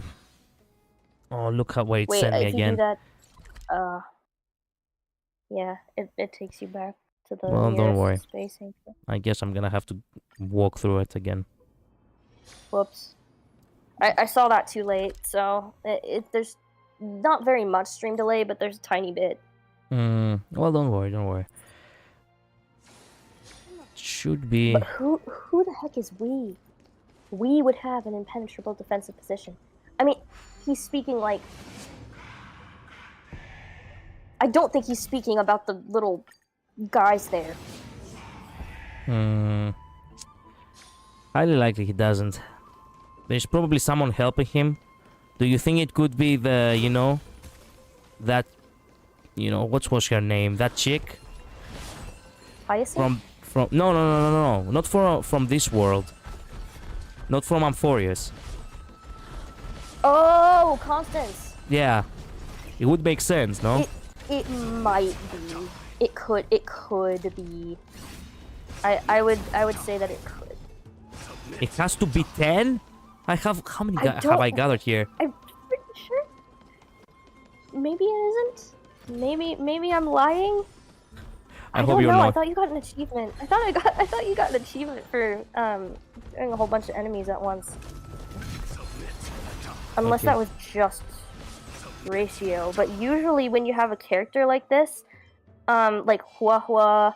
Oh, look how where it sent me again. You do that, yeah, it takes you back to the don't worry. space anchor. I guess I'm gonna have to walk through it again. Whoops. I saw that too late, so there's not very much stream delay, but there's a tiny bit. Well, don't worry. Should be. But who the heck is we? We would have an impenetrable defensive position. I mean, he's speaking like... I don't think he's speaking about the little guys there. Highly likely he doesn't. There's probably someone helping him. Do you think it could be the, you know, that, you know, what was her name? That chick? Hyacinth? No. Not from this world. Not from Amphorius. Oh, Constance. Yeah. It would make sense, no? It might be. It could be. I would say that it could. It has to be 10? How many have I gathered here? I'm pretty sure. Maybe it isn't. Maybe I'm lying. I hope you're not. I thought you got an achievement. I thought you got an achievement for doing a whole bunch of enemies at once. Unless that was just ratio. But usually when you have a character like this, like 𝓓𝓡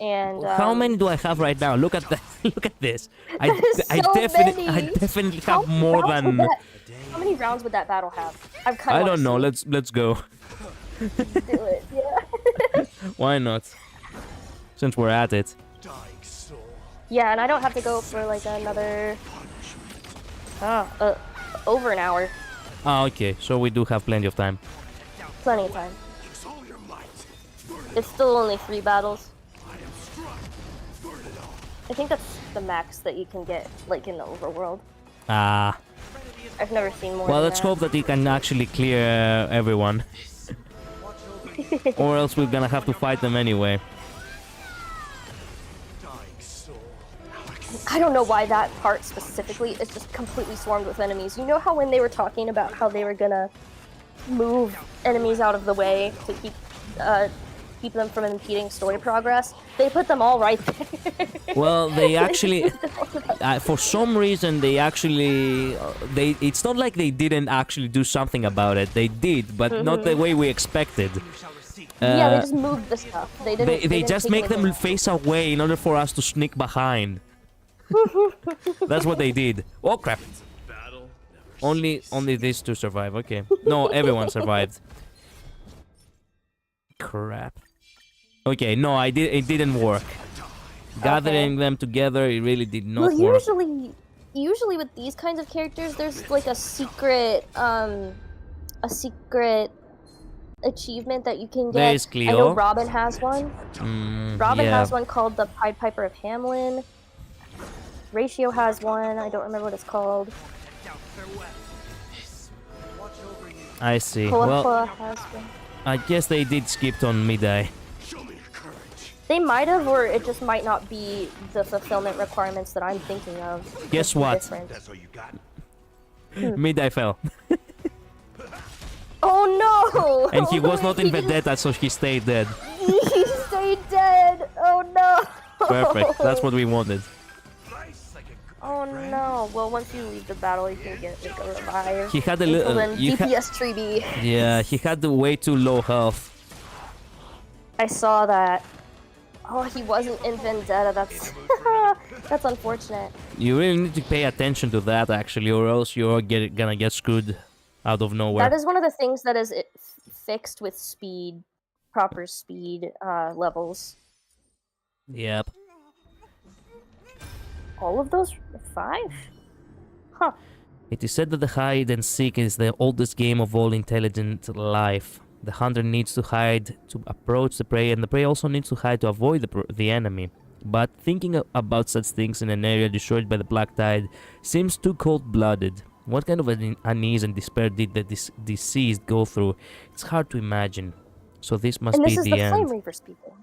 and how many do I have right now? Look at that. Look at this. I definitely have more than. How many rounds would that battle have? I don't know. Let's go. Do it. Yeah. Why not? Since we're at it. Yeah, and I don't have to go for like another over an hour. Oh, okay. So we do have plenty of time. Plenty of time. It's still only 3 battles. I think that's the max that you can get, like, in the overworld. Ah. I've never seen more. Well, let's hope that he can actually clear everyone. Or else we're gonna have to fight them anyway. I don't know why that part specifically is just completely swarmed with enemies. You know how when they were talking about how they were gonna move enemies out of the way to keep them from impeding story progress? They put them all right there. Well, they actually, for some reason, they actually, it's not like they didn't actually do something about it. They did, but not the way we expected. Yeah, they just moved the stuff. They just make them face away in order for us to sneak behind. That's what they did. Oh crap! Only these two survive. Okay. No, everyone survived. Crap. Okay, no, it didn't work. Gathering them together, it really did not work. Usually with these kinds of characters, there's like a secret achievement that you can get. There's Cleo. I know Robin has one. Robin yeah. has one called the Pied Piper of Hamelin. Ratio has one. I don't remember what it's called. I see. 𝓓𝓡 Well, has one. I guess they did skip on mid-eye. They might have, or it just might not be the fulfillment requirements that I'm thinking of. Guess what? Mid-eye fell. Oh no! And he was not in Vendetta, so he stayed dead. He stayed dead! Oh no! Perfect. That's what we wanted. Oh no! Well, once you leave the battle, you can get like a revive. He had a little. DPS Treeby. Yeah, he had way too low health. I saw that. Oh, he wasn't in Vendetta. That's that's unfortunate. You really need to pay attention to that, actually, or else you're gonna get screwed out of nowhere. That is one of the things that is fixed with speed, proper speed levels. Yep. All of those 5? Huh. It is said that the hide and seek is the oldest game of all intelligent life. The hunter needs to hide to approach the prey, and the prey also needs to hide to avoid the enemy. But thinking about such things in an area destroyed by the Black Tide seems too cold-blooded. What kind of unease and despair did the deceased go through? It's hard to imagine. So this must be the end. And this is the Flame Reaver's people.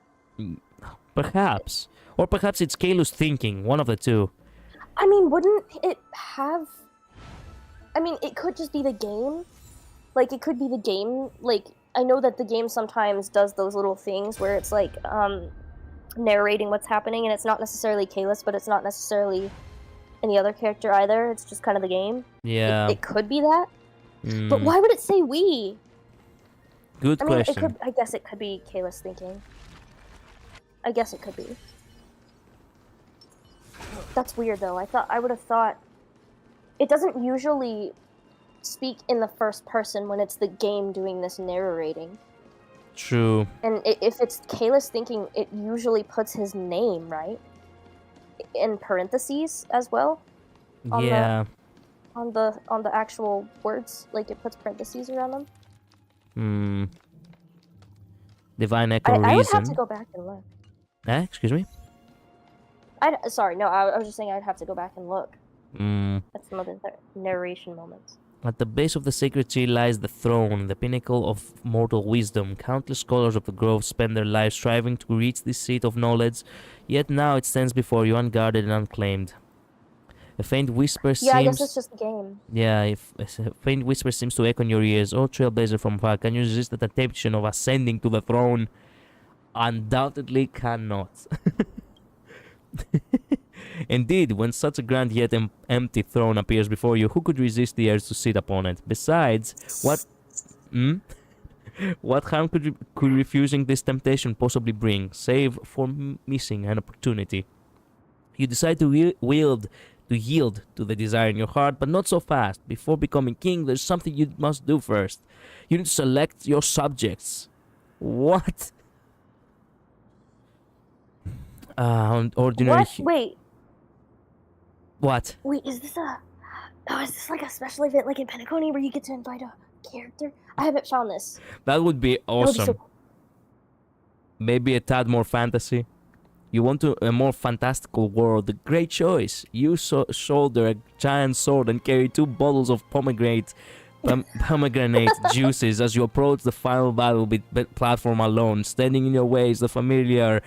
Perhaps. Or perhaps it's Kalu's thinking, one of the two. I mean, wouldn't it have... I mean, it could just be the game. Like, it could be the game. Like, I know that the game sometimes does those little things where it's like, narrating what's happening, and it's not necessarily Kalis, but it's not necessarily any other character either. It's just kind of the game. Yeah. It could be that. But why would it say we? Good question. It could, I guess it could be Kalis thinking. I guess it could be. That's weird, though. I would have thought... It doesn't usually speak in the first person when it's the game doing this narrating. True. And if it's Kalis thinking, it usually puts his name, right? in parentheses as well. Yeah. On the actual words, like it puts parentheses around them. Hmm. Divine Echo I would Reason. have to go back and look. Excuse me? Sorry, no, I was just saying I'd have to go back and look Hmm. at some other narration moments. At the base of the sacred tree lies the throne, the pinnacle of mortal wisdom. Countless scholars of the grove spend their lives striving to reach this seat of knowledge, yet now it stands before you unguarded and unclaimed. A faint whisper seems... Yeah, I guess it's just a game. Yeah, a faint whisper seems to echo in your ears. Oh, Trailblazer from far, can you resist the temptation of ascending to the throne? Undoubtedly cannot. Indeed, when such a grand yet empty throne appears before you, who could resist the urge to sit upon it? Besides, what... What harm could refusing this temptation possibly bring, save for missing an opportunity? You decide to yield to the desire in your heart, but not so fast. Before becoming king, there's something you must do first. You need to select your subjects. What? Ordinary... What? Wait. What? Wait, is this like a special event like in Penacony where you get to invite a character? I haven't found this. That would be awesome. so cool. Maybe a tad more fantasy. You want a more fantastical world? A great choice. You shoulder a giant sword and carry 2 bottles of pomegranate juices as you approach the final battle with platform alone. Standing in your way is the familiar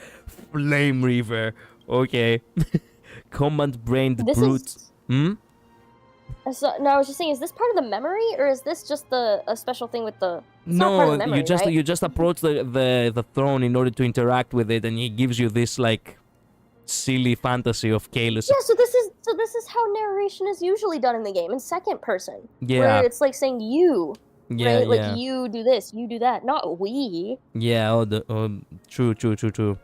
Flame Reaver. Okay. Combat-brained brute. So, no, I was just saying, is this part of the memory, or is this just a special thing with the... It's not No, part of the memory, you right? just approach the throne in order to interact with it, and he gives you this like silly fantasy of Kalos. Yeah, so this is how narration is usually done in the game, in second person. Yeah. Where it's like saying you, Yeah, right? Like yeah. you do this, you do that, not we. Yeah, true.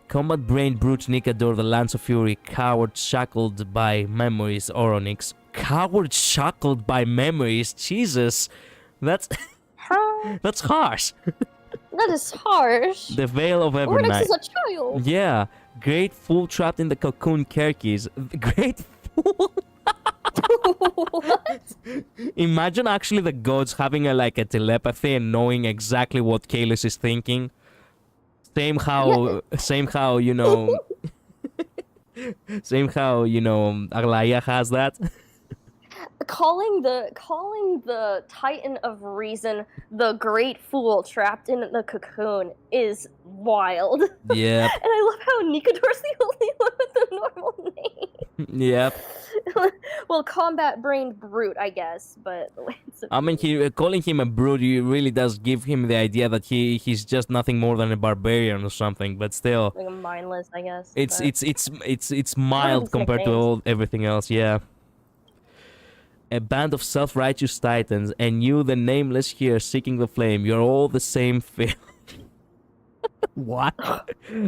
Combat-brained brute 𝓓𝓚𝓚 the Lance of Fury, coward shackled by memories, Oronix. Coward shackled by memories? Jesus, that's that's harsh. That is harsh. The Veil of Oronix Evernight. is a child. Yeah, great fool trapped in the cocoon 𝓓𝓚𝓚𝓟. Great fool. What? Imagine actually the gods having a telepathy and knowing exactly what Kalos is thinking. Same how you know Aglaya has that. Calling the Titan of Reason the Great Fool trapped in the cocoon is wild. Yep. And I love how Nikador's the only one with a normal name. Yep. Well, combat-brained brute, I guess, but... I mean, calling him a brute really does give him the idea that he's just nothing more than a barbarian or something. But still, like mindless, I guess. It's mild compared to everything else. Yeah. A band of self-righteous titans, and you, the nameless here, seeking the flame. You're all the same film. What?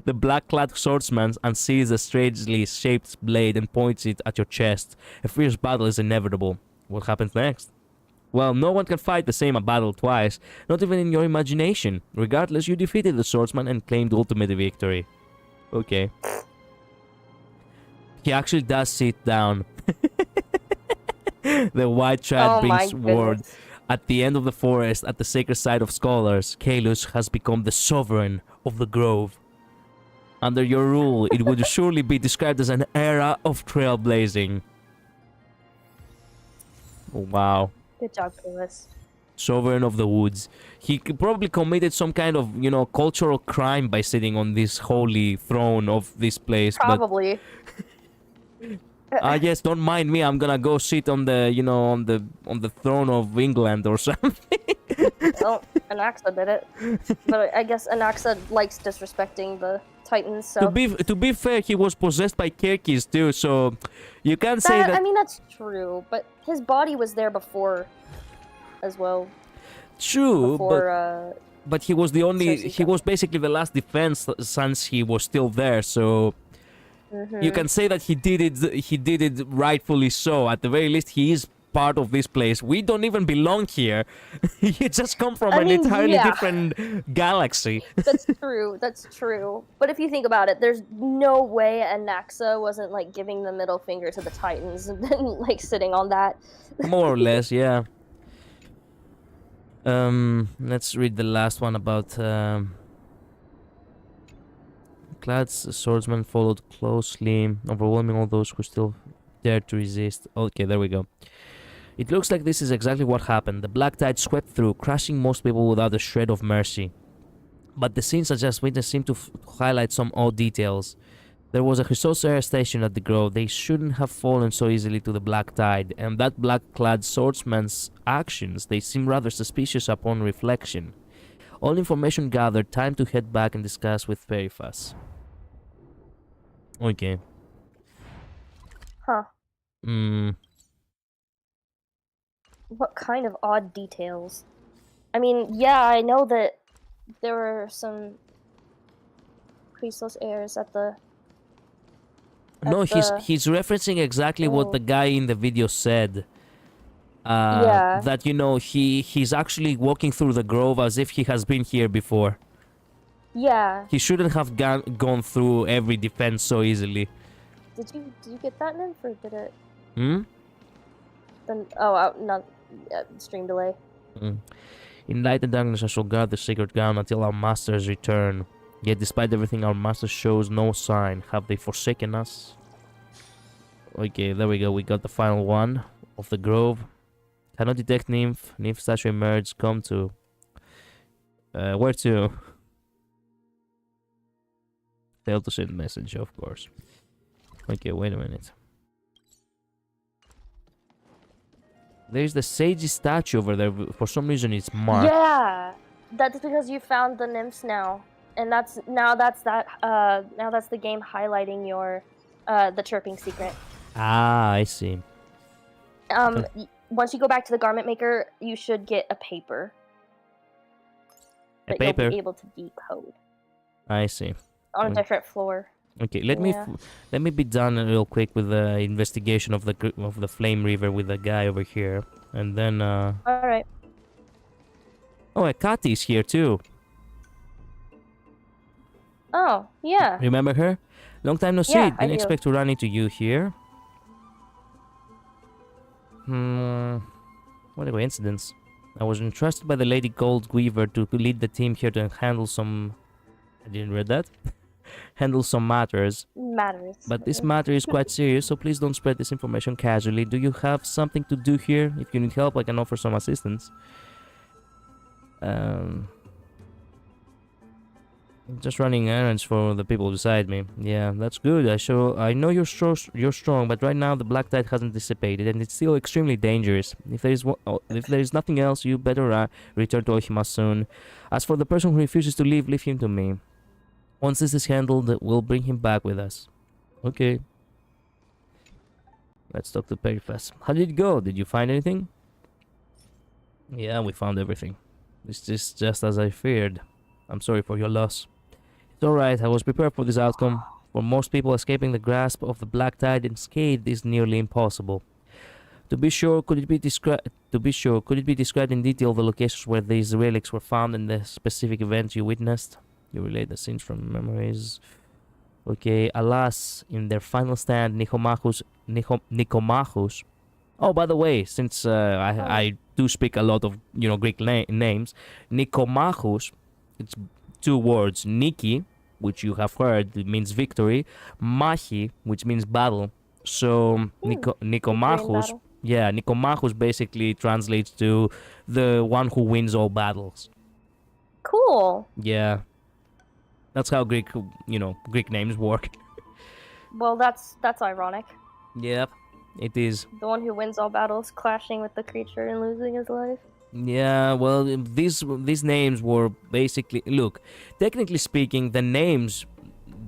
The black-clad swordsman unsees a strangely shaped blade and points it at your chest. A fierce battle is inevitable. What happens next? Well, no one can fight the same battle twice, not even in your imagination. Regardless, you defeated the swordsman and claimed ultimate victory. Okay. He actually does sit down. The white trad brings word. At the end of the forest, at the sacred site of scholars, Kalos has become the sovereign of the grove. Under your rule, it would surely be described as an era of trailblazing. Wow. Good job, Kalos. Sovereign of the woods. He probably committed some kind of, cultural crime by sitting on this holy throne of this place. Probably. Yes, don't mind me. I'm gonna go sit on the, on the throne of England or something. Well, Anaxa did it, but I guess Anaxa likes disrespecting the Titans. So to be fair, he was possessed by 𝓓𝓚𝓚𝓚 too, so you can't say that. I mean, that's true, but his body was there before, as well. True, before, but he was the only. He was basically the last defense since he was still there. So. You can say that he did it rightfully so. At the very least, he is part of this place. We don't even belong here. You just come from an entirely different galaxy. That's true. That's true. But if you think about it, there's no way Anaxa wasn't like giving the middle finger to the Titans and then like sitting on that. More or less, yeah. Let's read the last one about Clad's swordsman followed closely, overwhelming all those who still dared to resist. Okay, there we go. It looks like this is exactly what happened. The black tide swept through, crushing most people without a shred of mercy. But the scenes I just witnessed seem to highlight some odd details. There was a Chrysos station at the grove. They shouldn't have fallen so easily to the black tide, and that black-clad swordsman's actions, they seem rather suspicious upon reflection. All information gathered, time to head back and discuss with 𝓓𝓡𝓚. Okay. Huh. What kind of odd details? I mean, yeah, I know that there were some Chrysos heirs at the... No, he's referencing exactly what the guy in the video said. Yeah. That, you know, he's actually walking through the grove as if he has been here before. Yeah. He shouldn't have gone through every defense so easily. Did you get that, Nymph, or did it? Then not stream delay. In light and darkness I shall guard the sacred ground until our masters return. Yet despite everything our master shows no sign. Have they forsaken us? Okay, there we go. We got the final one of the grove. Cannot detect Nymph. Nymph statue emerged. Come to. Where to? Failed to send message, of course. Okay, wait a minute. There's the Seiji statue over there. For some reason, it's marked. Yeah, that's because you found the nymphs now, and that's the game highlighting your the chirping secret. Ah, I see. Once you go back to the garment maker, you should get a paper. That you'll be able to decode. I see. On a different floor. Okay, let me be done real quick with the investigation of the Flame River with the guy over here, and then. All right. Oh, Kati's here too. Oh yeah. Remember her? Long time no see. Yeah, Didn't expect to run into you here. What a coincidence. I was entrusted by the Lady Gold Weaver to lead the team here to handle some. I didn't read that. Handle some matters. But this matter is quite serious, so please don't spread this information casually. Do you have something to do here? If you need help, I can offer some assistance. Just running errands for the people beside me. Yeah, that's good. I know you're strong, but right now the black tide hasn't dissipated, and it's still extremely dangerous. If there is nothing else, you better return to 𝓓𝓡𝓚 soon. As for the person who refuses to leave him to me. Once this is handled, we'll bring him back with us. Okay. Let's talk to 𝓓𝓡𝓚. How did it go? Did you find anything? Yeah, we found everything. This is just as I feared. I'm sorry for your loss. It's alright, I was prepared for this outcome. For most people, escaping the grasp of the black tide unscathed is nearly impossible. To be sure, could it be described in detail the locations where these relics were found and the specific events you witnessed? You relate the scenes from memories. Okay, alas, in their final stand, Nicomachus. Oh, by the way, since I do speak a lot of Greek names, Nicomachus, it's two words, Niki, which you have heard, it means victory, Machi, which means battle. So Nicomachus, yeah, Nicomachus basically translates to the one who wins all battles. Cool. Yeah. That's how Greek names work. Well, that's ironic. Yep, it is. The one who wins all battles, clashing with the creature and losing his life. Yeah, well, these names were basically... Look, technically speaking, the names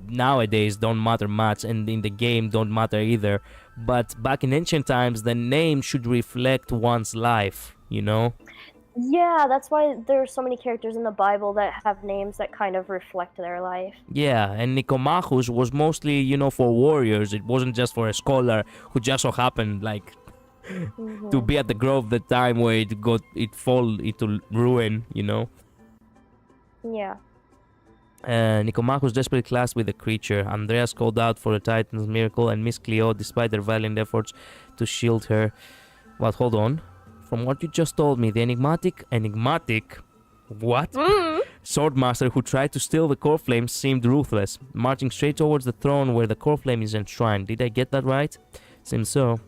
nowadays don't matter much, and in the game don't matter either. But back in ancient times, the name should reflect one's life, Yeah, that's why there are so many characters in the Bible that have names that kind of reflect their life. Yeah, and Nicomachus was mostly, for warriors. It wasn't just for a scholar who just so happened, to be at the grove the time where it fall into ruin, you know. Yeah. 𝓓𝓡𝓚 desperately clashed with the creature. Andreas called out for the Titan's miracle, and Miss Cleo, despite their valiant efforts to shield her. But hold on. From what you just told me, the enigmatic what? Swordmaster who tried to steal the core flame seemed ruthless, marching straight towards the throne where the core flame is enshrined. Did I get that right? Seems so.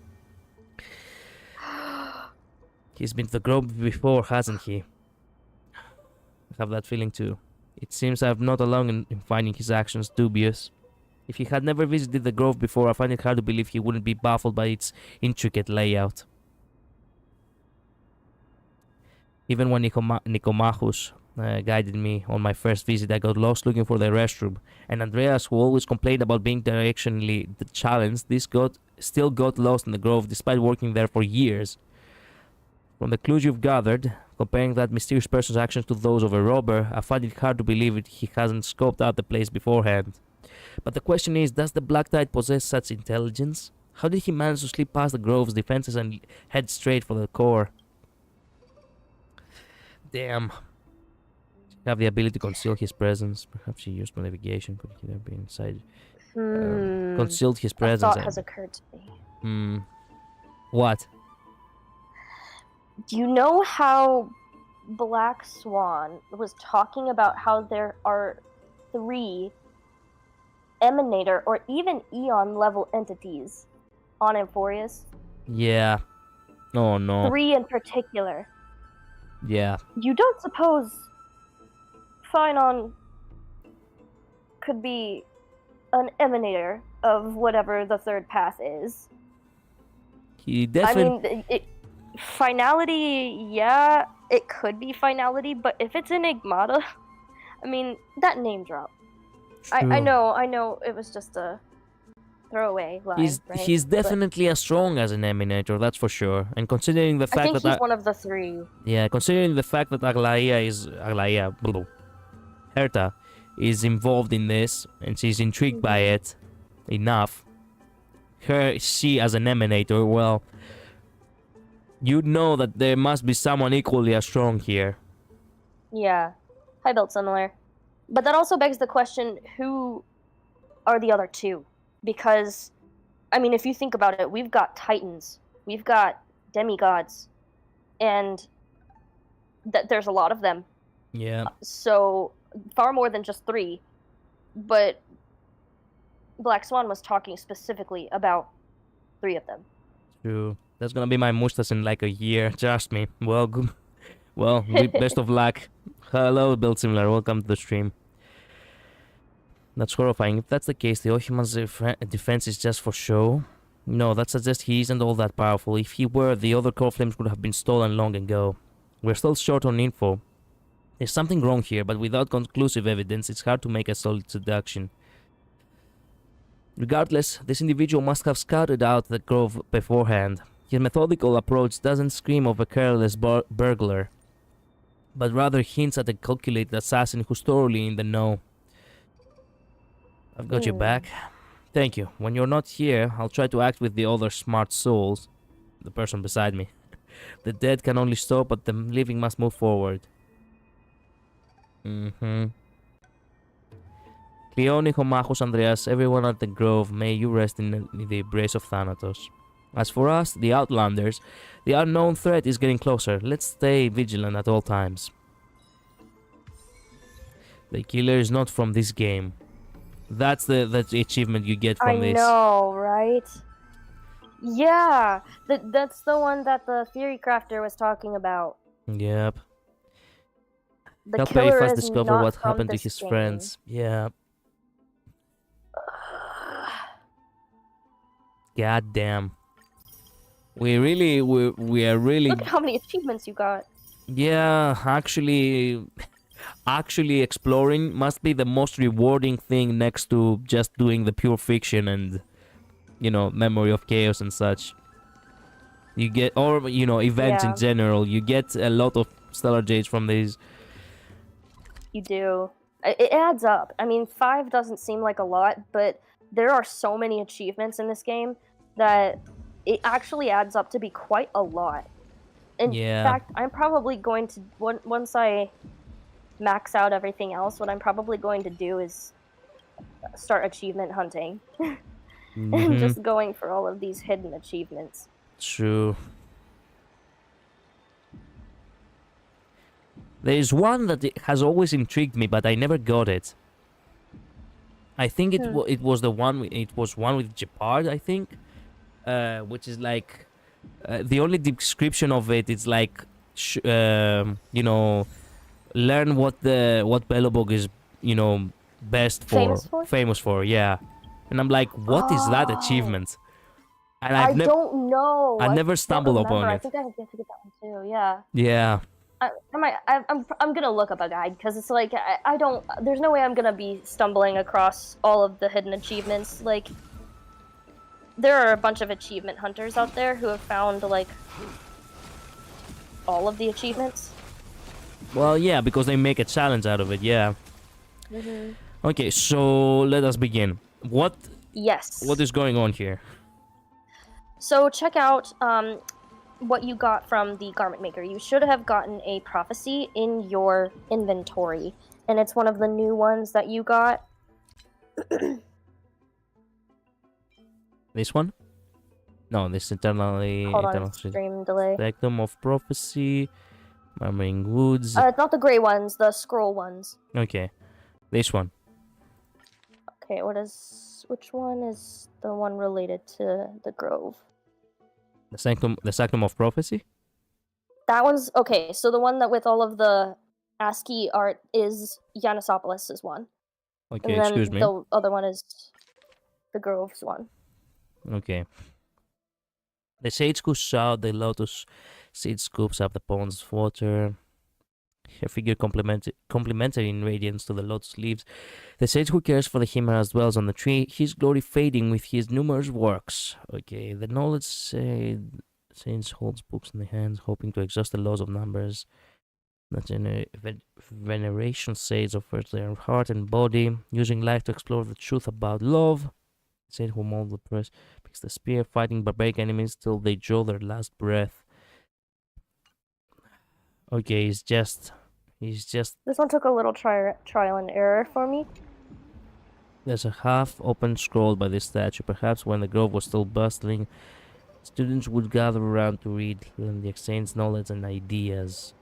He's been to the grove before, hasn't he? I have that feeling too. It seems I'm not alone in finding his actions dubious. If he had never visited the grove before, I find it hard to believe he wouldn't be baffled by its intricate layout. Even when 𝓓𝓡𝓚 guided me on my first visit, I got lost looking for the restroom. And Andreas, who always complained about being directionally challenged, still got lost in the grove despite working there for years. From the clues you've gathered, comparing that mysterious person's actions to those of a robber, I find it hard to believe he hasn't scoped out the place beforehand. But the question is, does the Black Tide possess such intelligence? How did he manage to slip past the grove's defenses and head straight for the core? Damn. Have the ability to conceal his presence. Perhaps he used navigation. Could he have been inside? Concealed his presence. A thought has occurred to me. What? Do you know how Black Swan was talking about how there are 3 Emanator or even Eon level entities on Amphorius? Yeah. Oh no. 3 in particular. Yeah. You don't suppose Phynon could be an Emanator of whatever the third path is? He definitely... I mean, finality, yeah, it could be finality, but if it's Enigmata, I mean, that name drop. I know, it was just a throwaway line, he's definitely as strong as an Emanator, that's for sure. And considering the fact that he's one of the 3. Yeah, considering the fact that Herta is involved in this and she's intrigued by it enough. She as an Emanator, well, you'd know that there must be someone equally as strong here. Yeah, I built similar. But that also begs the question, who are the other 2? Because, I mean, if you think about it, we've got Titans, we've got demigods, and there's a lot of them. Yeah. So, far more than just 3. But Black Swan was talking specifically about 3 of them. True. That's gonna be my mustache in like a year, trust me. Well, good. Well, best of luck. Hello, Build Similar, welcome to the stream. That's horrifying. If that's the case, the Ohima's defense is just for show. No, that suggests he isn't all that powerful. If he were, the other core flames would have been stolen long ago. We're still short on info. There's something wrong here, but without conclusive evidence, it's hard to make a solid deduction. Regardless, this individual must have scouted out the grove beforehand. His methodical approach doesn't scream of a careless burglar, but rather hints at a calculated assassin who's thoroughly in the know. I've got your back. Thank you. When you're not here, I'll try to act with the other smart souls. The person beside me. The dead can only stop, but the living must move forward. Cleone, 𝓓𝓡𝓚, Andreas, everyone at the grove, may you rest in the embrace of Thanatos. As for us, the Outlanders, the unknown threat is getting closer. Let's stay vigilant at all times. The killer is not from this game. That's the achievement you get from this. I know, right? Yeah, that's the one that the Theory Crafter was talking about. Yep. The Help killer Aphas is discover not what from happened to this his game. friends. Yeah. God damn. We are really. Look at how many achievements you got. Yeah, actually exploring must be the most rewarding thing next to just doing the pure fiction and, you know, Memory of Chaos and such. You get, or, you know, events in general. You get a lot of Stellar Jades from these. You do. It adds up. I mean, 5 doesn't seem like a lot, but there are so many achievements in this game that it actually adds up to be quite a lot. In fact, I'm probably going to once I max out everything else, what I'm probably going to do is start achievement hunting. And just going for all of these hidden achievements. True. There is one that has always intrigued me, but I never got it. I think it was the one. It was one with Jeopard, I think, which is like the only description of it is like, you know, learn what Belobog is, you know, best for, famous for, yeah. And I'm like, what is that achievement? And I don't know. I never stumbled upon it. I think I have to get that one too. Yeah. Yeah. I'm gonna look up a guide because it's like I don't. There's no way I'm gonna be stumbling across all of the hidden achievements. Like, there are a bunch of achievement hunters out there who have found like all of the achievements. Well, yeah, because they make a challenge out of it. Yeah. Okay, so let us begin. What is going on here? So check out what you got from the garment maker. You should have gotten a prophecy in your inventory, and it's one of the new ones that you got. This one? No, this eternal stream delay. Spectrum of Prophecy, Murmuring Woods. It's not the gray ones, the scroll ones. Okay, this one. Okay, which one is the one related to the grove? The Sanctum of Prophecy? That one's okay, so the one that with all of the ASCII art is Yanisopoulos' one. Okay, and then excuse me. The other one is the Grove's one. Okay. The sage who shout the lotus seed scoops up the pond's water. Her figure complementary in radiance to the lotus leaves. The sage who cares for the chimeras dwells on the tree, his glory fading with his numerous works. Okay, the knowledge sage holds books in the hands, hoping to exhaust the laws of numbers. The veneration sage offers their heart and body, using life to explore the truth about love. The sage who molds the press picks the spear, fighting barbaric enemies till they draw their last breath. Okay, he's just. This one took a little trial and error for me. There's a half-open scroll by this statue. Perhaps when the grove was still bustling, students would gather around to read and exchange knowledge and ideas.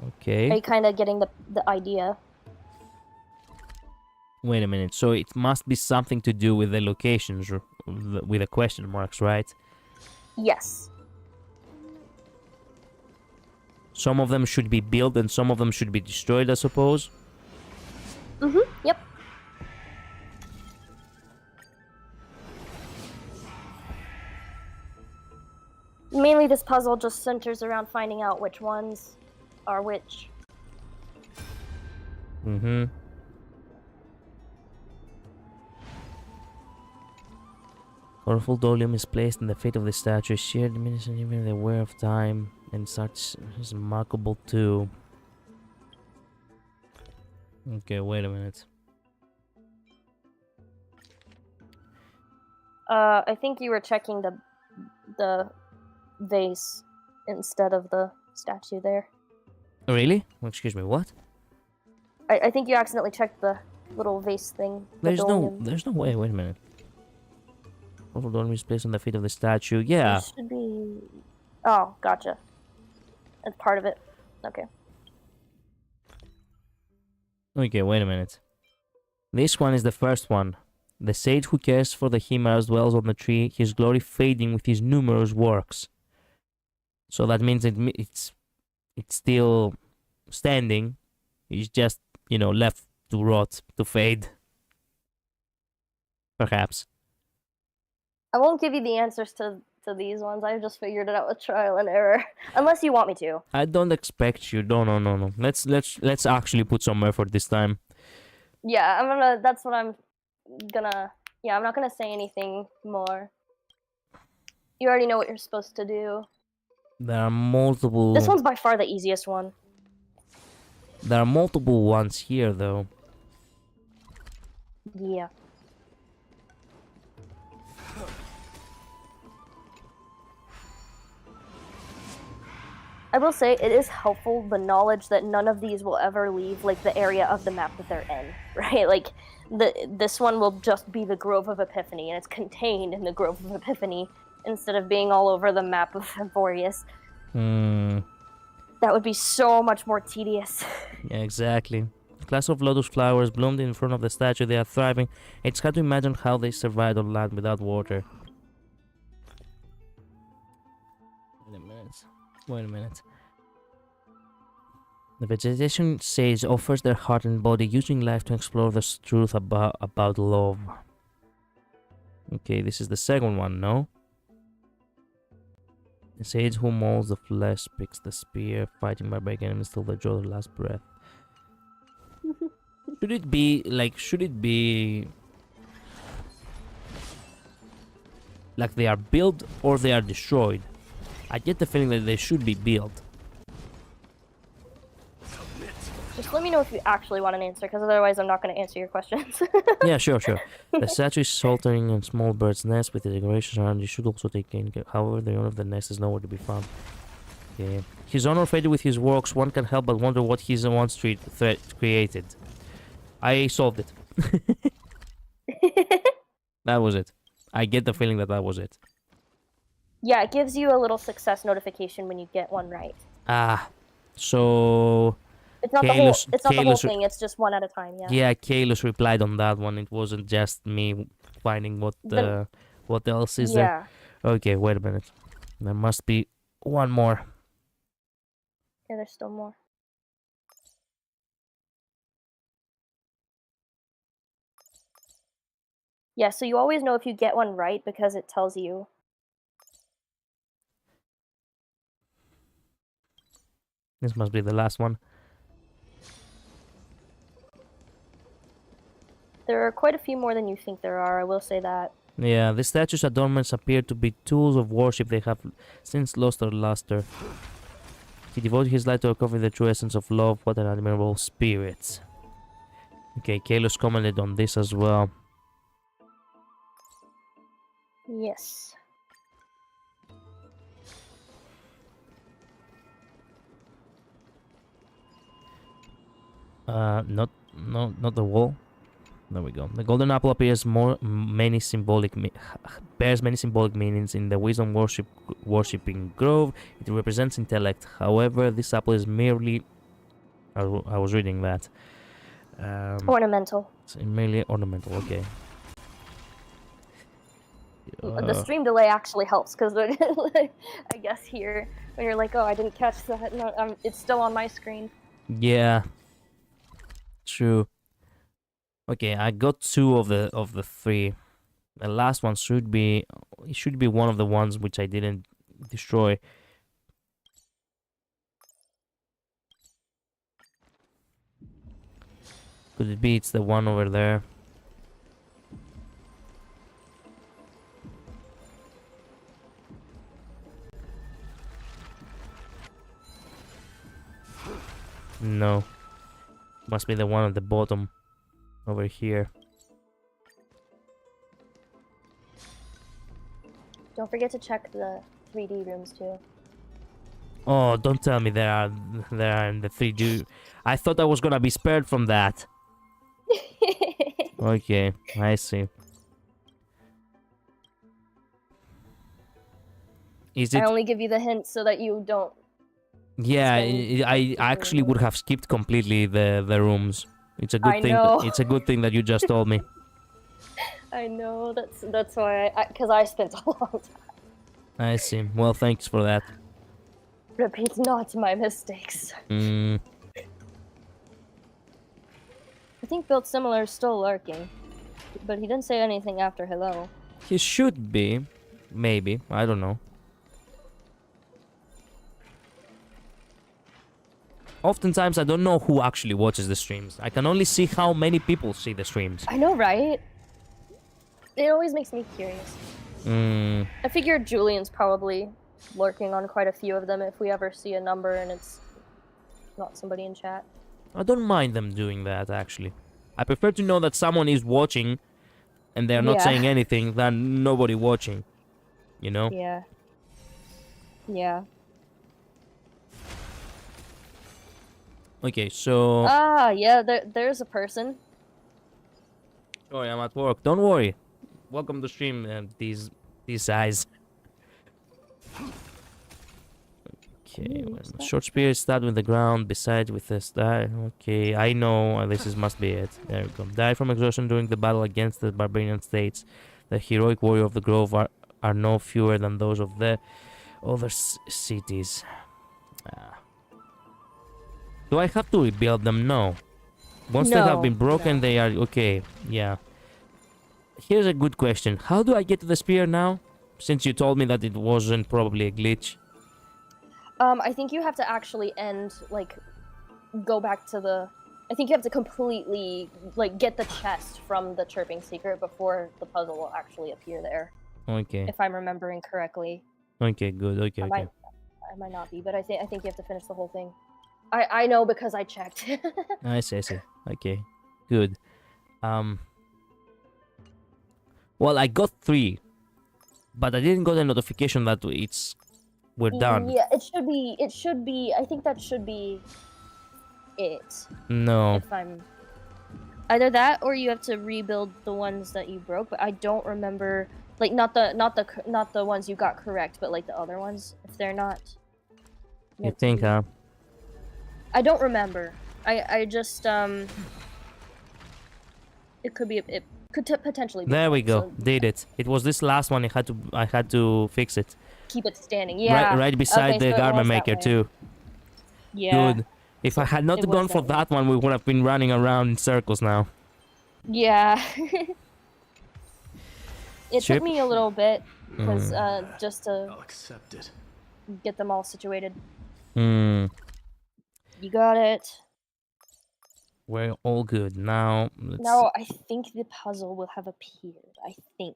Okay. Are you kind of getting the idea? Wait a minute. So it must be something to do with the locations, or with the question marks, right? Yes. Some of them should be built and some of them should be destroyed, I suppose. Yep. Mainly this puzzle just centers around finding out which ones are which. Colorful dolium is placed in the fate of the statue, sheer diminishing even the wear of time, and such is remarkable too. Okay, wait a minute. I think you were checking the vase instead of the statue there. Really? Excuse me, what? I think you accidentally checked the little vase thing. There's no way, wait a minute. Colorful dolium is placed on the feet of the statue, yeah. It should be... Oh, gotcha. That's part of it. Okay. Okay, wait a minute. This one is the first one. The sage who cares for the chimeras dwells on the tree, his glory fading with his numerous works. So that means it's still standing. It's just, you know, left to rot, to fade. Perhaps. I won't give you the answers to these ones. I just figured it out with trial and error. Unless you want me to. I don't expect you. No. Let's actually put some effort this time. Yeah, that's what I'm gonna... Yeah, I'm not gonna say anything more. You already know what you're supposed to do. There are multiple... This one's by far the easiest one. There are multiple ones here, though. Yeah. I will say it is helpful, the knowledge that none of these will ever leave like the area of the map that they're in, right? Like this one will just be the Grove of Epiphany, and it's contained in the Grove of Epiphany instead of being all over the map of Emporius. That would be so much more tedious. Yeah, exactly. Class of lotus flowers bloomed in front of the statue. They are thriving. It's hard to imagine how they survived on land without water. Wait a minute. The vegetation sage offers their heart and body, using life to explore the truth about love. Okay, this is the second one, no? The sage who molds the flesh picks the spear, fighting barbaric enemies till they draw their last breath. Should it be like they are built or they are destroyed? I get the feeling that they should be built. Just let me know if you actually want an answer, because otherwise I'm not going to answer your questions. Yeah, sure. The statue is sheltering in small bird's nest with the decorations around. You should also take in care. However, the owner of the nest is nowhere to be found. Okay. His honor faded with his works. One can help but wonder what his one street threat created. I solved it. That was it. I get the feeling that was it. Yeah, it gives you a little success notification when you get one right. Ah, so... It's not the whole thing, it's just one at a time, yeah. Yeah, Kalos replied on that one. It wasn't just me finding what else is there. Okay, wait a minute. There must be one more. Yeah, there's still more. Yeah, so you always know if you get one right because it tells you. This must be the last one. There are quite a few more than you think there are, I will say that. Yeah, the statue's adornments appear to be tools of worship. They have since lost their luster. He devoted his life to uncovering the true essence of love. What an admirable spirit. Okay, Kalos commented on this as well. Yes. Not the wall. There we go. The golden apple appears bears many symbolic meanings in the wisdom worshipping grove. It represents intellect. However, this apple is merely... I was reading that. Ornamental. It's merely ornamental, okay. The stream delay actually helps, because I guess here, when you're like, oh, I didn't catch that, no, it's still on my screen. Yeah. True. Okay, I got 2 of the 3. The last one should be one of the ones which I didn't destroy. Could it be it's the one over there? No. Must be the one at the bottom. Over here. Don't forget to check the 3D rooms too. Oh, don't tell me they are in the 3D. I thought I was gonna be spared from that. Okay, I see. Is it? I only give you the hint so that you don't. Yeah, I actually would have skipped completely the rooms. It's a good thing. It's a good thing that you just told me. I know, that's why because I spent a long time. I see. Well, thanks for that. Repeat not my mistakes. I think Built Similar is still lurking, but he didn't say anything after hello. He should be, maybe. I don't know. Oftentimes, I don't know who actually watches the streams. I can only see how many people see the streams. I know, right? It always makes me curious. I figure Julian's probably lurking on quite a few of them if we ever see a number and it's not somebody in chat. I don't mind them doing that, actually. I prefer to know that someone is watching and they're not saying anything than nobody watching. You know? Yeah. Yeah. Okay, so... Ah, yeah, there's a person. Sorry, I'm at work. Don't worry. Welcome to stream, these eyes. Okay, well, short spear is stabbed with the ground, beside with a star. Okay, I know, must be it. There we go. Died from exhaustion during the battle against the barbarian states. The heroic warrior of the grove are no fewer than those of the other cities. Do I have to rebuild them? No. Once they have been broken, they are okay. Yeah. Here's a good question. How do I get to the spear now? Since you told me that it wasn't probably a glitch. I think you have to actually go back to the... I think you have to completely, get the chest from the chirping secret before the puzzle will actually appear there. Okay. If I'm remembering correctly. Okay, good. Okay, I might not be, but I think you have to finish the whole thing. I know because I checked. I see. Okay, good. Well, I got 3, but I didn't get a notification that we're done. Yeah, it should be. I think that should be it. No. If I'm either that or you have to rebuild the ones that you broke, but I don't remember. Not the ones you got correct, but the other ones. If they're not. You think, huh? I don't remember. I just it could be it could potentially be. There we go. So, did it. It was this last one I had to fix it. Keep it standing. Yeah. Right beside the garment maker too. Yeah. Good. If I had not gone for that one, we would have been running around in circles now. Yeah. It took me a little bit because just to I'll accept it. get them all situated. Hmm. You got it. We're all good now. Now I think the puzzle will have appeared. I think.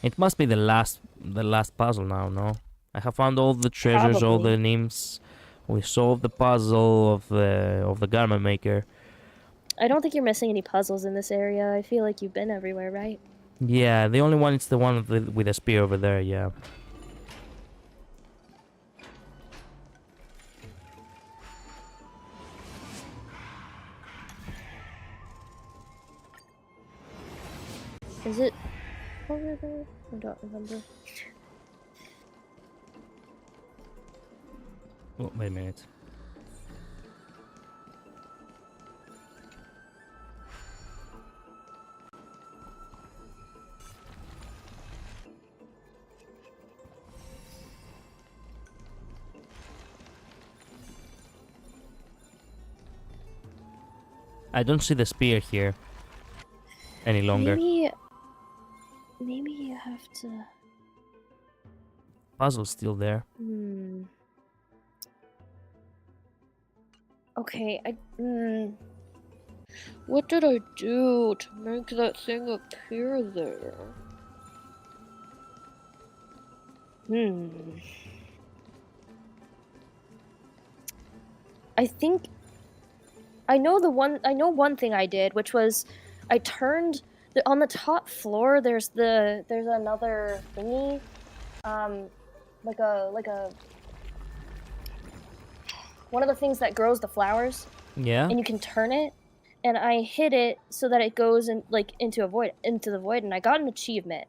It must be the last puzzle now, no? I have found all the treasures, all the nymphs. We solved the puzzle of the garment maker. I don't think you're missing any puzzles in this area. I feel like you've been everywhere, right? Yeah, the only one is the one with a spear over there, yeah. Is it over there? I don't remember. Oh, wait a minute. I don't see the spear here any longer. Maybe you have to... Puzzle's still there. Okay, what did I do to make that thing appear there? I think... I know one thing I did, which was I turned on the top floor. There's another thingy, like a one of the things that grows the flowers. Yeah. And you can turn it, and I hit it so that it goes into the void, and I got an achievement.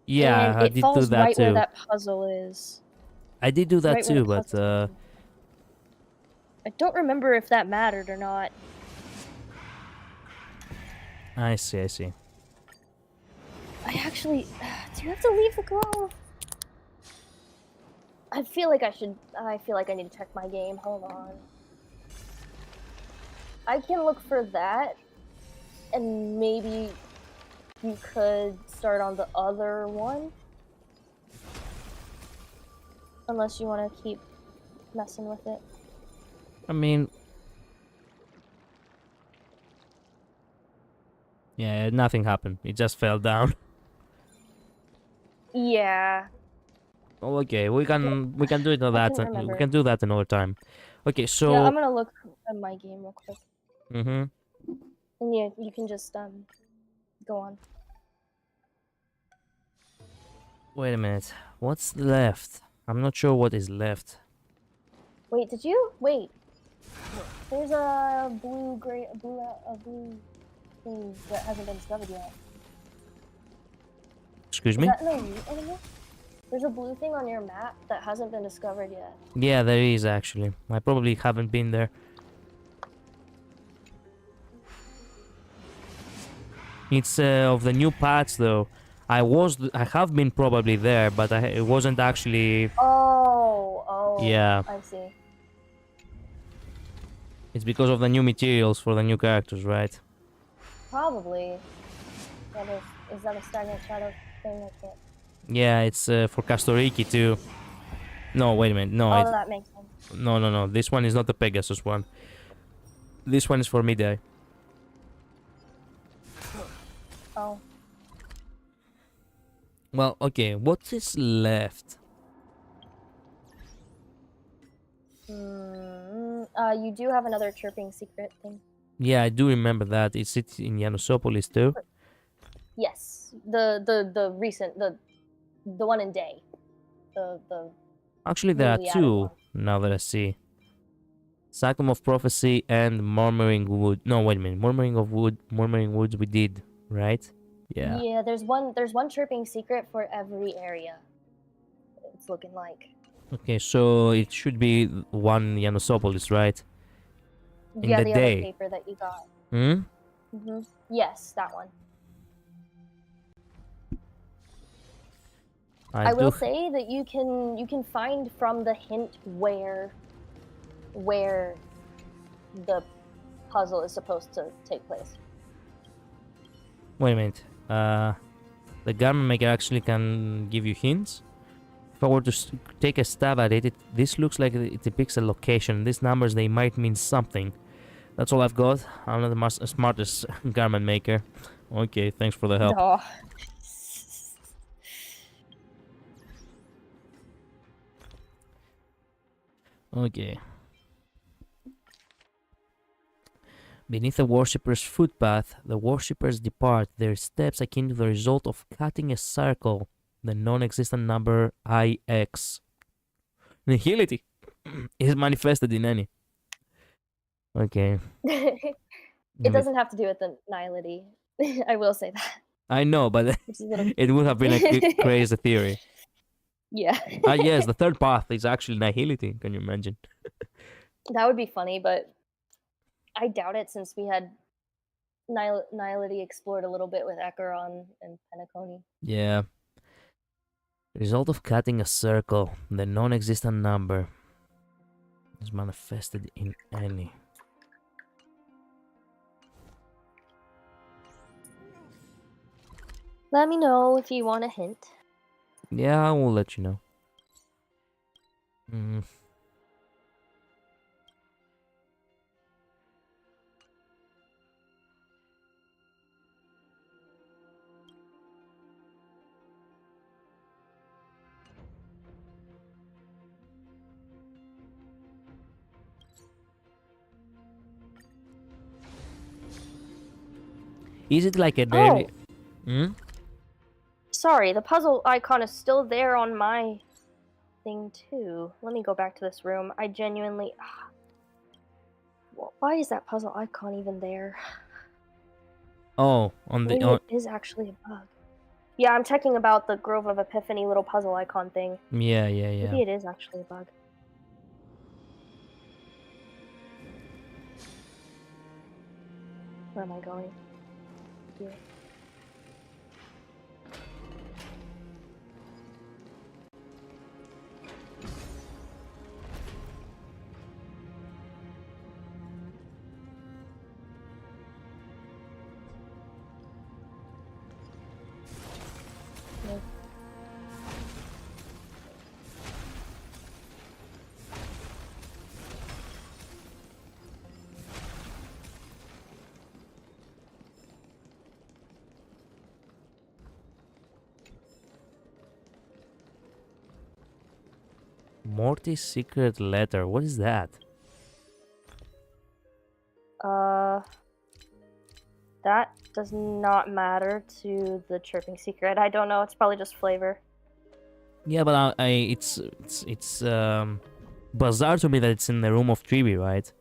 Yeah, and I it did falls do that right too. where that puzzle is. I did do that Right where too, the but puzzle I don't remember if that mattered or not. I see. I actually... do you have to leave the grove? I feel like I need to check my game. Hold on. I can look for that, and maybe you could start on the other one. Unless you want to keep messing with it. I mean... Yeah, nothing happened. It just fell down. Yeah. Oh, okay, we can do it on that. We can do that another time. Okay, so... Yeah, I'm gonna look at my game real quick. And yeah, you can just go on. Wait a minute. What's left? I'm not sure what is left. Wait, did you? Wait. There's a blue thing that hasn't been discovered yet. Excuse Is me? that in the elite anymore? There's a blue thing on your map that hasn't been discovered yet. Yeah, there is actually. I probably haven't been there. It's of the new patch though. I have been probably there, but it wasn't actually. Oh, yeah. I see. It's because of the new materials for the new characters, right? Probably. Is that a stagnant shadow thing? I can't. Yeah, it's for 𝓓𝓡𝓘𝓟 too. No, wait a minute. No, Oh, that makes sense. no. This one is not the Pegasus one. This one is for Midday. Oh. Well, okay. What is left? You do have another chirping secret thing. Yeah, I do remember that. Is it in Yanosopolis too? Yes, the recent the one in Day. The Actually, there are newly added two one. now that I see. Cycle of Prophecy and Murmuring Wood. No, wait a minute. Murmuring Woods we did, right? Yeah. Yeah, there's one chirping secret for every area. It's looking like. Okay, so it should be one Yanosopolis, right? In Yeah, the other day. paper that you got. Hmm? Yes, that one. I I will do- say that you can find from the hint where the puzzle is supposed to take place. Wait a minute. The garment maker actually can give you hints. If I were to take a stab at it, this looks like it depicts a location. These numbers, they might mean something. That's all I've got. I'm not the smartest garment maker. Okay, thanks for the help. Aw. Okay. Beneath the worshipper's footpath, the worshippers depart, their steps akin to the result of cutting a circle, the non-existent number IX. Nihility is manifested in any. Okay. It doesn't have to do with the nihility. I will say that. I know, but Which is a little... it would have been a crazy theory. Yeah. Yes, the third path is actually nihility. Can you imagine? That would be funny, but I doubt it since we had nihility explored a little bit with Acheron and Penacony. Yeah. Result of cutting a circle, the non-existent number is manifested in any. Let me know if you want a hint. Yeah, I will let you know. Is it like a really... Sorry, the puzzle icon is still there on my thing too. Let me go back to this room. I genuinely... Why is that puzzle icon even there? Oh, on the... Maybe it is actually a bug. Yeah, I'm checking about the Grove of Epiphany little puzzle icon thing. Yeah. Maybe it is actually a bug. Where am I going? Here. Morty's secret letter. What is that? That does not matter to the chirping secret. I don't know. It's probably just flavor. Yeah, but it's bizarre to me that it's in the room of 𝓓𝓡, right?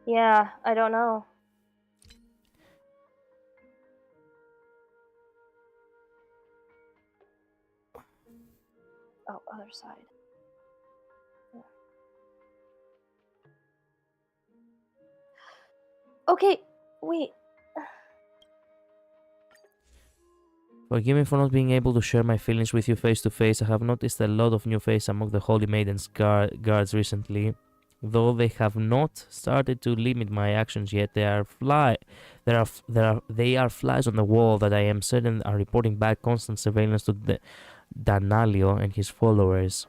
Yeah, I don't know. Oh, other side. Yeah. Okay, wait. Forgive me for not being able to share my feelings with you face to face. I have noticed a lot of new faces among the Holy Maiden's guards recently. Though they have not started to limit my actions yet, they are flies on the wall that I am certain are reporting back constant surveillance to Danalio and his followers.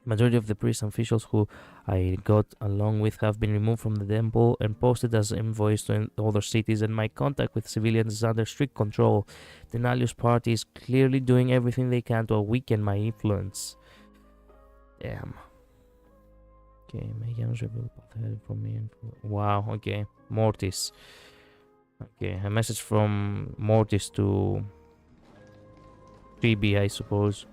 Majority of the priests and officials who I got along with have been removed from the temple and posted as envoys to other cities, and my contact with civilians is under strict control. Denalio's party is clearly doing everything they can to weaken my influence. Damn. Okay, my young rebel path from me. Wow, okay. Mortis. Okay, a message from Mortis to 𝓓𝓡, I suppose.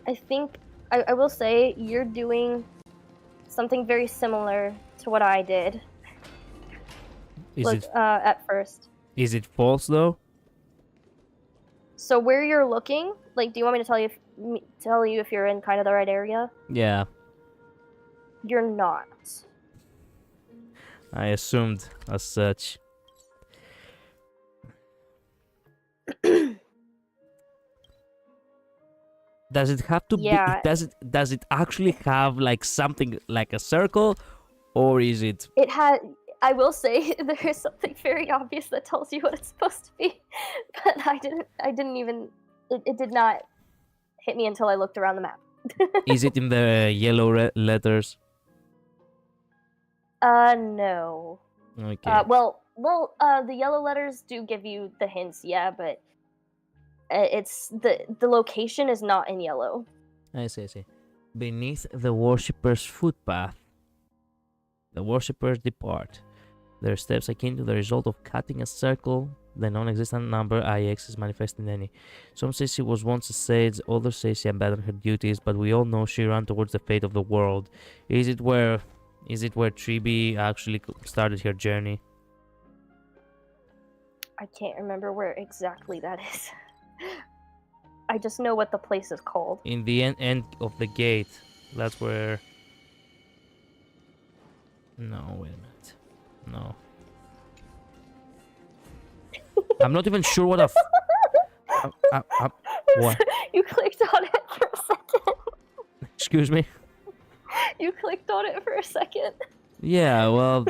I think I will say you're doing something very similar to what I did. At first. Is it false though? So where you're looking, like, do you want me to tell you if you're in kind of the right area? Yeah. You're not. I assumed as such. Does it have to be? Does it actually have like something like a circle, or is it? It had. I will say there is something very obvious that tells you what it's supposed to be, but I didn't even. It did not hit me until I looked around the map. Is it in the yellow letters? No. Okay. Well, the yellow letters do give you the hints, yeah, but it's the location is not in yellow. I see. Beneath the worshipper's footpath, the worshippers depart. Their steps akin to the result of cutting a circle. The non-existent number IX is manifested in any. Some say she was once a sage, others say she abandoned her duties, but we all know she ran towards the fate of the world. Is it where 𝓓𝓡 actually started her journey? I can't remember where exactly that is. I just know what the place is called. In the end of the gate. That's where... No, wait a minute. No. I'm not even sure what what? You clicked on it for a second. Excuse me? You clicked on it for a second. Yeah, well...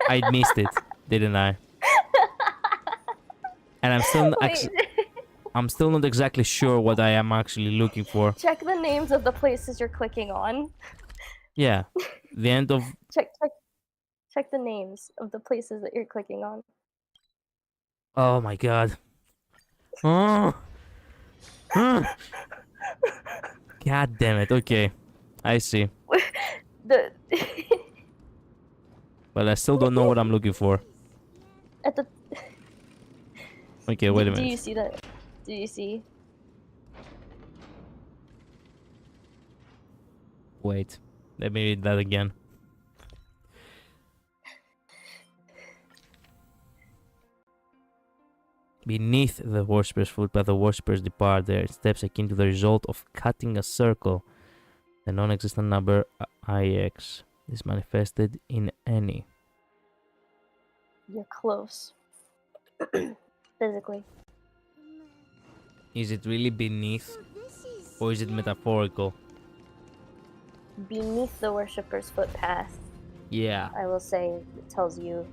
I missed it, didn't I? And I'm still not exactly sure what I am actually looking for. Check the names of the places you're clicking on. Yeah, the end of... Check the names of the places that you're clicking on. Oh my god. Oh. God damn it, okay. I see. Well, I still don't know what I'm looking for. At the... Okay, wait a minute. Do you see that? Do you see? Wait. Let me read that again. Beneath the worshipper's foot, but the worshippers depart their steps akin to the result of cutting a circle. The non-existent number ix is manifested in any. You're close. Physically. Is it really beneath, or is it metaphorical? Beneath the worshipper's footpath, Yeah. I will say, it tells you.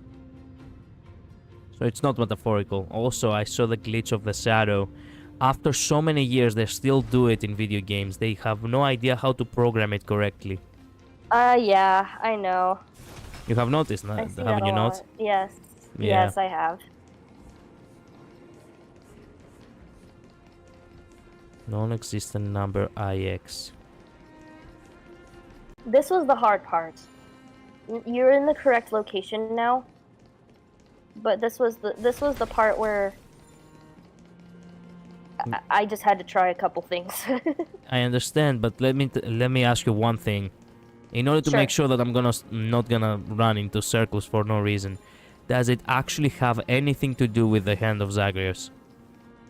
So it's not metaphorical. Also, I saw the glitch of the shadow. After so many years, they still do it in video games. They have no idea how to program it correctly. Yeah, I know. You have noticed, I see haven't that you a not? lot. Yes. Yeah. Yes, I have. Non-existent number ix. This was the hard part. You're in the correct location now, but this was the part where I just had to try a couple things. I understand, but let me ask you one thing. In order to make sure that I'm not gonna run into circles for no reason, does it actually have anything to do with the Hand of Zagreus?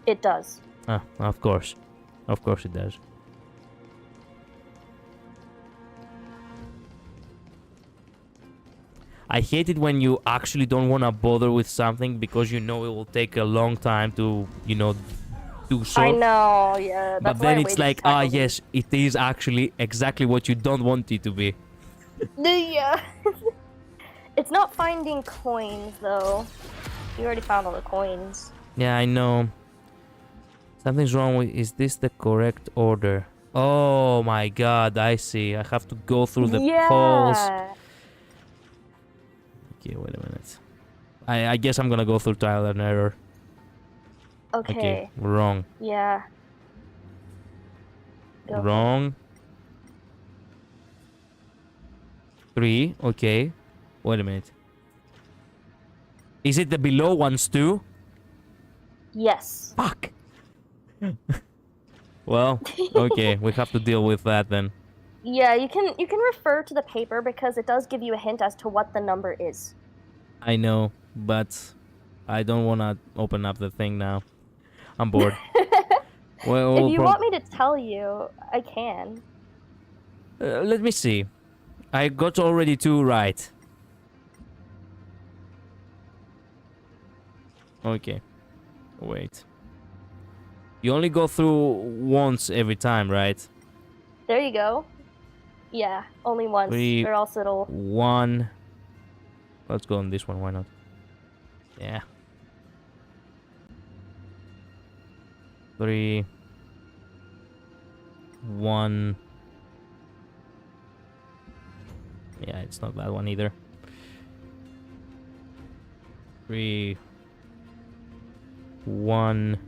It does. Ah, of course it does. I hate it when you actually don't want to bother with something because you know it will take a long time to, do so. I know, yeah. But then it's like, yes, it is actually exactly what you don't want it to be. Yeah. It's not finding coins, though. You already found all the coins. Yeah, I know. Something's wrong with... Is this the correct order? Oh my god, I see. I have to go through the polls. Okay, wait a minute. I guess I'm gonna go through trial and error. Okay. Wrong. Yeah. Go. Wrong. 3, okay. Wait a minute. Is it the below ones too? Yes. Fuck. Well, okay, we have to deal with that then. Yeah, you can refer to the paper because it does give you a hint as to what the number is. I know, but I don't want to open up the thing now. I'm bored. Well, if you want me to tell you, I can. Let me see. I got already 2 right. Okay. Wait. You only go through once every time, right? There you go. Yeah, only once, 3, or else it'll... 1. Let's go on this one, why not? Yeah. 3, 1. Yeah, it's not that one either. 3, 1.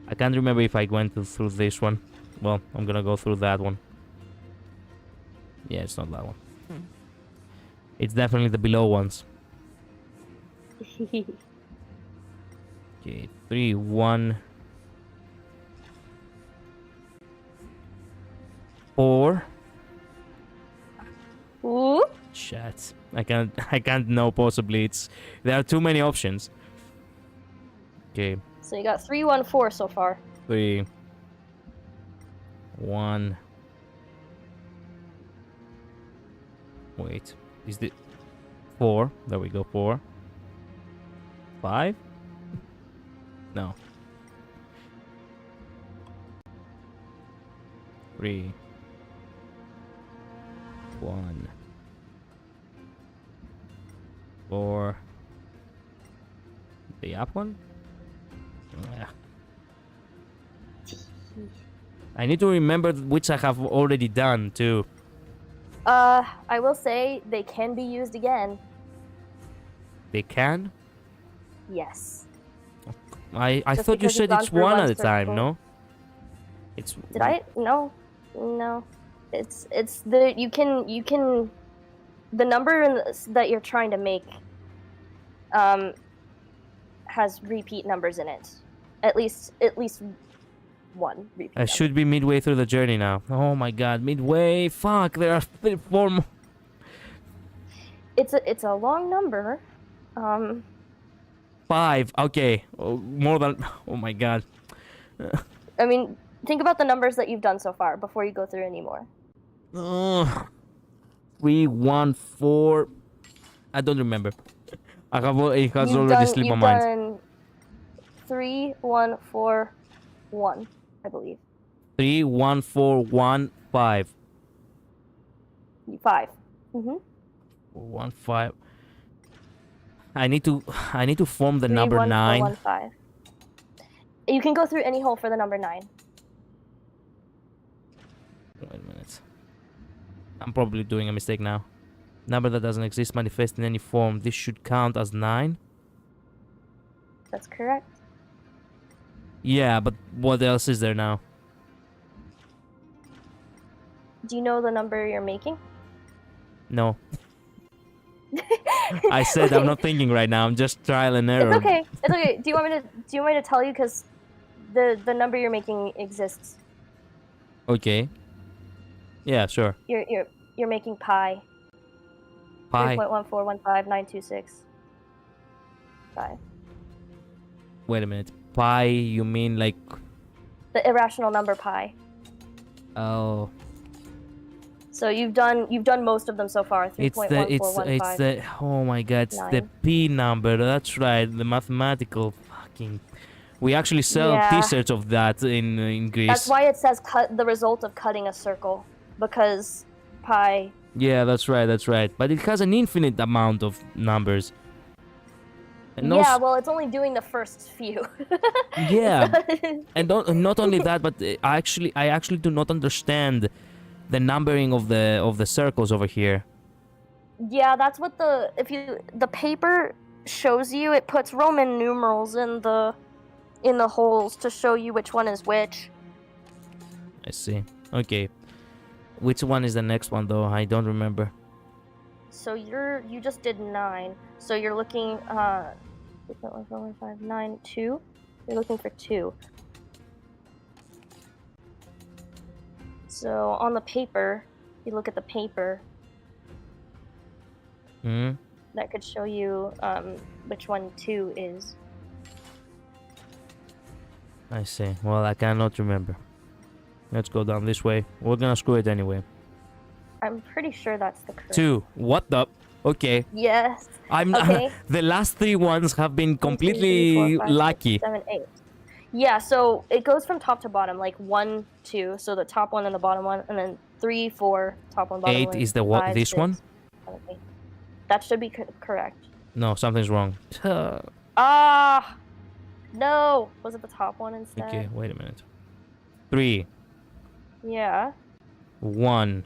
I can't remember if I went through this one. Well, I'm gonna go through that one. Yeah, it's not that one. It's definitely the below ones. Okay, 3, 1. 4. Ooh. Shit. I can't know possibly. There are too many options. Okay. So you got 3, 1, 4 so far. 3, 1. Wait. Is the 4? There we go. 4. 5? No. 3, 1. 4. The up one? Yeah. I need to remember which I have already done too. I will say they can be used again. They can? Yes. I Just thought you because you've said gone it's through one one at a time, circle. no? It's Did I? No. No. It's the you can the number that you're trying to make has repeat numbers in it. At least one repeat. I should be midway through the journey now. Oh my god, midway. Fuck, there are 4 more. It's a long number. 5. Okay. Oh, more than... Oh my god. I mean, think about the numbers that you've done so far before you go through any more. 3, 1, 4... I don't remember. It has You've already slipped my mind. done 3, 1, 4, 1, I believe. 3, 1, 4, 1, 5. 5. Mm-hmm. 1, 5. I need to form the 3, number 1, 9. 4, 1, 5. You can go through any hole for the number 9. Wait a minute. I'm probably doing a mistake now. Number that doesn't exist manifest in any form. This should count as 9. That's correct. Yeah, but what else is there now? Do you know the number you're making? No. I said I'm not thinking right now. I'm just trial and error. It's okay. It's okay. Do you want me to tell you, because the number you're making exists? Okay. Yeah, sure. You're making pi. Pi. 3.1415926. 5. Wait a minute. Pi, you mean like... The irrational number pi. Oh. So you've done most of them so far. It's the oh my god, it's the P number. That's right, the mathematical fucking. We actually sell t-shirts of that in Greece. That's why it says cut the result of cutting a circle, because pi. Yeah, that's right, that's right. But it has an infinite amount of numbers. And yeah, well, it's only doing the first few. Yeah, and not only that, but I actually do not understand the numbering of the circles over here. Yeah, that's what the paper shows you. It puts Roman numerals in the holes to show you which one is which. I see. Okay. Which one is the next one though? I don't remember. So you just did 9. So you're looking 9, 2. You're looking for 2. So on the paper, you look at the paper. That could show you which one 2 is. I see. Well, I cannot remember. Let's go down this way. We're gonna screw it anyway. I'm pretty sure that's the correct. 2. What the? Okay. Yes. Okay. The last 3 ones have been completely 1, 2, 3, 4, 5, lucky. 6, 7, 8. Yeah, so it goes from top to bottom, like 1, 2, so the top one and the bottom one, and then 3, 4, top one, bottom 8 one. is the what? 5, This 6, one? 7, 8. That should be correct. No, something's wrong. Ah! No! Was it the top one instead? Okay, wait a minute. 3. Yeah. 1.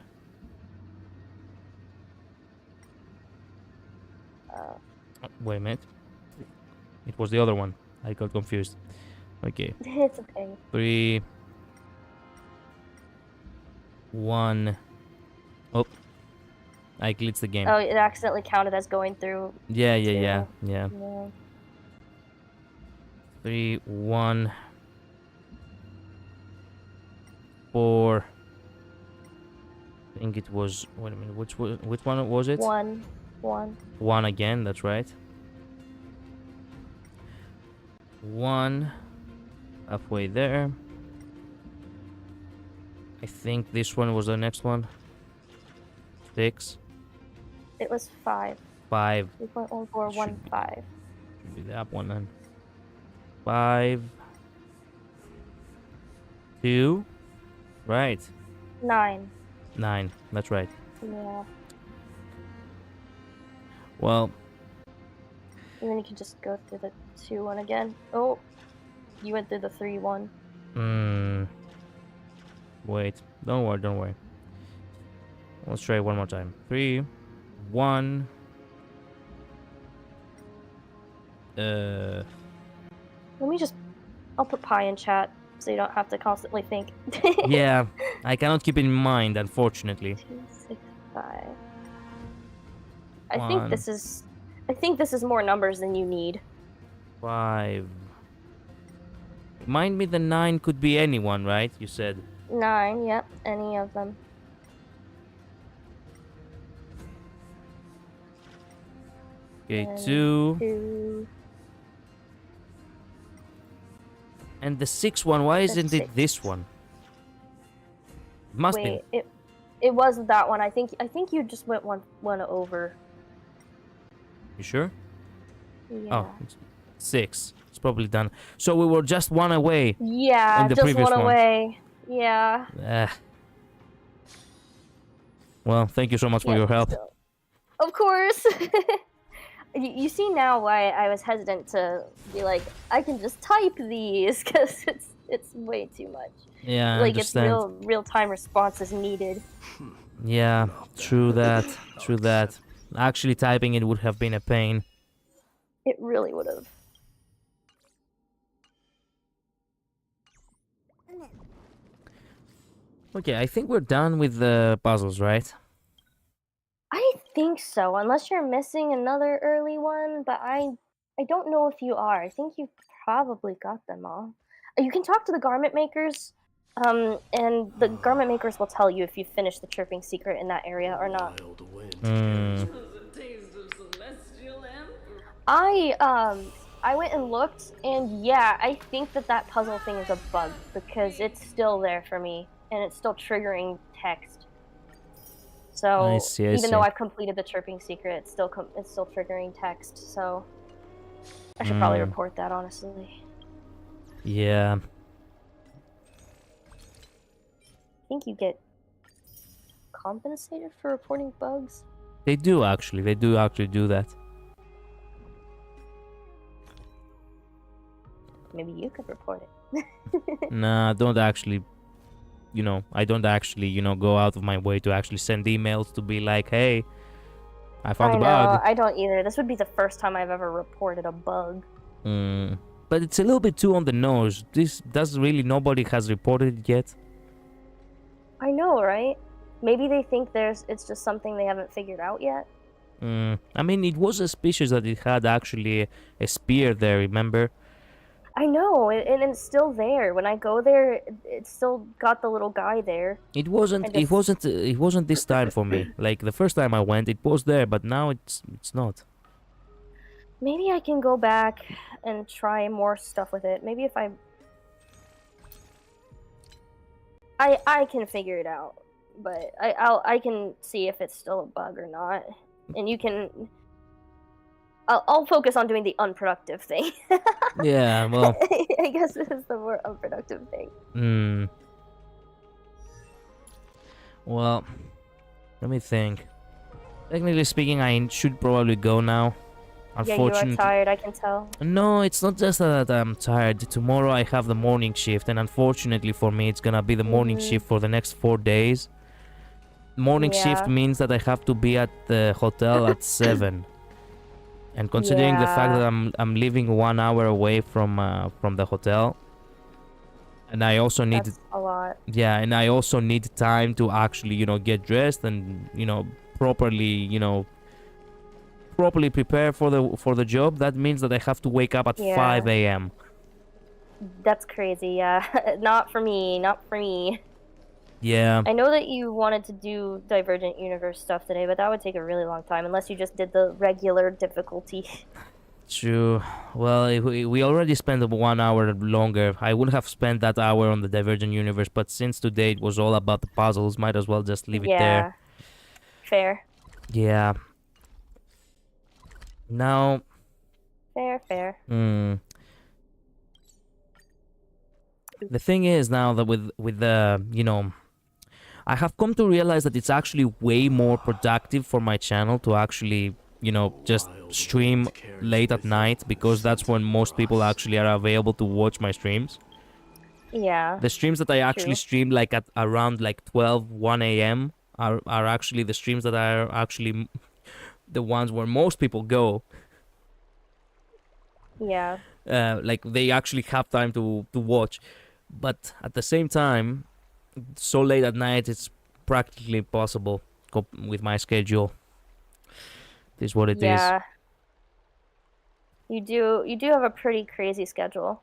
Wait a minute. It was the other one. I got confused. Okay. It's okay. 3. 1. Oh. I glitched the game. Oh, it accidentally counted as going through. Yeah. 3, 1. 4. I think it was. Wait a minute. Which one was it? 1. 1 again. That's right. 1. Halfway there. I think this one was the next one. 6. It was 5. 5. 3.1415. Should be that one then. 5. 2. Right. 9. 9. That's right. Yeah. Well. And then you can just go through the 2 one again. Oh, you went through the 3 one. Wait. Don't worry. Let's try it one more time. 3, 1. Let me just. I'll put pi in chat so you don't have to constantly think. Yeah, I cannot keep it in mind, unfortunately. 2, 6, 5. I think this is more numbers than you need. 5. Remind me, the 9 could be anyone, right? You said. 9, yep, any of them. Okay, 2. 2. And the sixth one, why isn't it this sixth. one? Must Wait, be. it was that one. I think you just went one over. You sure? Yeah. Oh, it's 6. It's probably done. So we were just one away. Yeah, in the just previous one one. away. Yeah. Well, thank you so much for Yeah, your help. still. Of course. You see now why I was hesitant to be like, I can just type these, because it's way too much. Yeah, I Like, it's understand. real-time response is needed. Yeah, true that. True that. Actually, typing it would have been a pain. It really would have. Okay, I think we're done with the puzzles, right? I think so, unless you're missing another early one, but I don't know if you are. I think you probably got them all. You can talk to the garment makers, and the garment makers will tell you if you finished the chirping secret in that area or not. I went and looked, and yeah, I think that puzzle thing is a bug because it's still there for me, and it's still triggering text. So I see. even though I've completed the chirping secret, it's still triggering text. So I should probably report that, honestly. Yeah. I think you get compensated for reporting bugs. They do actually. They do actually do that. Maybe you could report it. Nah, I don't actually. I don't actually, go out of my way to actually send emails to be like, hey, I found a bug. I don't either. This would be the first time I've ever reported a bug. But it's a little bit too on the nose. This does really nobody has reported it yet. I know, right? Maybe they think it's just something they haven't figured out yet. I mean, it was suspicious that it had actually a spear there, remember? I know, and it's still there. When I go there, it's still got the little guy there. It wasn't this time for me. Like the first time I went, it was there, but now it's not. Maybe I can go back and try more stuff with it. Maybe if I can figure it out, but I can see if it's still a bug or not. And you can I'll focus on doing the unproductive thing. Yeah, well, I guess this is the more unproductive thing. Well, let me think. Technically speaking, I should probably go now. Unfortunately, Yeah, you are tired, I can tell. No, it's not just that I'm tired. Tomorrow I have the morning shift, and unfortunately for me, it's gonna be the morning shift for the next 4 days. Morning shift means that I have to be at the hotel at 7. And considering the fact that I'm living 1 hour away from the hotel, and I also need a lot. Yeah, and I also need time to actually get dressed and properly prepare for the job. That means that I have to wake up at 5 a.m. That's crazy. Yeah, not for me. Not for me. Yeah. I know that you wanted to do Divergent Universe stuff today, but that would take a really long time unless you just did the regular difficulty. True. Well, we already spent 1 hour longer. I would have spent that hour on the Divergent Universe, but since today it was all about the puzzles, might as well just leave it there. Fair. Yeah. Now. Fair. The thing is now that with the I have come to realize that it's actually way more productive for my channel to actually, just stream late at night, because that's when most people actually are available to watch my streams. Yeah. The streams that I actually stream like at around 12, 1 a.m. are actually the streams that are actually the ones where most people go. Yeah. Like they actually have time to watch. But at the same time, so late at night, it's practically impossible with my schedule. It is what it is. Yeah. You do have a pretty crazy schedule.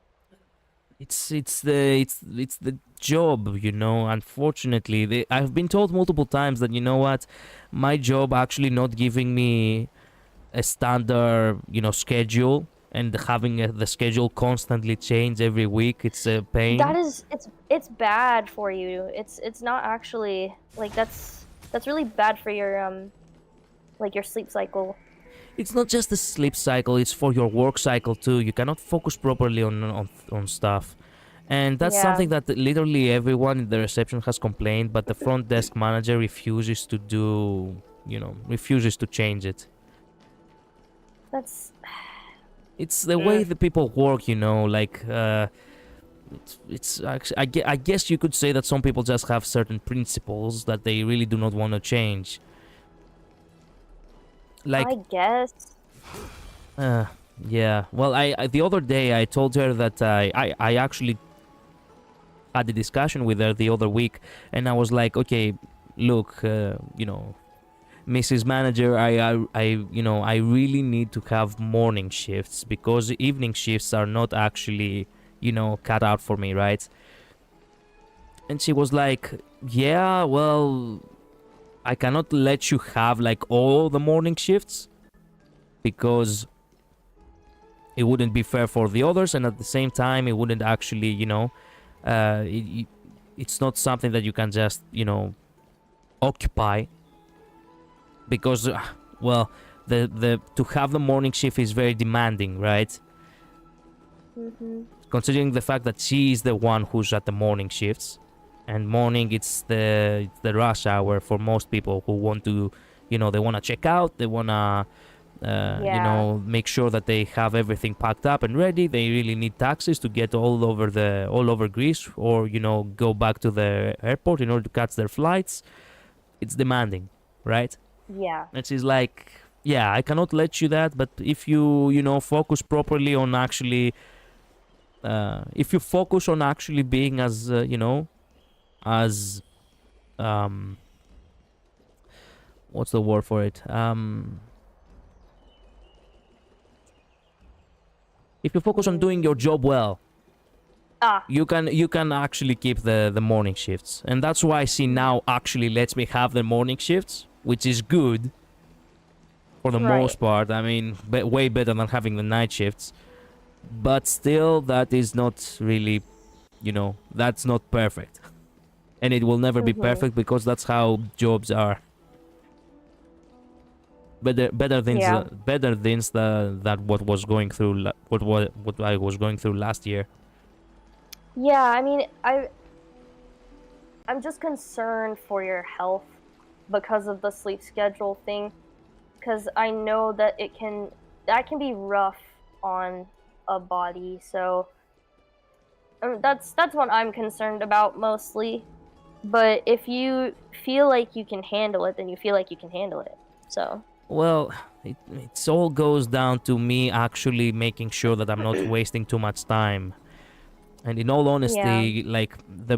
It's the job, Unfortunately, I've been told multiple times that what, my job actually not giving me a standard schedule and having the schedule constantly change every week, it's a pain. That is, it's bad for you. It's not actually like that's really bad for your like your sleep cycle. It's not just the sleep cycle, it's for your work cycle too. You cannot focus properly on stuff. And that's something that literally everyone in the reception has complained, but the front desk manager refuses to do, refuses to change it. It's the way the people work, like, it's actually, I guess you could say that some people just have certain principles that they really do not want to change. Like, I guess. Yeah. Well, I the other day I told her that I actually had a discussion with her the other week, and I was like, okay, look, Mrs. Manager, I really need to have morning shifts because evening shifts are not actually, cut out for me, right? And she was like, yeah, well, I cannot let you have like all the morning shifts because it wouldn't be fair for the others, and at the same time, it wouldn't actually, it's not something that you can just, occupy. Because, well, the to have the morning shift is very demanding, right? Considering the fact that she is the one who's at the morning shifts, and morning it's the rush hour for most people who want to, they want to check out, they want to, make sure that they have everything packed up and ready. They really need taxis to get all over Greece, or go back to the airport in order to catch their flights. It's demanding, right? Yeah. And she's like, yeah, I cannot let you that, but if you, focus properly on actually, if you focus on actually being as, as, what's the word for it? If you focus on doing your job well, you can actually keep the morning shifts. And that's why she now actually lets me have the morning shifts, which is good for the most part. I mean, way better than having the night shifts. But still, that is not really, that's not perfect. And it will never be perfect because that's how jobs are. Better things that what was going through what I was going through last year. Yeah, I mean, I'm just concerned for your health because of the sleep schedule thing, because I know that that can be rough on a body. So that's what I'm concerned about mostly. But if you feel like you can handle it, then you feel like you can handle it. So. Well, it all goes down to me actually making sure that I'm not wasting too much time. And in all honesty, like the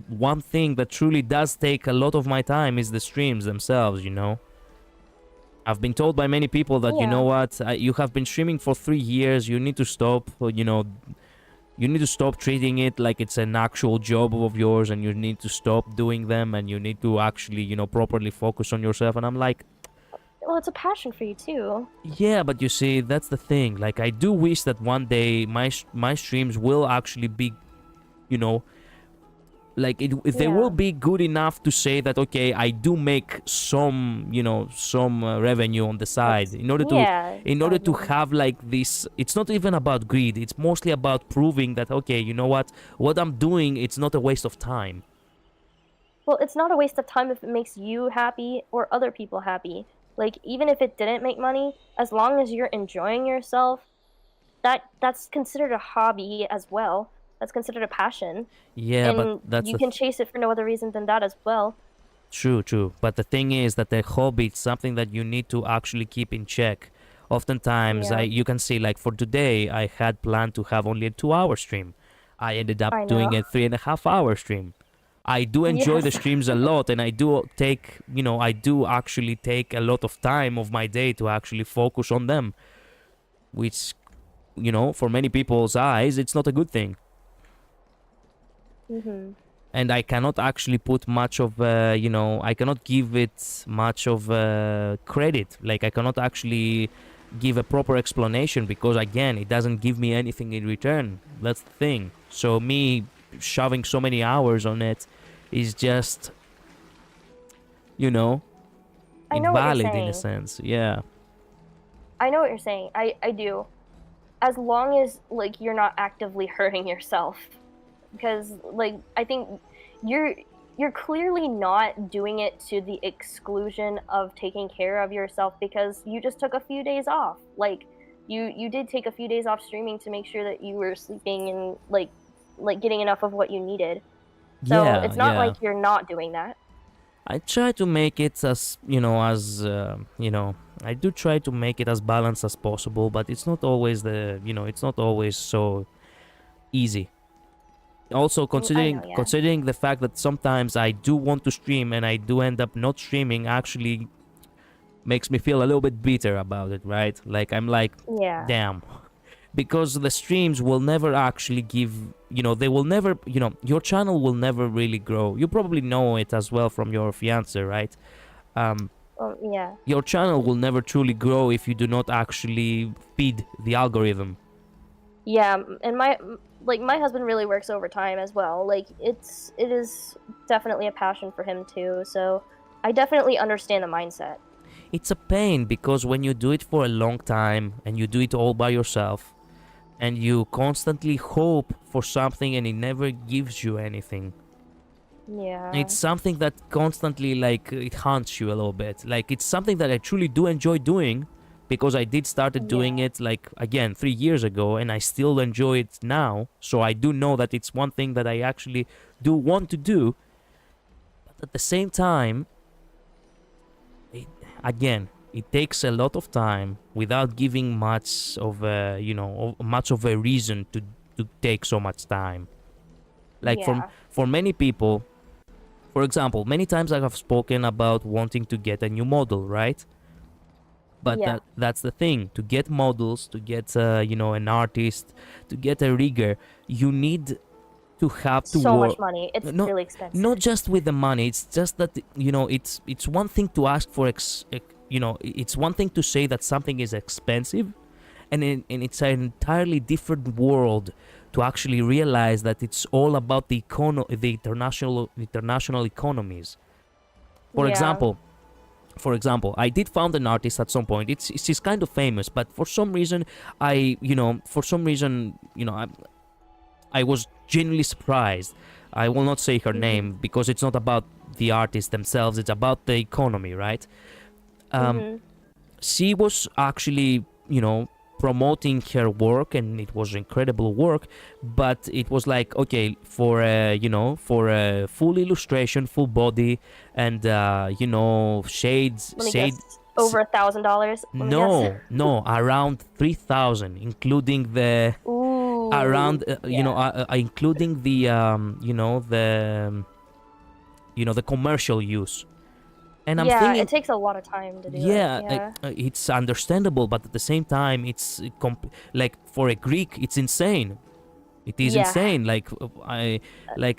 one thing that truly does take a lot of my time is the streams themselves, I've been told by many people that, you know what, you have been streaming for 3 years, you need to stop, you need to stop treating it like it's an actual job of yours, and you need to stop doing them, and you need to actually, properly focus on yourself. And I'm like, well, it's a passion for you too. Yeah, but you see, that's the thing. Like, I do wish that one day my streams will actually be, like they will be good enough to say that, okay, I do make some, some revenue on the side in order to have like this. It's not even about greed. It's mostly about proving that, okay, you know what I'm doing, it's not a waste of time. Well, it's not a waste of time if it makes you happy or other people happy. Like, even if it didn't make money, as long as you're enjoying yourself, that's considered a hobby as well. That's considered a passion. Yeah, and but you can chase it for no other reason than that as well. True. But the thing is that the hobby is something that you need to actually keep in check. Oftentimes, you can see, like for today, I had planned to have only a 2-hour stream. I ended up doing a 3.5-hour stream. I do enjoy the streams a lot, and I do take, actually take a lot of time of my day to actually focus on them, which, for many people's eyes, it's not a good thing. And I cannot actually put much of, I cannot give it much of credit. Like, I cannot actually give a proper explanation, because again, it doesn't give me anything in return. That's the thing. So me shoving so many hours on it is just, you know, I know what you're invalid in a saying. sense. Yeah. I know what you're saying. I do. As long as like you're not actively hurting yourself, because like I think you're clearly not doing it to the exclusion of taking care of yourself, because you just took a few days off. Like you did take a few days off streaming to make sure that you were sleeping and like getting enough of what you needed. So Yeah, it's not yeah. like you're not doing that. I try to make it as, you know, I do try to make it as balanced as possible, but it's not always it's not always so easy. Also, considering the fact that sometimes I do want to stream and I do end up not streaming, actually makes me feel a little bit bitter about it, right? Like, I'm like, Yeah. damn. Because the streams will never actually give, they will never, your channel will never really grow. You probably know it as well from your fiancé, right? Yeah. Your channel will never truly grow if you do not actually feed the algorithm. Yeah, and my husband really works overtime as well. Like it is definitely a passion for him too. So I definitely understand the mindset. It's a pain because when you do it for a long time and you do it all by yourself and you constantly hope for something and it never gives you anything. Yeah. It's something that constantly, like, it haunts you a little bit. Like, it's something that I truly do enjoy doing because I did started doing it, like, again, 3 years ago, and I still enjoy it now. So I do know that it's one thing that I actually do want to do. But at the same time, it takes a lot of time without giving much of a, much of a reason to take so much time. Like, for many people, for example, many times I have spoken about wanting to get a new model, right? But that's the thing. To get models, to get, an artist, to get a rigger, you need to have to so work. much money. It's really expensive. Not just with the money. It's just that, it's one thing to ask for, it's one thing to say that something is expensive, and it's an entirely different world to actually realize that it's all about the international economies. For example, I did found an artist at some point. She's kind of famous, but for some reason, I was genuinely surprised. I will not say her name because it's not about the artists themselves. It's about the economy, right? She was actually, promoting her work, and it was incredible work, but it was like, okay, for a full illustration, full body, and shades over $1,000. No, around 3,000, including the including the commercial use. And I'm thinking, it takes a lot of time to do it's understandable, but at the same time, it's like, for a Greek, it's insane. It is insane. An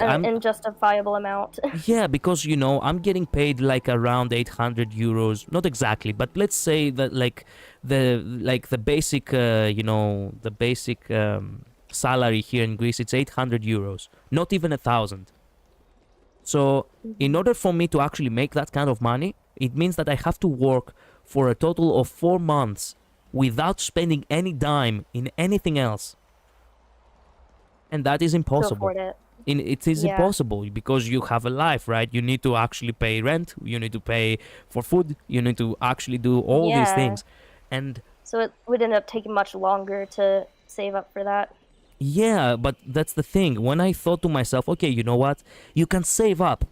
unjustifiable amount. Yeah, because I'm getting paid like around 800 euros. Not exactly, but let's say that the basic salary here in Greece, it's 800 euros, not even 1,000. So in order for me to actually make that kind of money, it means that I have to work for a total of 4 months without spending any dime in anything else. And that is impossible. To afford it. It is impossible because you have a life, right? You need to actually pay rent. You need to pay for food. You need to actually do all these things. And so it would end up taking much longer to save up for that. Yeah, but that's the thing. When I thought to myself, okay, you know what? You can save up.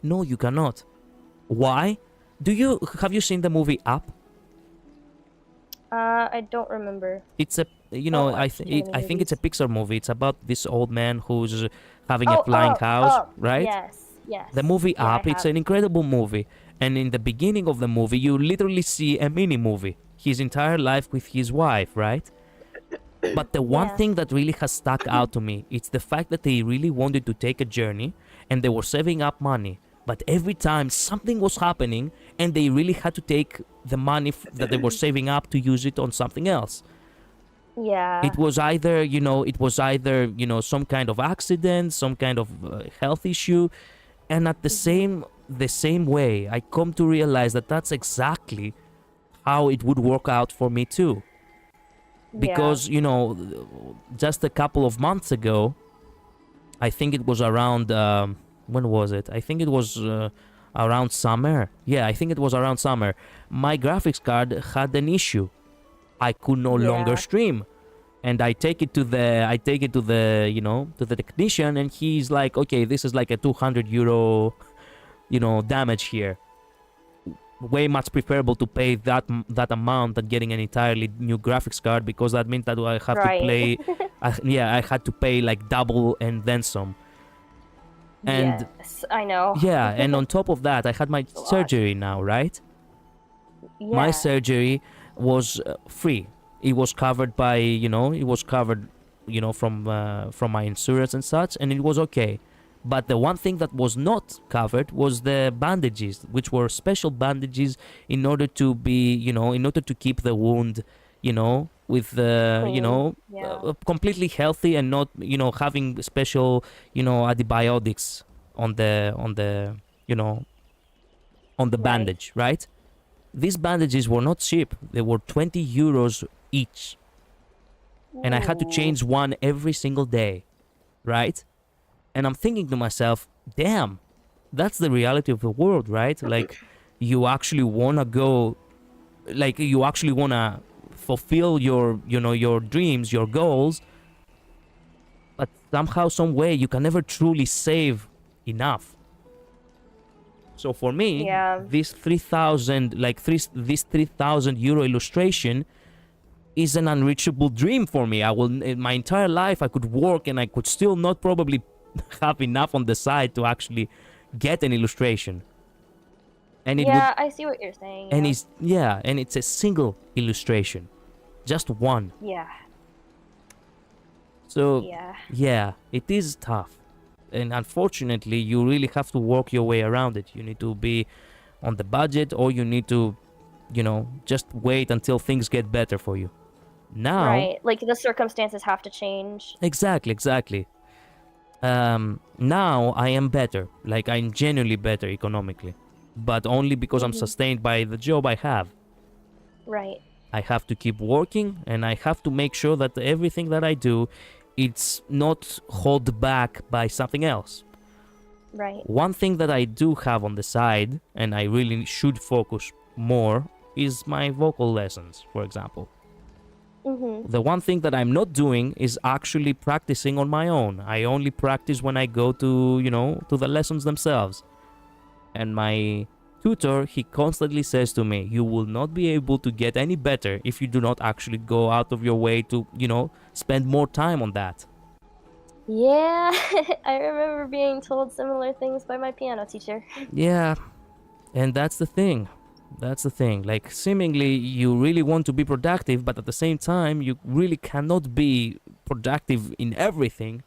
No, you cannot. Why? Have you seen the movie Up? I don't remember. It's a, I think it's a Pixar movie. It's about this old man who's having a flying house, right? Yes. The movie Up, it's an incredible movie. And in the beginning of the movie, you literally see a mini movie. His entire life with his wife, right? But the one thing that really has stuck out to me, it's the fact that they really wanted to take a journey and they were saving up money But every time something was happening, and they really had to take the money that they were saving up to use it on something else. Yeah. It was either, some kind of accident, some kind of health issue, and at the same way, I come to realize that that's exactly how it would work out for me too. Because, just a couple of months ago, I think it was around, when was it? I think it was around summer. Yeah, I think it was around summer. My graphics card had an issue. I could no longer stream. And I take it to the technician, and he's like, okay, this is like a €200, damage here. Way much preferable to pay that amount than getting an entirely new graphics card, because that means that I have to play. I had to pay like double and then some. And yes, I know. Yeah, and on top of that, I had my surgery now, right? Yeah. My surgery was free. It was covered by, from my insurance and such, and it was okay. But the one thing that was not covered was the bandages, which were special bandages in order to be, in order to keep the wound, with the, completely healthy, and not, having special, antibiotics on the bandage, right? These bandages were not cheap. They were €20 each. And I had to change one every single day, right? And I'm thinking to myself, damn, that's the reality of the world, right? Like, you actually want to go, like, you actually want to fulfill your, your dreams, your goals, but somehow, some way, you can never truly save enough. So for me, this 3,000, this €3,000 illustration is an unreachable dream for me. In my entire life, I could work, and I could still not probably have enough on the side to actually get an illustration. And I see what you're saying. And it's a single illustration, just one. Yeah. So it is tough. And unfortunately, you really have to work your way around it. You need to be on the budget, or you need to, just wait until things get better for you. Now, right, like the circumstances have to change. Exactly. Now I am better. Like, I'm genuinely better economically, but only because I'm sustained by the job I have. Right. I have to keep working, and I have to make sure that everything that I do, it's not held back by something else. Right. One thing that I do have on the side, and I really should focus more, is my vocal lessons, for example. The one thing that I'm not doing is actually practicing on my own. I only practice when I go to, to the lessons themselves. And my tutor, he constantly says to me, you will not be able to get any better if you do not actually go out of your way to, spend more time on that. Yeah, I remember being told similar things by my piano teacher. Yeah, and that's the thing. Like, seemingly you really want to be productive, but at the same time you really cannot be productive in everything.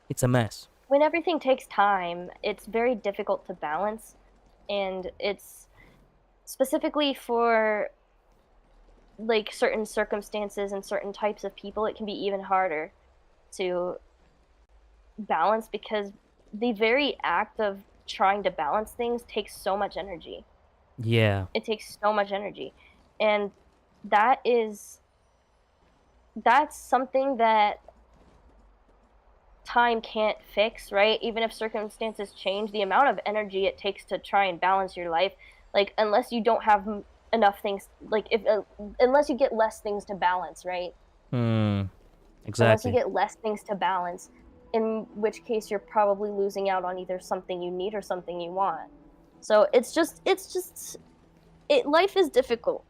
It's a mess. When everything takes time, it's very difficult to balance, and it's specifically for like certain circumstances and certain types of people, it can be even harder to balance, because the very act of trying to balance things takes so much energy. Yeah. It takes so much energy. And that's something that time can't fix, right? Even if circumstances change, the amount of energy it takes to try and balance your life, like, unless you don't have enough things, like, unless you get less things to balance, right? Exactly. Unless you get less things to balance, in which case you're probably losing out on either something you need or something you want. So life is difficult.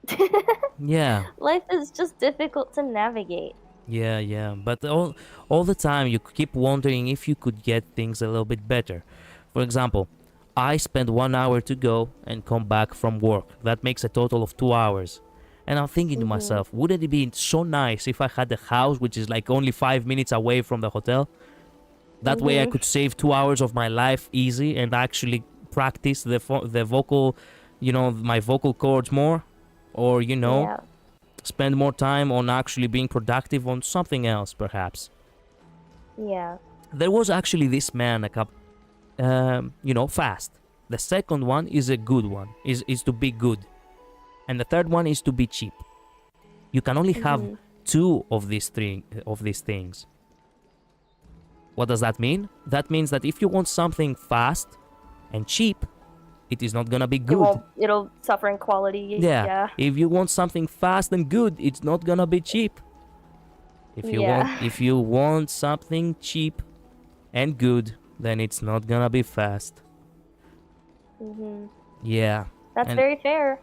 Yeah. Life is just difficult to navigate. Yeah. But all the time you keep wondering if you could get things a little bit better. For example, I spend 1 hour to go and come back from work. That makes a total of 2 hours. And I'm thinking to myself, wouldn't it be so nice if I had a house which is like only 5 minutes away from the hotel? That way I could save 2 hours of my life easy and actually practice the vocal, you know, my vocal cords more, or, you know, spend more time on actually being productive on something else, perhaps. Yeah. There was actually this man, you know, fast. The second one is a good one, is to be good. And the third one is to be cheap. You can only have 2 of these things. What does that mean? That means that if you want something fast and cheap, it is not gonna be good. It'll suffer in quality. Yeah. If you want something fast and good, it's not gonna be cheap. If you want something cheap and good, then it's not gonna be fast. Yeah. That's very fair.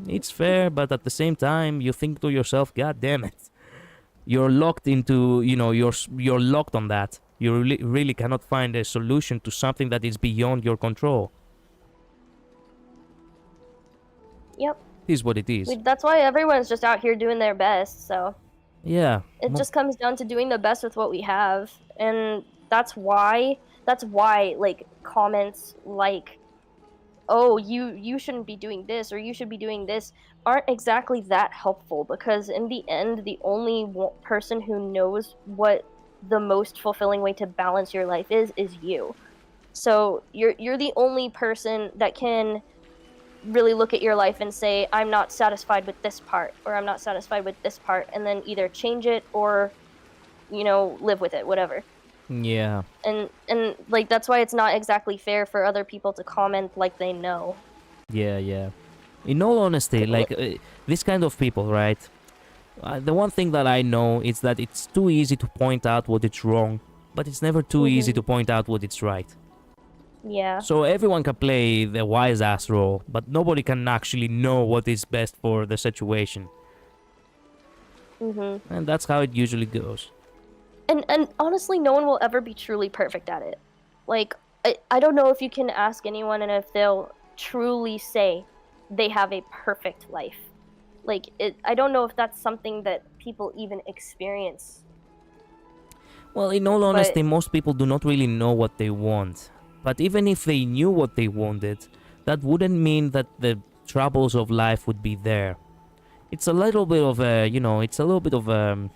It's fair, but at the same time, you think to yourself, God damn it. You're locked into, you know, you're locked on that. You really cannot find a solution to something that is beyond your control. Yep. It is what it is. That's why everyone's just out here doing their best, so... Yeah. It just comes down to doing the best with what we have. And that's why, like, comments like, oh, you shouldn't be doing this, or you should be doing this, aren't exactly that helpful, because in the end, the only person who knows what the most fulfilling way to balance your life is you. So you're the only person that can really look at your life and say, I'm not satisfied with this part, or I'm not satisfied with this part, and then either change it or, you know, live with it, whatever. Yeah. And like, that's why it's not exactly fair for other people to comment like they know. Yeah. In all honesty, like, this kind of people, right? The one thing that I know is that it's too easy to point out what is wrong, but it's never too easy to point out what is right. Yeah. So everyone can play the wise ass role, but nobody can actually know what is best for the situation. And that's how it usually goes. And honestly, no one will ever be truly perfect at it. Like, I don't know if you can ask anyone and if they'll truly say they have a perfect life. Like, I don't know if that's something that people even experience. Well, in all honesty, most people do not really know what they want. But even if they knew what they wanted, that wouldn't mean that the troubles of life would be there. It's a little bit of a, you know, it's a little bit of a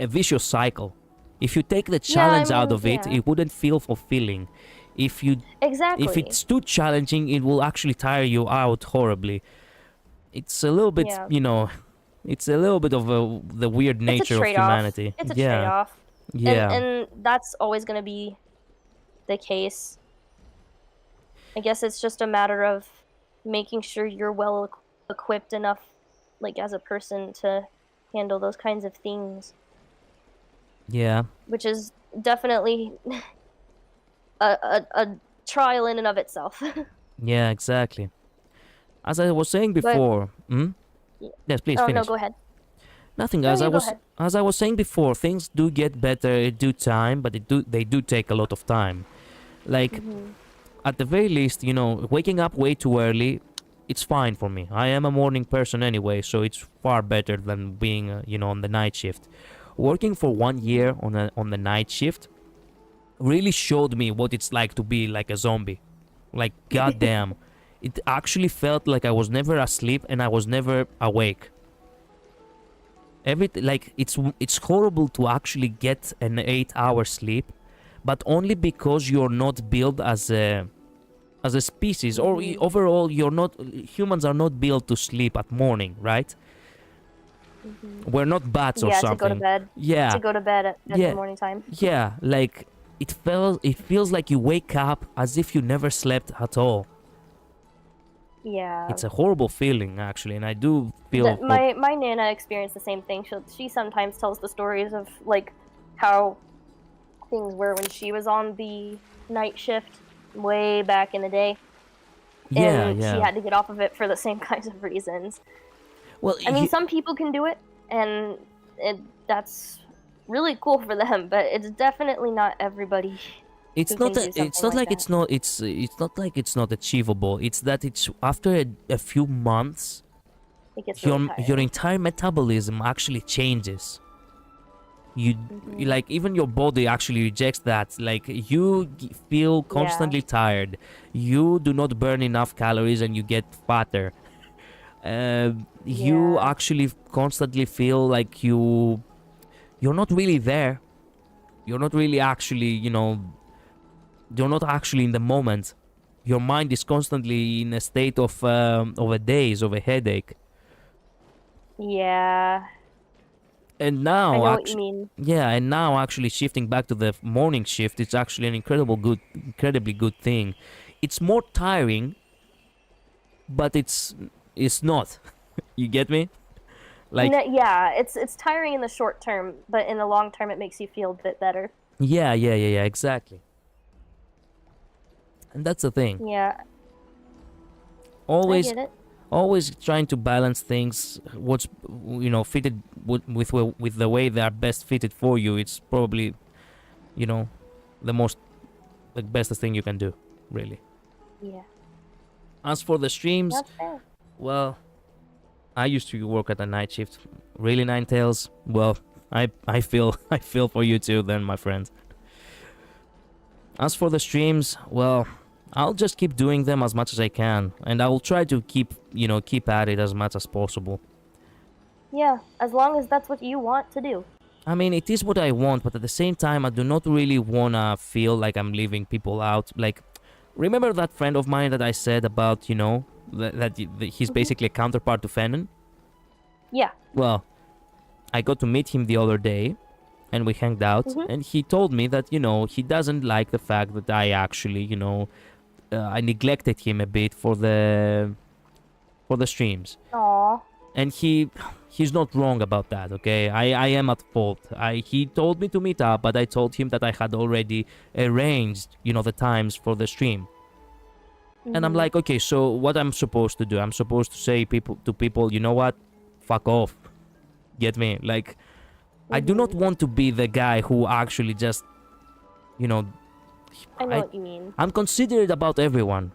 vicious cycle. If you take the challenge out of it, it wouldn't feel fulfilling. If it's too challenging, it will actually tire you out horribly. It's a little bit, you know, it's a little bit of the weird nature of humanity. It's a trade-off. Yeah. And that's always going to be the case. I guess it's just a matter of making sure you're well equipped enough, like, as a person to handle those kinds of things. Yeah. Which is definitely a trial in and of itself. Yeah, exactly. As I was saying before, yes, please finish. No, go ahead. Nothing. No, as I was saying before, things do get better in due time, but they do take a lot of time. Like, at the very least, you know, waking up way too early, it's fine for me. I am a morning person anyway, so it's far better than being, you know, on the night shift. Working for 1 year on the night shift really showed me what it's like to be like a zombie. Like, goddamn. It actually felt like I was never asleep and I was never awake. It's horrible to actually get an 8-hour sleep, but only because you're not built as a species, or overall humans are not built to sleep at morning, right? We're not bats or something. To go to bed. Yeah. To go to bed at the morning time. Yeah, like it feels like you wake up as if you never slept at all. Yeah. It's a horrible feeling, actually, and I do feel... My Nana experienced the same thing. She sometimes tells the stories of, like, how things were when she was on the night shift way back in the day. And she had to get off of it for the same kinds of reasons. Well, I mean, some people can do it, and that's really cool for them, but it's definitely not everybody. It's not like it's not achievable. It's that it's after a few months, it gets really your entire metabolism actually changes. You like even your body actually rejects that. Like you feel constantly tired. You do not burn enough calories and you get fatter. You actually constantly feel like you're not really there. You're not really actually, you're not actually in the moment. Your mind is constantly in a state of a daze, of a headache. Yeah. And now, I know what you mean. yeah, and now actually shifting back to the morning shift, it's actually an incredibly good thing. It's more tiring, but it's not. You get me? Like Yeah, it's tiring in the short term, but in the long term, it makes you feel a bit better. yeah, exactly. And that's the thing. Yeah. Always I get it. always trying to balance things, what's fitted with the way they are best fitted for you. It's probably the bestest thing you can do, really. Yeah. As for the streams, That's fair. well, I used to work at a night shift. Really, Ninetales? Well, I feel I feel for you too then, my friend. As for the streams, well, I'll just keep doing them as much as I can, and I will try to keep at it as much as possible. Yeah, as long as that's what you want to do. I mean, it is what I want, but at the same time, I do not really wanna feel like I'm leaving people out. Like, remember that friend of mine that I said about, that he's basically a counterpart to Fennon? Yeah. Well, I got to meet him the other day, and we hanged out, and he told me that, he doesn't like the fact that I actually, I neglected him a bit for the streams. Aww. And he's not wrong about that, okay? I am at fault. He told me to meet up, but I told him that I had already arranged, the times for the stream. And I'm like, okay, so what I'm supposed to do? I'm supposed to say to people, you know what? Fuck off. Get me? Like, I do not want to be the guy who actually just, I know what you mean. I'm considerate about everyone,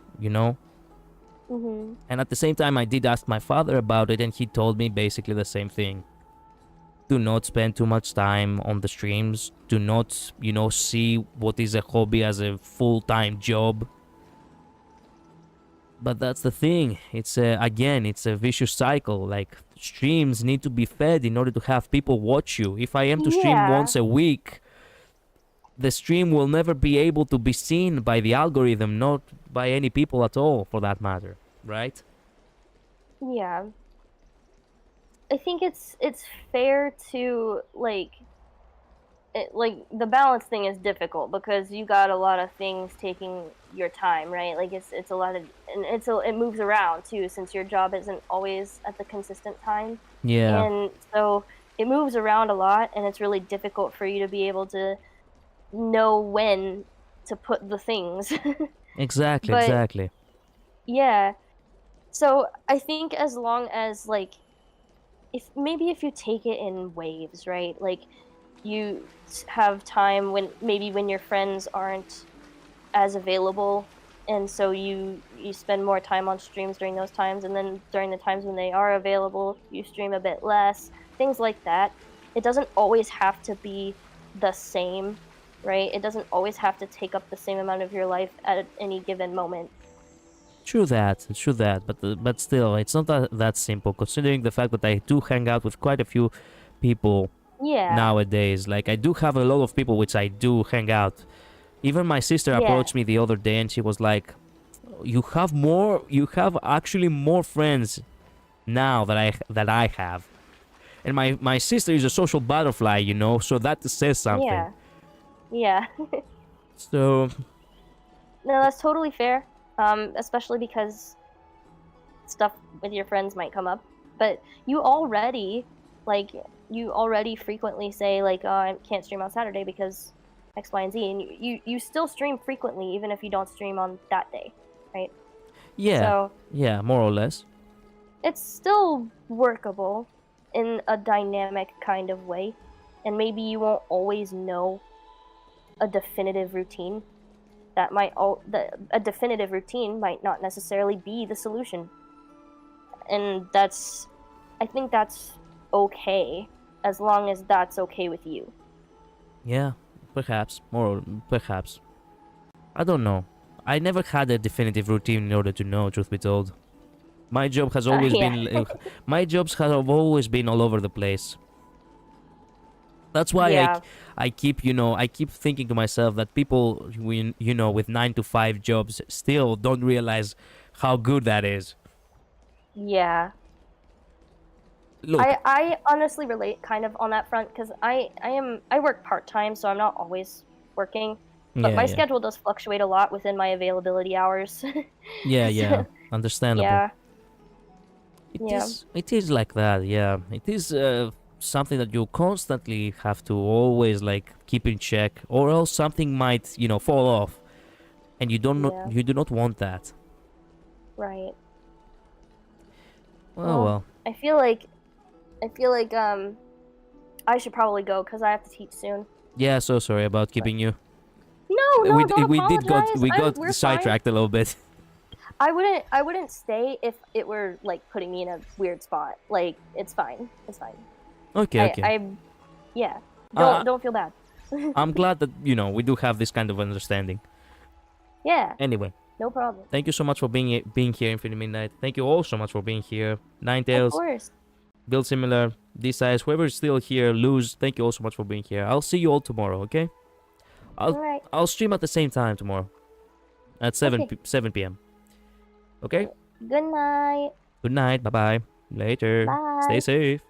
And at the same time, I did ask my father about it, and he told me basically the same thing. Do not spend too much time on the streams. Do not, see what is a hobby as a full-time job. But that's the thing. It's it's a vicious cycle. Like, streams need to be fed in order to have people watch you. If I am to stream once a week, the stream will never be able to be seen by the algorithm, not by any people at all, for that matter, right? Yeah. I think it's fair to the balance thing is difficult because you got a lot of things taking your time, right? Like it's a lot of, and it moves around too, since your job isn't always at the consistent time. Yeah. And so it moves around a lot, and it's really difficult for you to be able to know when to put the things. Exactly. Yeah. So I think as long as if you take it in waves, right? Like you have time when your friends aren't as available, and so you spend more time on streams during those times, and then during the times when they are available, you stream a bit less. Things like that. It doesn't always have to be the same, right? It doesn't always have to take up the same amount of your life at any given moment. True that, but still, it's not that simple, considering the fact that I do hang out with quite a few people nowadays. Like, I do have a lot of people which I do hang out. Even my sister approached me the other day, and she was like, you have actually more friends now that I have. And my sister is a social butterfly, so that says something. Yeah. So... No, that's totally fair. Especially because stuff with your friends might come up. But you already frequently say, oh, I can't stream on Saturday because X, Y, and Z. And you still stream frequently, even if you don't stream on that day, right? Yeah. So, yeah, more or less. It's still workable in a dynamic kind of way. And maybe you won't always know a definitive routine. A definitive routine might not necessarily be the solution. And I think that's okay, as long as that's okay with you. Yeah, perhaps. More, perhaps. I don't know. I never had a definitive routine in order to know, truth be told. My job has always been... my jobs have always been all over the place. That's why I keep, you know, I keep thinking to myself that people, you know, with 9 to 5 jobs still don't realize how good that is. Yeah. Look, I honestly relate kind of on that front because I work part-time, so I'm not always working. But my schedule does fluctuate a lot within my availability hours. yeah, understandable. Yeah. It is like that, yeah. It is something that you constantly have to always like keep in check, or else something might, you know, fall off, and you you do not want that. Right. Well. I feel like I should probably go because I have to teach soon. Yeah, so sorry about keeping you. No, don't apologize. We got we're sidetracked a little bit. I wouldn't stay if it were like putting me in a weird spot. Like it's fine. Okay. Yeah. Don't feel bad. I'm glad that, you know, we do have this kind of understanding. Yeah. Anyway. No problem. Thank you so much for being here, Infinite Midnight. Thank you all so much for being here. Ninetales. Of course. Build Similar, D-Size, whoever's still here, Lose, thank you all so much for being here. I'll see you all tomorrow, okay? I'll stream at the same time tomorrow. At 7 p.m. Okay? Good night. Good night. Bye-bye. Later. Bye. Stay safe.